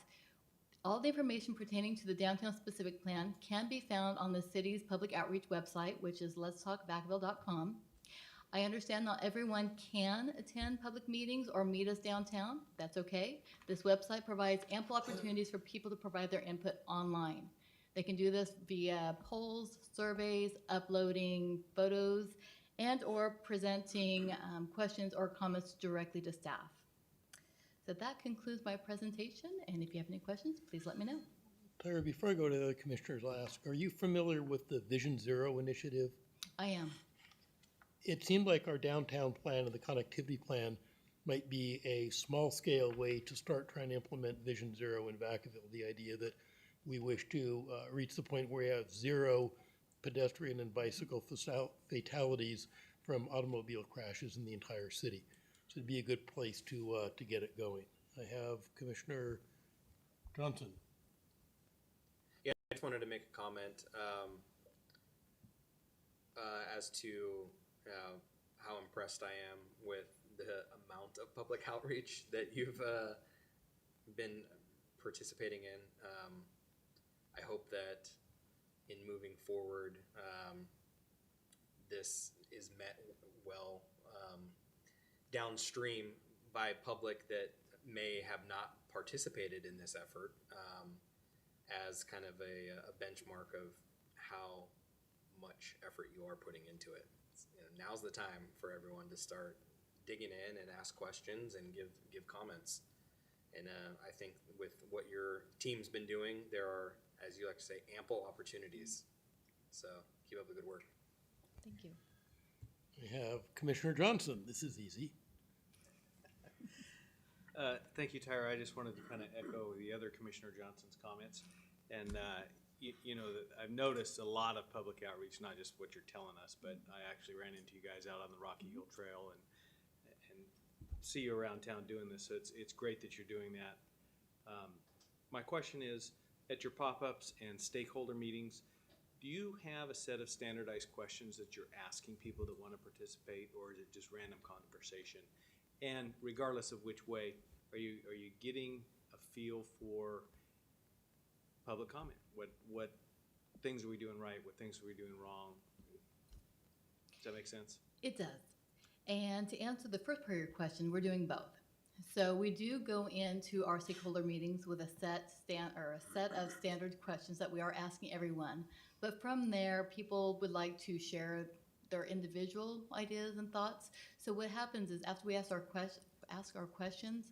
all the information pertaining to the downtown specific plan can be found on the city's public outreach website, which is letstalkvacaville.com. I understand not everyone can attend public meetings or meet us downtown. That's okay. This website provides ample opportunities for people to provide their input online. They can do this via polls, surveys, uploading photos, and or presenting questions or comments directly to staff. So that concludes my presentation, and if you have any questions, please let me know.
Claire, before I go to the other commissioners, I'll ask, are you familiar with the Vision Zero initiative?
I am.
It seemed like our downtown plan and the connectivity plan might be a small-scale way to start trying to implement Vision Zero in Vacaville, the idea that we wish to reach the point where we have zero pedestrian and bicycle fatalities from automobile crashes in the entire city. So it'd be a good place to get it going. I have Commissioner Johnson.
Yeah, I just wanted to make a comment as to how impressed I am with the amount of public outreach that you've been participating in. I hope that in moving forward, this is met well downstream by public that may have not participated in this effort as kind of a benchmark of how much effort you are putting into it. Now's the time for everyone to start digging in and ask questions and give comments. And I think with what your team's been doing, there are, as you like to say, ample opportunities. So keep up the good work.
Thank you.
We have Commissioner Johnson. This is easy.
Thank you, Tyra. I just wanted to kind of echo the other Commissioner Johnson's comments. And, you know, I've noticed a lot of public outreach, not just what you're telling us, but I actually ran into you guys out on the Rocky Hill Trail and see you around town doing this. So it's great that you're doing that. My question is, at your pop-ups and stakeholder meetings, do you have a set of standardized questions that you're asking people that want to participate, or is it just random conversation? And regardless of which way, are you getting a feel for public comment? What things are we doing right? What things are we doing wrong? Does that make sense?
It does. And to answer the first part of your question, we're doing both. So we do go into our stakeholder meetings with a set of standard questions that we are asking everyone. But from there, people would like to share their individual ideas and thoughts. So what happens is after we ask our questions,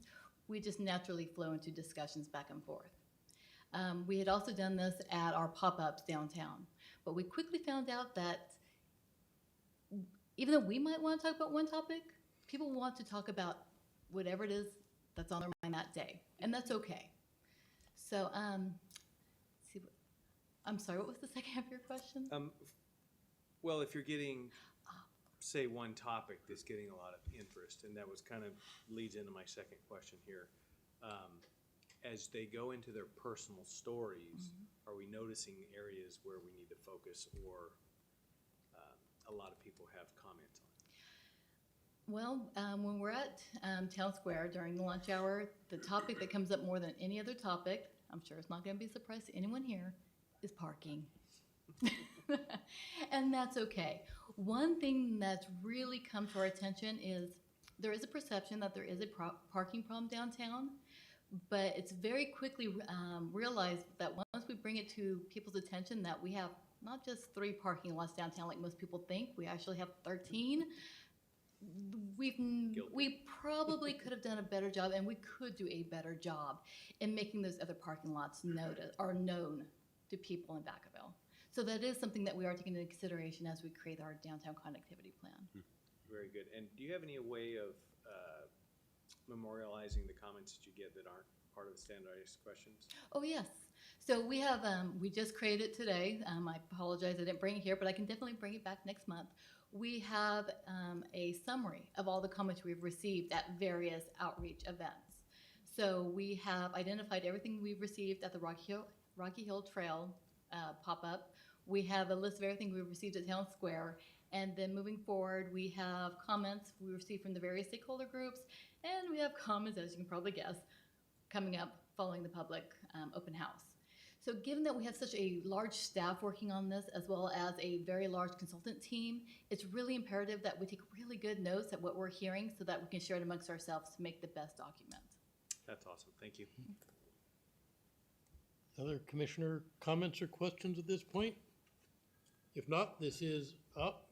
we just naturally flow into discussions back and forth. We had also done this at our pop-ups downtown, but we quickly found out that even though we might want to talk about one topic, people want to talk about whatever it is that's on their mind that day, and that's okay. So, I'm sorry, what was the second half of your question?
Well, if you're getting, say, one topic that's getting a lot of interest, and that was kind of leads into my second question here. As they go into their personal stories, are we noticing areas where we need to focus, or a lot of people have comments on?
Well, when we're at Town Square during the lunch hour, the topic that comes up more than any other topic, I'm sure it's not going to be a surprise to anyone here, is parking. And that's okay. One thing that's really come to our attention is there is a perception that there is a parking problem downtown, but it's very quickly realized that once we bring it to people's attention that we have not just 3 parking lots downtown like most people think, we actually have 13. We probably could have done a better job, and we could do a better job in making those other parking lots known to people in Vacaville. So that is something that we are taking into consideration as we create our downtown connectivity plan.
Very good. And do you have any way of memorializing the comments that you get that aren't part of the standardized questions?
Oh, yes. So we have, we just created it today. I apologize I didn't bring it here, but I can definitely bring it back next month. We have a summary of all the comments we've received at various outreach events. So we have identified everything we've received at the Rocky Hill Trail pop-up. We have a list of everything we've received at Town Square. And then moving forward, we have comments we received from the various stakeholder groups, and we have comments, as you can probably guess, coming up following the public open house. So given that we have such a large staff working on this, as well as a very large consultant team, it's really imperative that we take really good notes at what we're hearing so that we can share it amongst ourselves to make the best document.
That's awesome. Thank you.
Other commissioner comments or questions at this point? If not, this is up.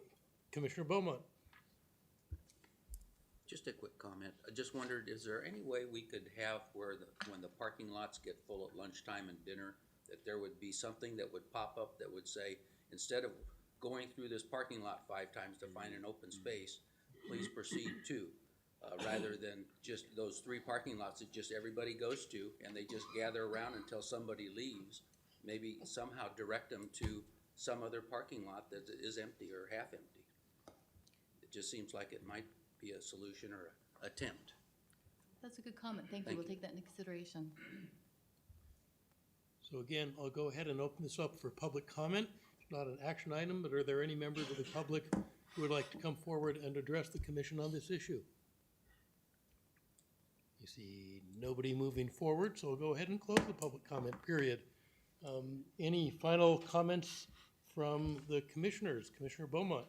Commissioner Beaumont.
Just a quick comment. I just wondered, is there any way we could have where when the parking lots get full at lunchtime and dinner, that there would be something that would pop up that would say, instead of going through this parking lot 5 times to find an open space, please proceed to, rather than just those 3 parking lots that just everybody goes to and they just gather around until somebody leaves, maybe somehow direct them to some other parking lot that is empty or half empty. It just seems like it might be a solution or a attempt.
That's a good comment. Thank you.
Thank
We'll
you.
take that into consideration.
So again, I'll go ahead and open this up for public comment. It's not an action item, but are there any members of the public who would like to come forward and address the commission on this issue? You see nobody moving forward, so I'll go ahead and close the public comment period. Any final comments from the commissioners? Commissioner Beaumont?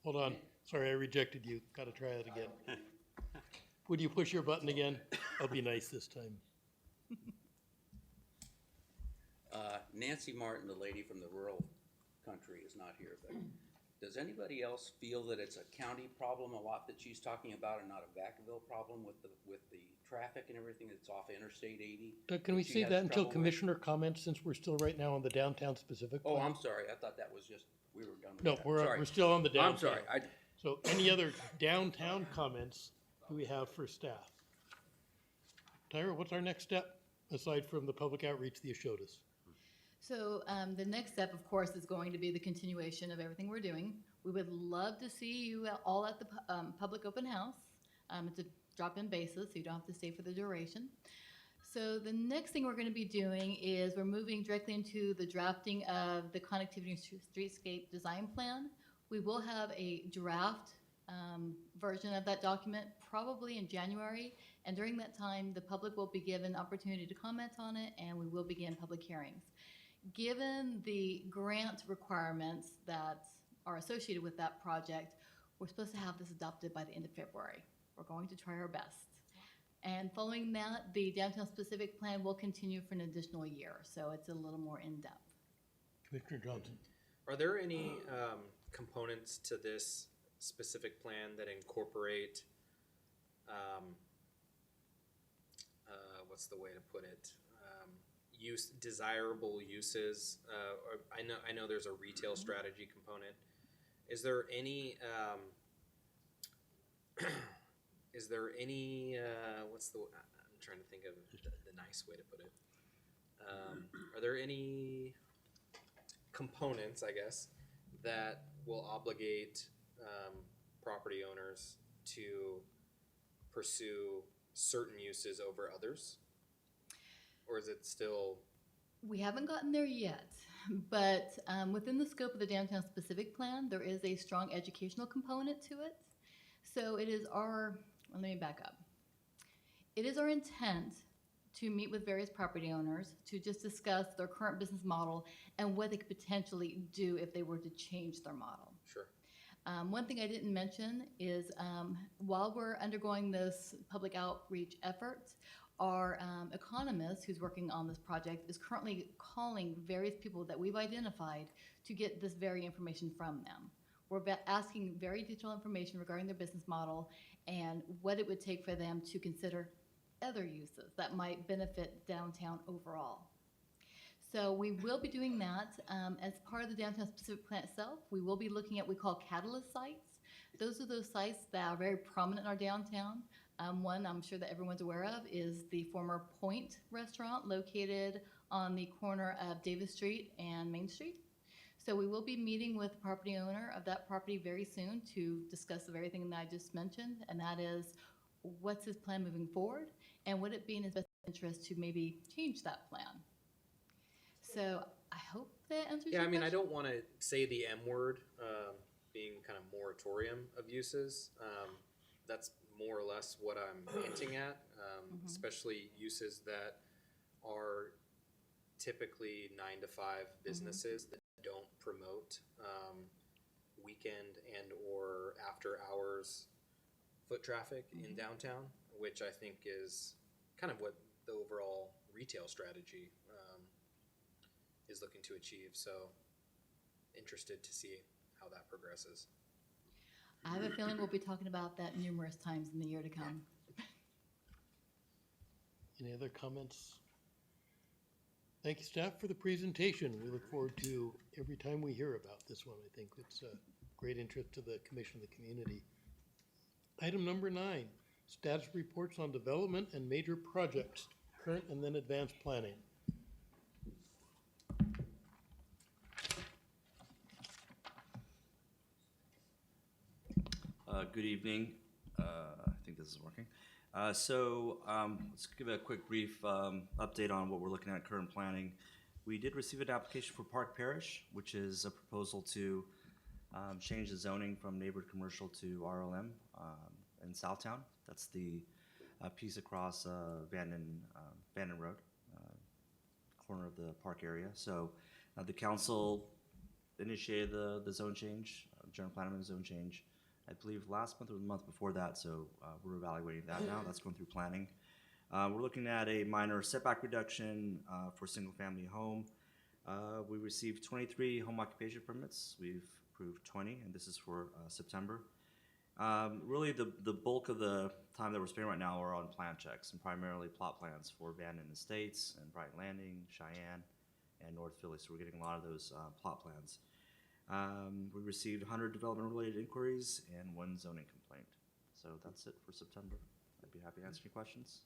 Hold on. Sorry, I rejected you. Got to try it again. Would you push your button again? I'll be nice this time.
Nancy Martin, the lady from the rural country, is not here, but does anybody else feel that it's a county problem, a lot that she's talking about, and not a Vacaville problem with the traffic and everything that's off Interstate 80?
Doug, can we
she
save
has
that until
trouble with?
commissioner comments, since we're still right now on the downtown specific
Oh,
plan?
I'm sorry, I thought that was just, we were done with
No,
that.
we're
Sorry.
still on the downtown.
I'm sorry,
So any other downtown comments do we have for staff? Tyra, what's our next step, aside from the public outreach that you showed us?
So the next step, of course, is going to be the continuation of everything we're doing. We would love to see you all at the public open house. It's a drop-in basis, so you don't have to stay for the duration. So the next thing we're going to be doing is we're moving directly into the drafting of the connectivity streetscape design plan. We will have a draft version of that document probably in January, and during that time, the public will be given opportunity to comment on it, and we will begin public hearings. Given the grant requirements that are associated with that project, we're supposed to have this adopted by the end of February. We're going to try our best. And following that, the downtown specific plan will continue for an additional year, so it's a little more in-depth.
Commissioner Johnson?
Are there any components to this specific plan that incorporate, what's the way to put it? Desirable uses. Or I know there's a retail strategy component. Is there any what's the, I'm trying to think of the nice way to put it. Are there any components, I guess, that will obligate property owners to pursue certain uses over others? Or is it still?
We haven't gotten there yet, but within the scope of the downtown specific plan, there is a strong educational component to it. So it is our, let me back up. It is our intent to meet with various property owners to just discuss their current business model and what they could potentially do if they were to change their model.
Sure.
One thing I didn't mention is while we're undergoing this public outreach effort, our economist who's working on this project is currently calling various people that we've identified to get this very information from them. We're asking very detailed information regarding their business model and what it would take for them to consider other uses that might benefit downtown overall. So we will be doing that as part of the downtown specific plan itself. We will be looking at what we call catalyst sites. Those are those sites that are very prominent in our downtown. One I'm sure that everyone's aware of is the former Point restaurant located on the corner of Davis Street and Main Street. So we will be meeting with the property owner of that property very soon to discuss the very thing that I just mentioned, and that is what's his plan moving forward, and would it be in his best interest to maybe change that plan? So I hope that answers your
Yeah, I mean,
question.
I don't want to say the M word, being kind of moratorium of uses. That's more or less what I'm hinting at, especially uses that are typically 9 to 5 businesses that don't promote weekend and or after hours foot traffic in downtown, which I think is kind of what the overall retail strategy is looking to achieve. So interested to see how that progresses.
I have a feeling we'll be talking about that numerous times in the year to come.
Any other comments? Thank you, staff, for the presentation. We look forward to every time we hear about this one. I think it's a great interest to the commission and the community. Item number 9, status reports on development and major projects, current and then advanced planning.
Good evening. I think this is working. Let's give a quick brief update on what we're looking at current planning. We did receive an application for Park Parish, which is a proposal to change the zoning from neighborhood commercial to RLM in Southtown. That's the piece across Vanden Road, corner of the park area. So the council initiated the zone change, general plan amendment zone change, I believe last month or the month before that, so we're evaluating that now. That's going through planning. We're looking at a minor setback reduction for single-family home. We received 23 home occupation permits. We've approved 20, and this is for September. Really, the bulk of the time that we're spending right now are on plan checks, and primarily plot plans for Vanden Estates and Brighton Landing, Cheyenne, and North Philly. So we're getting a lot of those plot plans. We received 100 development-related inquiries and 1 zoning complaint. So that's it for September. I'd be happy to answer any questions.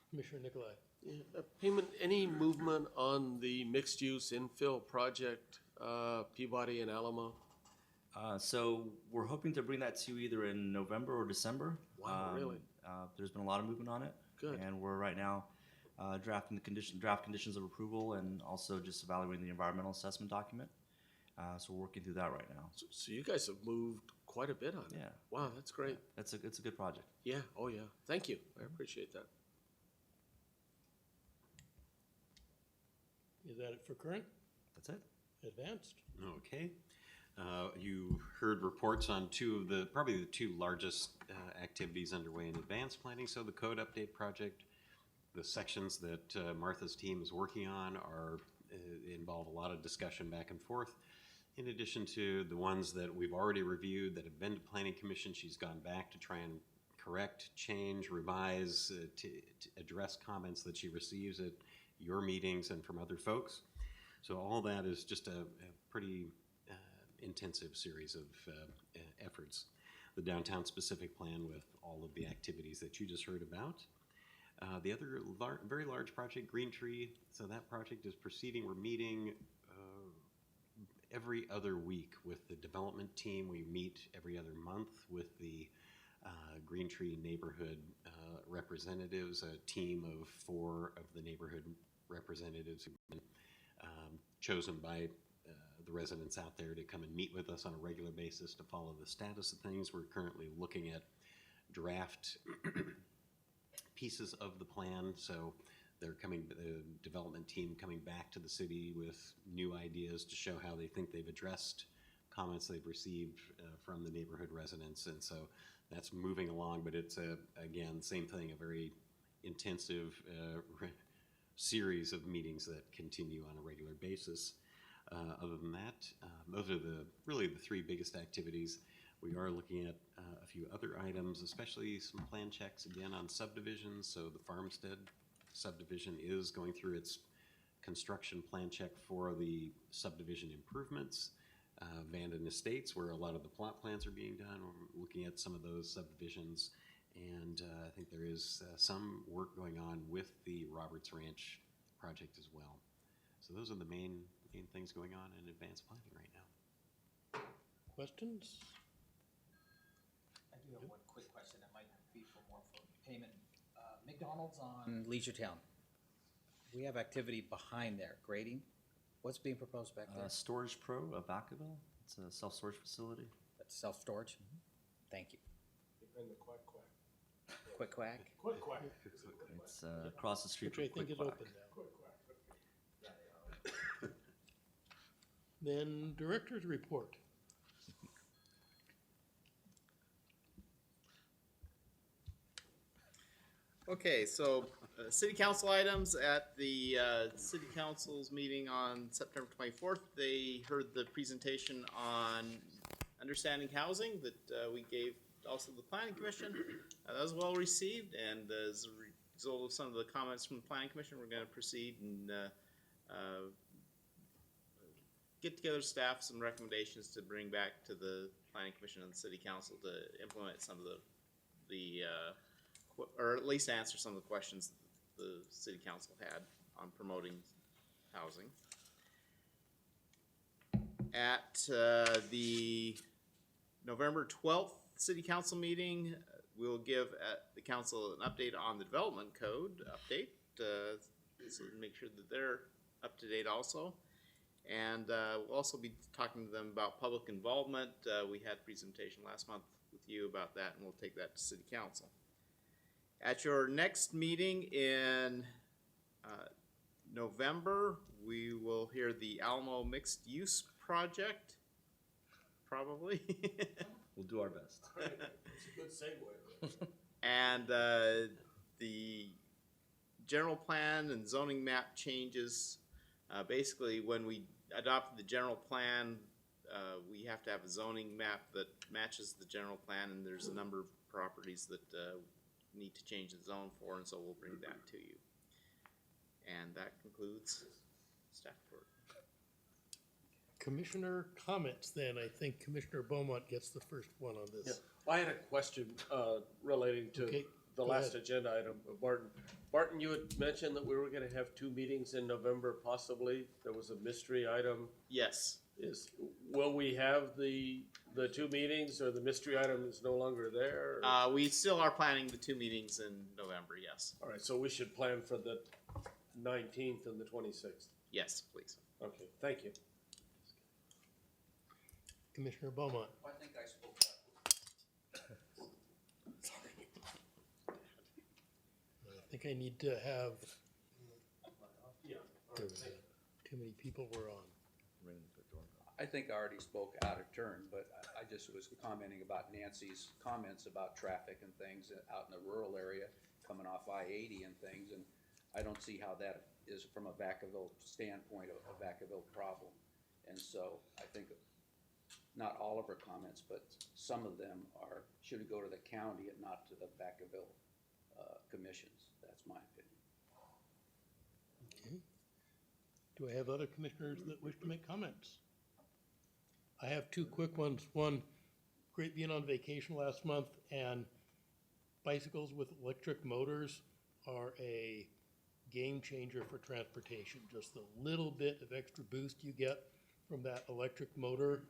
Commissioner Nicolai.
Yeah, Payment, any movement on the mixed-use infill project, Peabody and Alamo?
So we're hoping to bring that to you either in November or December.
Wow, really?
There's been a lot of movement on it.
Good.
And we're right now drafting the draft conditions of approval and also just evaluating the environmental assessment document. So we're working through that right now.
So you guys have moved quite a bit on it.
Yeah.
Wow, that's great.
It's a good project.
Yeah, oh yeah. Thank you. I appreciate that.
Is that it for current?
That's it.
Advanced?
Okay. You heard reports on probably the two largest activities underway in advanced planning. So the code update project, the sections that Martha's team is working on involve a lot of discussion back and forth. In addition to the ones that we've already reviewed that have been to Planning Commission, she's gone back to try and correct, change, revise, to address comments that she receives at your meetings and from other folks. So all that is just a pretty intensive series of efforts. The downtown specific plan with all of the activities that you just heard about. The other very large project, Green Tree, so that project is proceeding. We're meeting every other week with the development team. We meet every other month with the Green Tree neighborhood representatives, a team of 4 of the neighborhood representatives who've been chosen by the residents out there to come and meet with us on a regular basis to follow the status of things. We're currently looking at draft pieces of the plan, so the development team coming back to the city with new ideas to show how they think they've addressed comments they've received from the neighborhood residents, and so that's moving along, but it's again, same thing, a very intensive series of meetings that continue on a regular basis. Other than that, those are really the 3 biggest activities. We are looking at a few other items, especially some plan checks again on subdivisions. So the Farmstead subdivision is going through its construction plan check for the subdivision improvements. Vanden Estates, where a lot of the plot plans are being done, we're looking at some of those subdivisions. And I think there is some work going on with the Roberts Ranch project as well. So those are the main things going on in advanced planning right now.
Questions?
I do have one quick question that might be more for payment. McDonald's on Leisure Town. We have activity behind there, grading. What's being proposed back there?
Storage Pro of Vacaville. It's a self-storage facility.
That's self-storage? Thank you.
And the quack quack.
Quick quack?
Quick quack.
It's across the street
Which I
from
think
Quick
is
Quack.
open now. Then Director's Report.
Okay, so city council items at the city council's meeting on September 24th. They heard the presentation on understanding housing that we gave also the planning commission. That was well received, and as a result of some of the comments from the planning commission, we're going to proceed and get together staff some recommendations to bring back to the planning commission and the city council to implement some of the or at least answer some of the questions the city council had on promoting housing. At the November 12th City Council meeting, we'll give the council an update on the development code update, so make sure that they're up to date also. And we'll also be talking to them about public involvement. We had a presentation last month with you about that, and we'll take that to City Council. At your next meeting in November, we will hear the Alamo Mixed Use Project, probably.
We'll do our best.
It's a good segue.
And the general plan and zoning map changes. Basically, when we adopted the general plan, we have to have a zoning map that matches the general plan, and there's a number of properties that need to change the zone for, and so we'll bring that to you. And that concludes staff report.
Commissioner comments then. I think Commissioner Beaumont gets the first one on
Yeah.
this.
I had a question relating to
Okay,
the
go
last
ahead.
agenda item, Barton. Barton, you had mentioned that we were gonna have 2 meetings in November, possibly. There was a mystery item.
Yes.
Will we have the 2 meetings, or the mystery item is no longer there?
We still are planning the 2 meetings in November, yes.
All right, so we should plan for the 19th and the 26th.
Yes, please.
Okay, thank you.
Commissioner Beaumont.
I think I spoke
I think I need to have,
Yeah.
there was too many people were on.
I think I already spoke out of turn, but I just was commenting about Nancy's comments about traffic and things out in the rural area, coming off I-80 and things, and I don't see how that is, from a Vacaville standpoint, a Vacaville problem. And so I think not all of her comments, but some of them should go to the county and not to the Vacaville commissions. That's my opinion.
Okay. Do I have other commissioners that wish to make comments? I have 2 quick ones. One, great being on vacation last month, and bicycles with electric motors are a game changer for transportation. Just the little bit of extra boost you get from that electric motor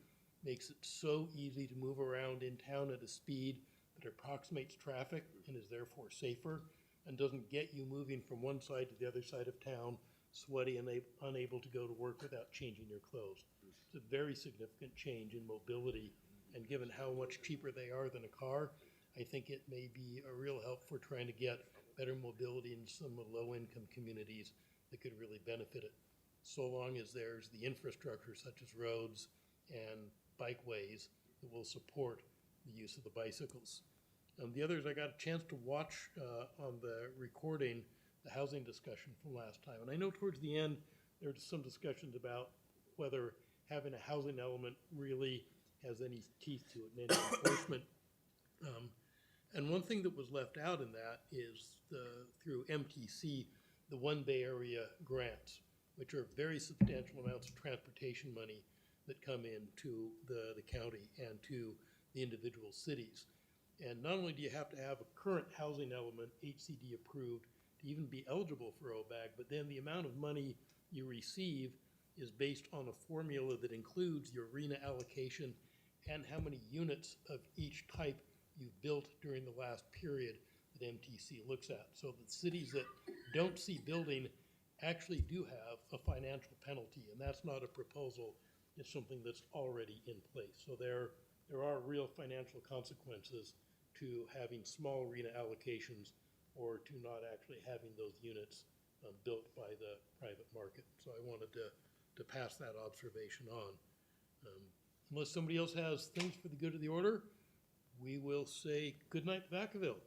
makes it so easy to move around in town at a speed that approximates traffic and is therefore safer, and doesn't get you moving from one side to the other side of town, sweaty and unable to go to work without changing your clothes. It's a very significant change in mobility, and given how much cheaper they are than a car, I think it may be a real help for trying to get better mobility in some low-income communities that could really benefit it, so long as there's the infrastructure such as roads and bikeways that will support the use of the bicycles. The others, I got a chance to watch on the recording the housing discussion from last time. And I know towards the end, there were some discussions about whether having a housing element really has any teeth to it, and any enforcement. And one thing that was left out in that is through MTC, the One Bay Area grants, which are very substantial amounts of transportation money that come in to the county and to the individual cities. And not only do you have to have a current housing element, HCD approved, to even be eligible for OBAG, but then the amount of money you receive is based on a formula that includes your RENA allocation and how many units of each type you've built during the last period that MTC looks at. So the cities that don't see building actually do have a financial penalty, and that's not a proposal, it's something that's already in place. So there are real financial consequences to having small RENA allocations or to not actually having those units built by the private market. So I wanted to pass that observation on. Unless somebody else has things for the good of the order, we will say good night to Vacaville.